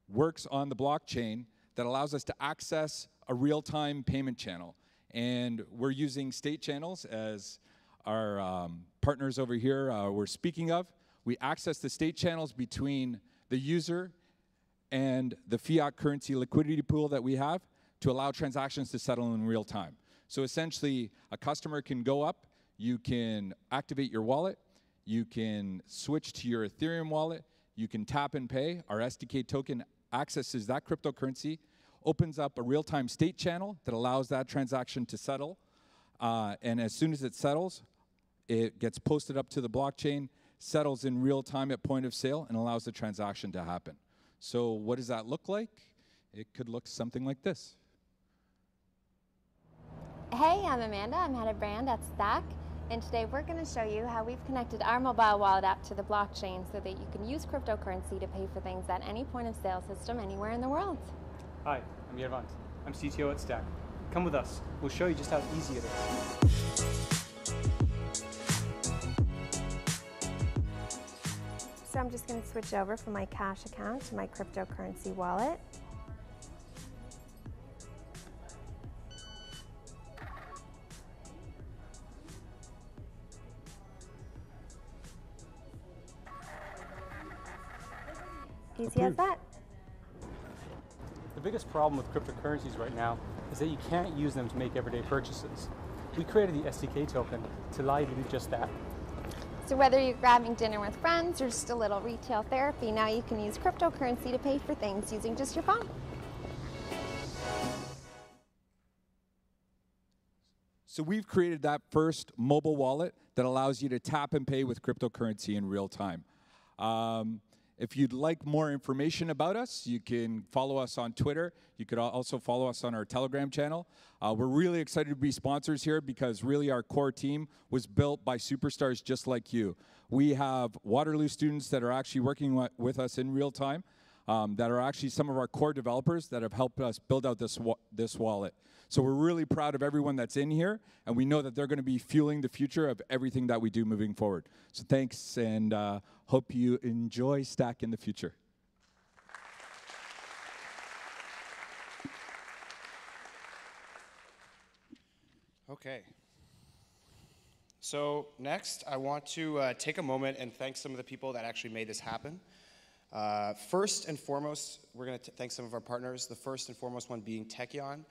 works on the blockchain that allows us to access a real-time payment channel. And we're using state channels as our partners over here were speaking of. We access the state channels between the user and the fiat currency liquidity pool that we have to allow transactions to settle in real time. So essentially, a customer can go up, you can activate your wallet, you can switch to your Ethereum wallet, you can tap and pay. Our SDK token accesses that cryptocurrency, opens up a real-time state channel that allows that transaction to settle. And as soon as it settles, it gets posted up to the blockchain, settles in real time at point of sale, and allows the transaction to happen. So what does that look like? It could look something like this. Hey, I'm Amanda. I'm head of brand at Stack. And today we're going to show you how we've connected our mobile wallet app to the blockchain so that you can use cryptocurrency to pay for things at any point of sale system anywhere in the world. Hi, I'm Yervant. I'm CTO at Stack. Come with us. We'll show you just how easy it is. So I'm just going to switch over from my cash account to my cryptocurrency wallet. Easy as that. The biggest problem with cryptocurrencies right now is that you can't use them to make everyday purchases. We created the SDK token to allow you to do just that. So whether you're grabbing dinner with friends or just a little retail therapy, now you can use cryptocurrency to pay for things using just your phone. So we've created that first mobile wallet that allows you to tap and pay with cryptocurrency in real time. If you'd like more information about us, you can follow us on Twitter. You could also follow us on our Telegram channel. We're really excited to be sponsors here because really our core team was built by superstars just like you. We have Waterloo students that are actually working with us in real time, that are actually some of our core developers that have helped us build out this wallet. So we're really proud of everyone that's in here, and we know that they're going to be fueling the future of everything that we do moving forward. So thanks, and hope you enjoy Stack in the future. Okay. So next, I want to take a moment and thank some of the people that actually made this happen. First and foremost, we're going to thank some of our partners. The first and foremost one being Techion.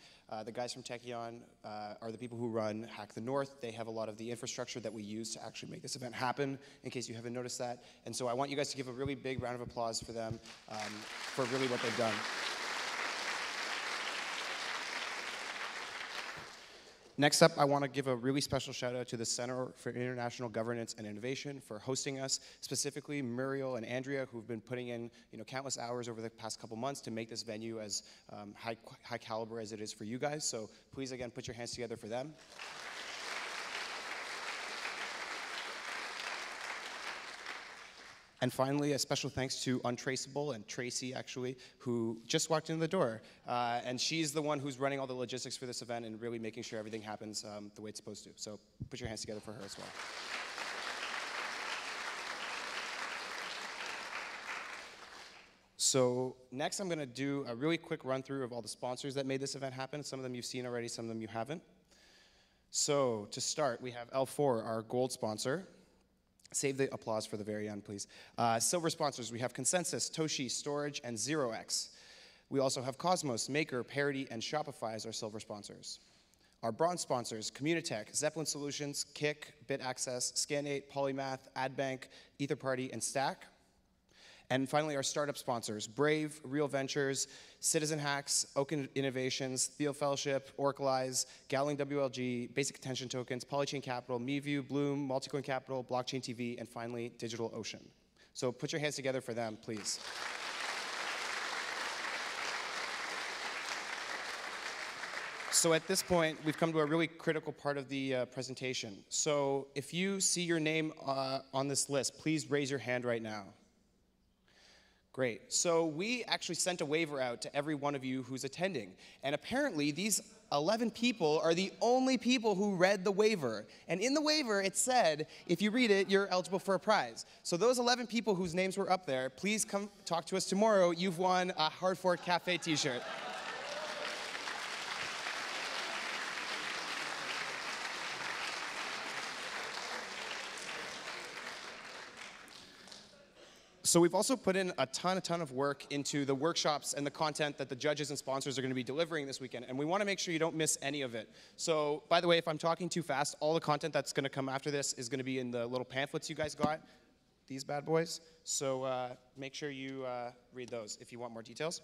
The guys from Techion are the people who run Hack the North. They have a lot of the infrastructure that we use to actually make this event happen, in case you haven't noticed that. And so I want you guys to give a really big round of applause for them, for really what they've done. Next up, I want to give a really special shout out to the Center for International Governance and Innovation for hosting us, specifically Muriel and Andrea, who've been putting in countless hours over the past couple months to make this venue as high caliber as it is for you guys. So please, again, put your hands together for them. And finally, a special thanks to Untraceable and Tracy, actually, who just walked in the door. And she's the one who's running all the logistics for this event and really making sure everything happens the way it's supposed to. So put your hands together for her as well. So next, I'm going to do a really quick run-through of all the sponsors that made this event happen. Some of them you've seen already, some of them you haven't. So to start, we have L4, our gold sponsor. Save the applause for the very end, please. Silver sponsors, we have Consensus, Toshi, Storage, and 0x. We also have Cosmos, Maker, Parity, and Shopify as our silver sponsors. Our bronze sponsors, Communitech, Zeppelin Solutions, Kik, BitAccess, Scan8, Polymath, AdBank, EtherParty, and Stack. And finally, our startup sponsors, Brave, Real Ventures, Citizen Hacks, Oaken Innovations, Theo Fellowship, Oraclize, Gowling WLG, Basic Attention Tokens, Polychain Capital, MeView, Bloom, Multicoin Capital, Blockchain TV, and finally, DigitalOcean. So put your hands together for them, please. So at this point, we've come to a really critical part of the presentation. So if you see your name on this list, please raise your hand right now. Great. So we actually sent a waiver out to every one of you who's attending. And apparently, these 11 people are the only people who read the waiver. And in the waiver, it said, if you read it, you're eligible for a prize. So those 11 people whose names were up there, please come talk to us tomorrow. You've won a Hard Fork Cafe t-shirt. So we've also put in a ton of work into the workshops and the content that the judges and sponsors are going to be delivering this weekend, and we want to make sure you don't miss any of it. So, by the way, if I'm talking too fast, all the content that's going to come after this is going to be in the little pamphlets you guys got, these bad boys. So make sure you read those if you want more details.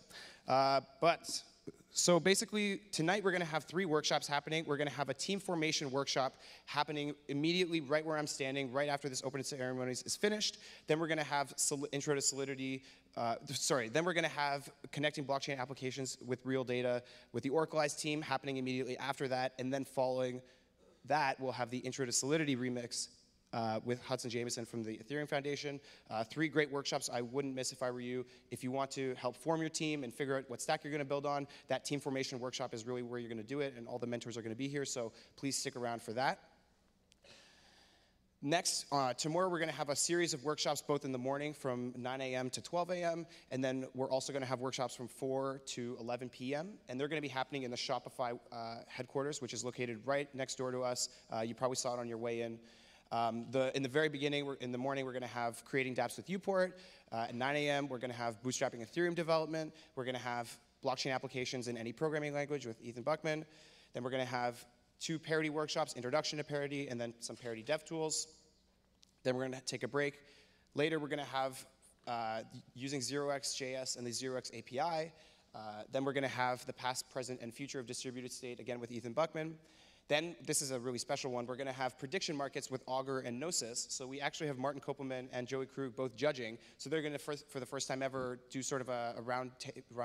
So basically, tonight we're going to have 3 workshops happening. We're going to have a team formation workshop happening immediately right where I'm standing, right after this opening ceremonies is finished. Then we're going to have intro to Solidity. Then we're going to have connecting blockchain applications with real data with the Oraclize team happening immediately after that. And then following that, we'll have the intro to Solidity remix with Hudson Jameson from the Ethereum Foundation. 3 great workshops I wouldn't miss if I were you. If you want to help form your team and figure out what stack you're going to build on, that team formation workshop is really where you're going to do it, and all the mentors are going to be here, so please stick around for that. Next, tomorrow we're going to have a series of workshops both in the morning from 9 a.m. to 12 a.m., and then we're also going to have workshops from 4 to 11 p.m., and they're going to be happening in the Shopify headquarters, which is located right next door to us. You probably saw it on your way in. In the very beginning, in the morning, we're going to have creating dApps with Uport. At 9 a.m., we're going to have bootstrapping Ethereum development. We're going to have blockchain applications in any programming language with Ethan Buckman. Then we're going to have 2 parity workshops, introduction to parity, and then some parity dev tools. Then we're going to take a break. Later, we're going to have using 0x.js and the 0x API. Then we're going to have the past, present, and future of distributed state, again with Ethan Buckman. Then, this is a really special one, we're going to have prediction markets with Augur and Gnosis. So we actually have Martin Kopelman and Joey Krug both judging. So they're going to, for the first time ever, do sort of a round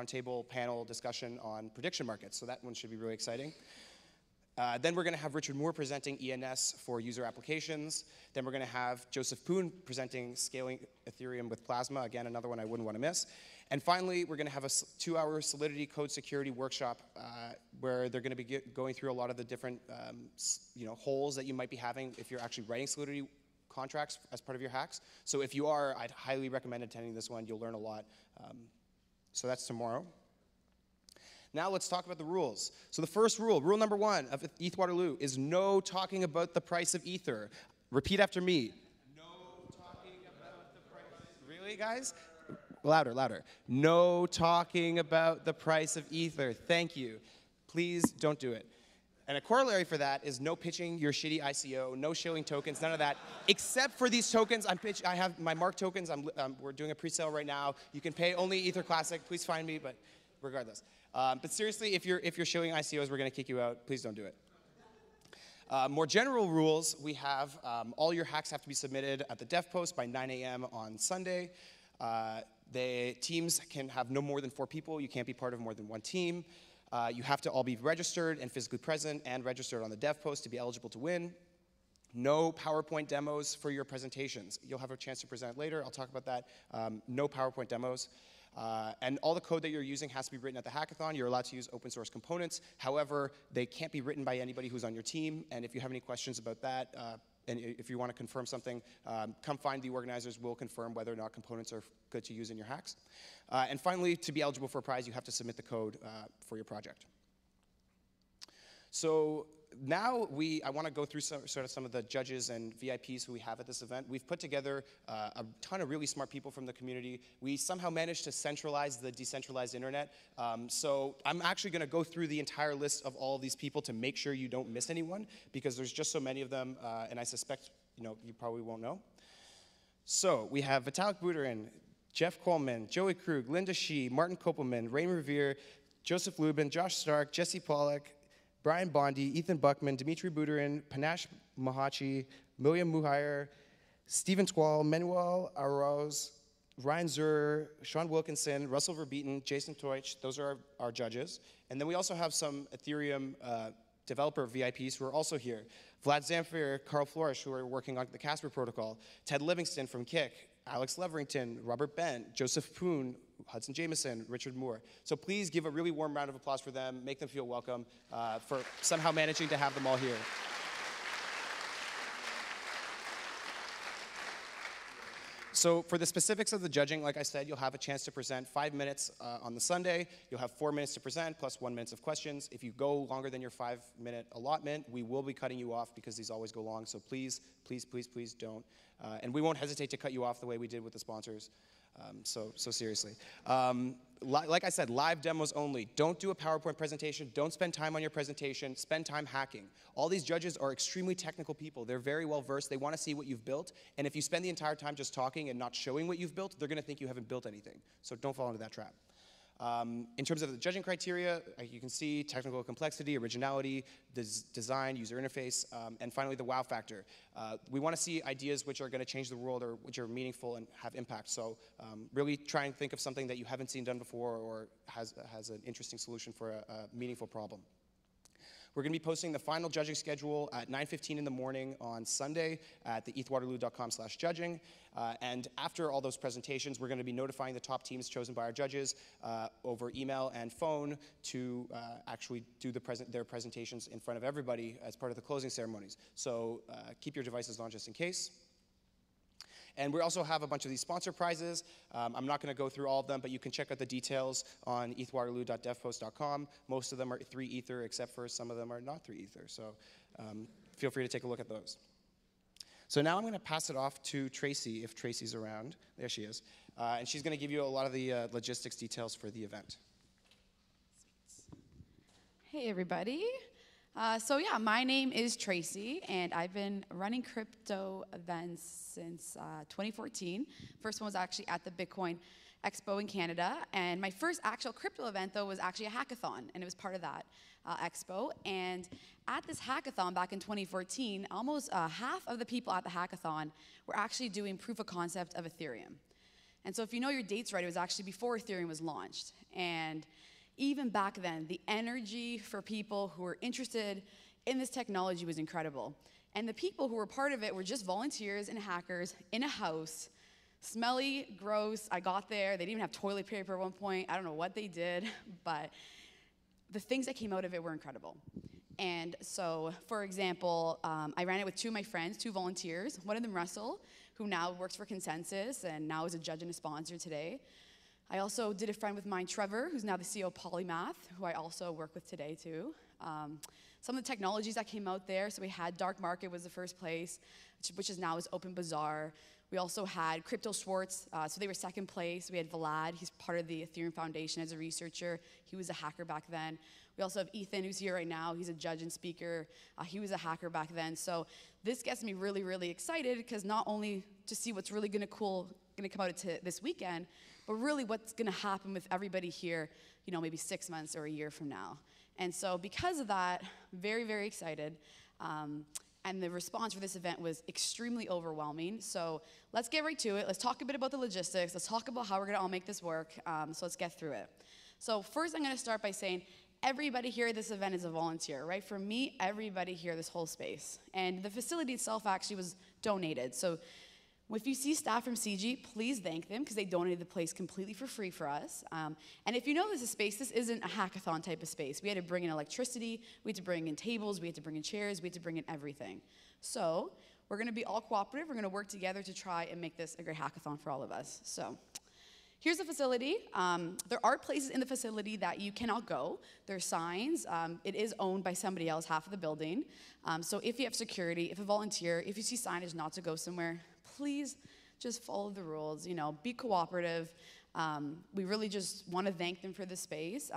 table panel discussion on prediction markets. So that one should be really exciting. Then we're going to have Richard Moore presenting ENS for user applications. Then we're going to have Joseph Poon presenting scaling Ethereum with Plasma. Again, another one I wouldn't want to miss. And finally, we're going to have a 2-hour Solidity code security workshop where they're going to be going through a lot of the different holes that you might be having if you're actually writing Solidity contracts as part of your hacks. So if you are, I'd highly recommend attending this one. You'll learn a lot. So that's tomorrow. Now let's talk about the rules. So the first rule number 1 of ETHWaterloo is no talking about the price of Ether. Repeat after me. No talking about the price. Really, guys? Louder, louder. No talking about the price of Ether. Thank you. Please don't do it. And a corollary for that is no pitching your shitty ICO, no shilling tokens, none of that, except for these tokens. I have my Mark tokens. We're doing a pre-sale right now. You can pay only Ether Classic. Please find me, but regardless. But seriously, if you're shilling ICOs, we're going to kick you out. Please don't do it. More general rules, we have all your hacks have to be submitted at the dev post by 9 a.m. on Sunday. The teams can have no more than 4 people. You can't be part of more than 1 team. You have to all be registered and physically present and registered on the dev post to be eligible to win. No PowerPoint demos for your presentations. You'll have a chance to present later. I'll talk about that. No PowerPoint demos. And all the code that you're using has to be written at the hackathon. You're allowed to use open source components. However, they can't be written by anybody who's on your team. And if you have any questions about that, and if you want to confirm something, come find the organizers. We'll confirm whether or not components are good to use in your hacks. And finally, to be eligible for a prize, you have to submit the code for your project. So now I want to go through some of the judges and VIPs who we have at this event. We've put together a ton of really smart people from the community. We somehow managed to centralize the decentralized internet. So I'm actually going to go through the entire list of all of these people to make sure you don't miss anyone, because there's just so many of them, and I suspect you probably won't know. So we have Vitalik Buterin, Jeff Coleman, Joey Krug, Linda Shee, Martin Kopelman, Rain Revere, Joseph Lubin, Josh Stark, Jesse Pollack, Brian Bondi, Ethan Buckman, Dimitri Buterin, Panache Mahachi, William Muhair, Stephen Twall, Manuel Arauz, Ryan Zur, Sean Wilkinson, Russell Verbeeten, Jason Teutsch. Those are our judges. And then we also have some Ethereum developer VIPs who are also here. Vlad Zamfir, Carl Florish, who are working on the Casper protocol, Ted Livingston from Kik, Alex Leverington, Robert Bent, Joseph Poon, Hudson Jameson, Richard Moore. So please give a really warm round of applause for them, make them feel welcome, for somehow managing to have them all here. So for the specifics of the judging, like I said, you'll have a chance to present 5 minutes on the Sunday. You'll have 4 minutes to present plus 1 minute of questions. If you go longer than your 5-minute allotment, we will be cutting you off because these always go long. So please, please, please, please don't. And we won't hesitate to cut you off the way we did with the sponsors. So seriously. Like I said, live demos only. Don't do a PowerPoint presentation. Don't spend time on your presentation. Spend time hacking. All these judges are extremely technical people. They're very well versed. They want to see what you've built. And if you spend the entire time just talking and not showing what you've built, they're going to think you haven't built anything. So don't fall into that trap. In terms of the judging criteria, you can see technical complexity, originality, design, user interface, and finally the wow factor. We want to see ideas which are going to change the world or which are meaningful and have impact. So really try and think of something that you haven't seen done before or has an interesting solution for a meaningful problem. We're going to be posting the final judging schedule at 9:15 in the morning on Sunday at the ethwaterloo.com/judging. And after all those presentations, we're going to be notifying the top teams chosen by our judges over email and phone to actually do their presentations in front of everybody as part of the closing ceremonies. So keep your devices on just in case. And we also have a bunch of these sponsor prizes. I'm not going to go through all of them, but you can check out the details on ethwaterloo.devpost.com. Most of them are 3 Ether, except for some of them are not 3 Ether. So feel free to take a look at those. So now I'm going to pass it off to Tracy, if Tracy's around. There she is. And she's going to give you a lot of the logistics details for the event. Hey, everybody. So yeah, my name is Tracy, and I've been running crypto events since 2014. First one was actually at the Bitcoin Expo in Canada, and my first actual crypto event, though, was actually a hackathon, and it was part of that expo. And at this hackathon back in 2014, almost half of the people at the hackathon were actually doing proof of concept of Ethereum. And so if you know your dates right, it was actually before Ethereum was launched. And even back then, the energy for people who were interested in this technology was incredible. And the people who were part of it were just volunteers and hackers in a house, smelly, gross. I got there, they didn't even have toilet paper at one point. I don't know what they did, but the things that came out of it were incredible. And so, for example, I ran it with two of my friends, two volunteers. One of them, Russell, who now works for Consensus and now is a judge and a sponsor today. I also did a friend with mine, Trevor, who's now the CEO of Polymath, who I also work with today too. Some of the technologies that came out there, so we had Dark Market was the first place, which is now is Open Bazaar. We also had Crypto Schwartz, so they were second place. We had Vlad, he's part of the Ethereum Foundation as a researcher. He was a hacker back then. We also have Ethan, who's here right now. He's a judge and speaker. He was a hacker back then. So this gets me really, really excited because not only to see what's really gonna come out this weekend, but really what's gonna happen with everybody here, you know, maybe 6 months or a year from now. And so because of that, very, very excited. And the response for this event was extremely overwhelming. So let's get right to it. Let's talk a bit about the logistics. Let's talk about how we're gonna all make this work. So let's get through it. So first I'm gonna start by saying, everybody here at this event is a volunteer, right? For me, everybody here, this whole space. And the facility itself actually was donated. So if you see staff from CG, please thank them because they donated the place completely for free for us. And if you know this is a space, this isn't a hackathon type of space. We had to bring in electricity, we had to bring in tables, we had to bring in chairs, we had to bring in everything. So we're gonna be all cooperative, we're gonna work together to try and make this a great hackathon for all of us. So here's the facility. There are places in the facility that you cannot go. There's signs. It is owned by somebody else, half of the building. So if you have security, if a volunteer, if you see signage not to go somewhere, please just follow the rules, you know, be cooperative. We really just want to thank them for the space.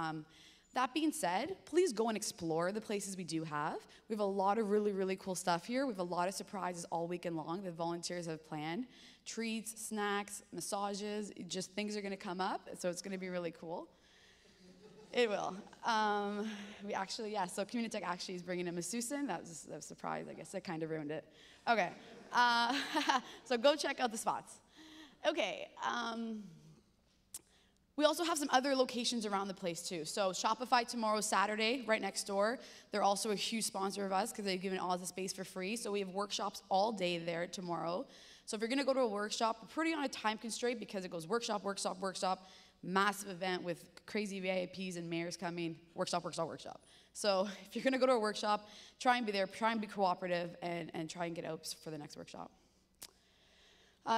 That being said, please go and explore the places we do have. We have a lot of really, really cool stuff here. We have a lot of surprises all weekend long that volunteers have planned. Treats, snacks, massages, just things are gonna come up, so it's gonna be really cool. It will. We actually, yeah, so Communitech actually is bringing a masseuse in. That was a surprise, I guess. That kind of ruined it. Okay, so go check out the spots. Okay, we also have some other locations around the place too. So Shopify tomorrow, Saturday, right next door. They're also a huge sponsor of us because they've given all the space for free. So we have workshops all day there tomorrow. So if you're gonna go to a workshop, we're pretty on a time constraint because it goes workshop, workshop, workshop, massive event with crazy VIPs and mayors coming, workshop, workshop, workshop. So if you're gonna go to a workshop, try and be there, try and be cooperative, and try and get out for the next workshop.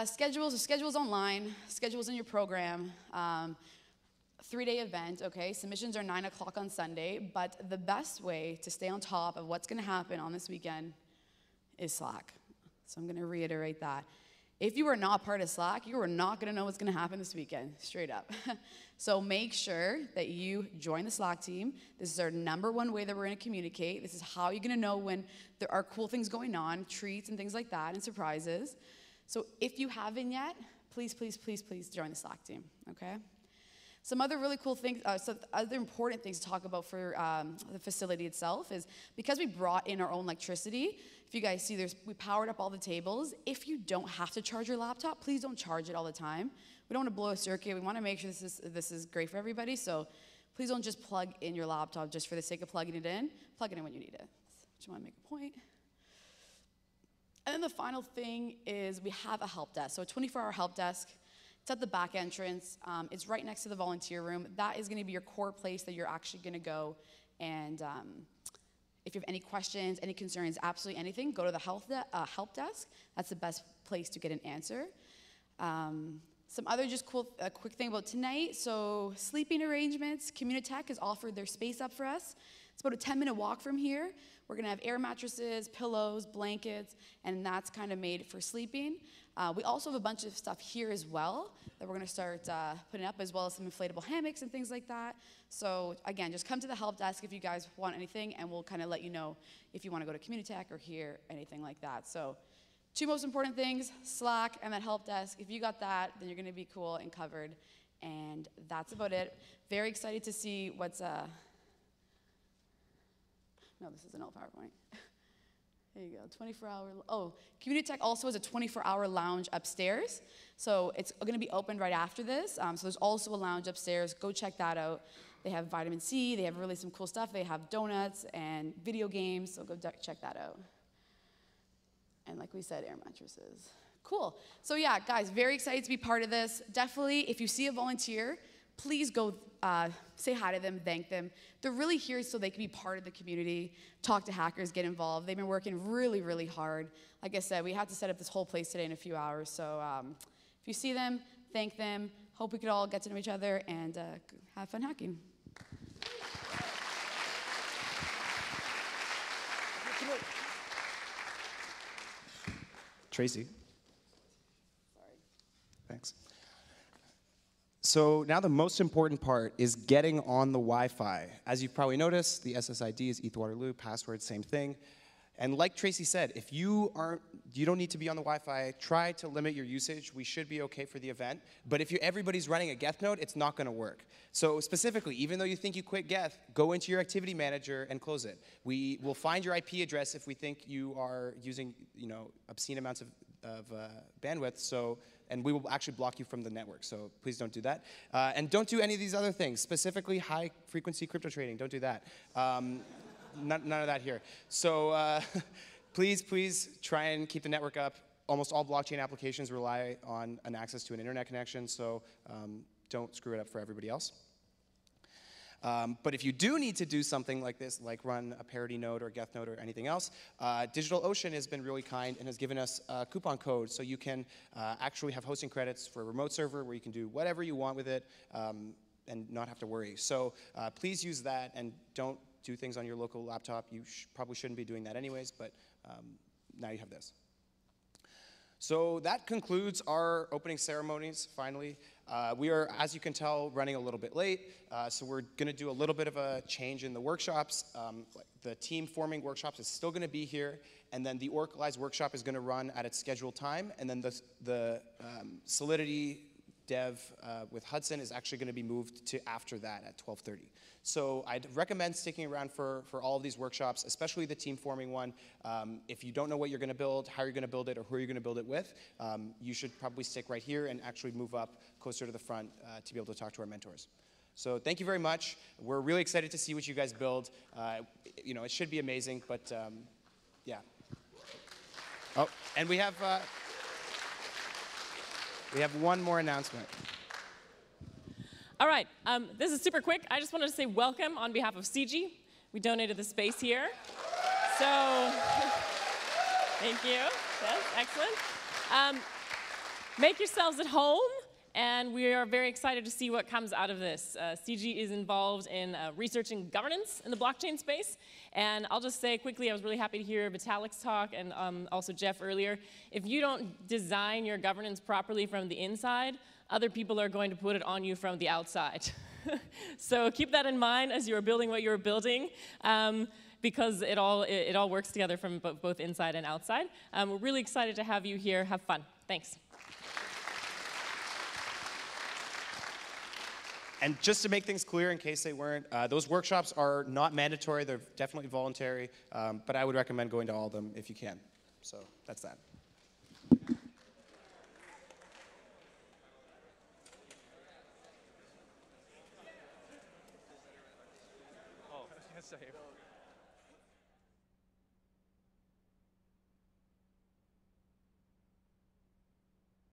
Schedules online, schedules in your program. 3-day event, okay? Submissions are 9 o'clock on Sunday, but the best way to stay on top of what's gonna happen on this weekend is Slack. So I'm gonna reiterate that. If you are not part of Slack, you are not gonna know what's gonna happen this weekend, straight up. So make sure that you join the Slack team. This is our #1 way that we're gonna communicate. This is how you're gonna know when there are cool things going on, treats and things like that, and surprises. So if you haven't yet, please, please, please, please join the Slack team, okay? Some other really cool things, other important things to talk about for the facility itself is because we brought in our own electricity, if you guys see, we powered up all the tables. If you don't have to charge your laptop, please don't charge it all the time. We don't want to blow a circuit. We want to make sure this is great for everybody, so please don't just plug in your laptop just for the sake of plugging it in. Plug it in when you need it. Just want to make a point. And then the final thing is we have a help desk, so a 24-hour help desk. It's at the back entrance. It's right next to the volunteer room. That is gonna be your core place that you're actually gonna go. And if you have any questions, any concerns, absolutely anything, go to the help desk. That's the best place to get an answer. Some other just quick thing about tonight. So sleeping arrangements, Communitech has offered their space up for us. It's about a 10-minute walk from here. We're going to have air mattresses, pillows, blankets, and that's kind of made for sleeping. We also have a bunch of stuff here as well that we're going to start putting up, as well as some inflatable hammocks and things like that. So again, just come to the help desk if you guys want anything, and we'll kind of let you know if you want to go to Community Tech or here, anything like that. So 2 most important things, Slack and that help desk. If you got that, then you're going to be cool and covered. And that's about it. Very excited to see what's no, this is an old PowerPoint. There you go, 24-hour, oh, Community Tech also has a 24-hour lounge upstairs. So it's gonna be opened right after this. So there's also a lounge upstairs, go check that out. They have vitamin C, they have really some cool stuff. They have donuts and video games, so go check that out. And like we said, air mattresses. Cool, so yeah, guys, very excited to be part of this. Definitely, if you see a volunteer, please go say hi to them, thank them. They're really here so they can be part of the community, talk to hackers, get involved. They've been working really, really hard. Like I said, we had to set up this whole place today in a few hours. So if you see them, thank them. Hope we could all get to know each other and have fun hacking. Tracy. Sorry. Thanks. So now the most important part is getting on the Wi-Fi. As you've probably noticed, the SSID is ETHWaterloo, password, same thing. And like Tracy said, if you don't need to be on the Wi-Fi, try to limit your usage. We should be okay for the event. But if everybody's running a Geth node, it's not going to work. So specifically, even though you think you quit Geth, go into your activity manager and close it. We will find your IP address if we think you are using, obscene amounts of bandwidth. And we will actually block you from the network. So please don't do that. And don't do any of these other things, specifically high-frequency crypto trading. Don't do that. None of that here. So please try and keep the network up. Almost all blockchain applications rely on an access to an internet connection, so don't screw it up for everybody else. But if you do need to do something like this, like run a parity node or Geth node or anything else, DigitalOcean has been really kind and has given us a coupon code so you can actually have hosting credits for a remote server where you can do whatever you want with it and not have to worry. So please use that and don't do things on your local laptop. You probably shouldn't be doing that anyways, but now you have this. So that concludes our opening ceremonies, finally. We are, as you can tell, running a little bit late, so we're going to do a little bit of a change in the workshops. The team forming workshops is still going to be here, and then the Oracleize workshop is going to run at its scheduled time, and then the Solidity dev with Hudson is actually going to be moved to after that at 12:30. So I'd recommend sticking around for all of these workshops, especially the team forming one. If you don't know what you're going to build, how you're going to build it, or who you're going to build it with, you should probably stick right here and actually move up closer to the front to be able to talk to our mentors. So thank you very much. We're really excited to see what you guys build. It should be amazing, but yeah. Oh, and we have one more announcement. All right, this is super quick. I just wanted to say welcome on behalf of CG. We donated the space here. So, thank you. Yes, excellent. Make yourselves at home, and we are very excited to see what comes out of this. CG is involved in researching governance in the blockchain space. And I'll just say quickly, I was really happy to hear Vitalik's talk and also Jeff earlier. If you don't design your governance properly from the inside, other people are going to put it on you from the outside. So keep that in mind as you're building what you're building, because it all works together from both inside and outside. We're really excited to have you here. Have fun. Thanks. And just to make things clear, in case they weren't, those workshops are not mandatory. They're definitely voluntary, but I would recommend going to all of them if you can. So that's that. Oh, yes, I am.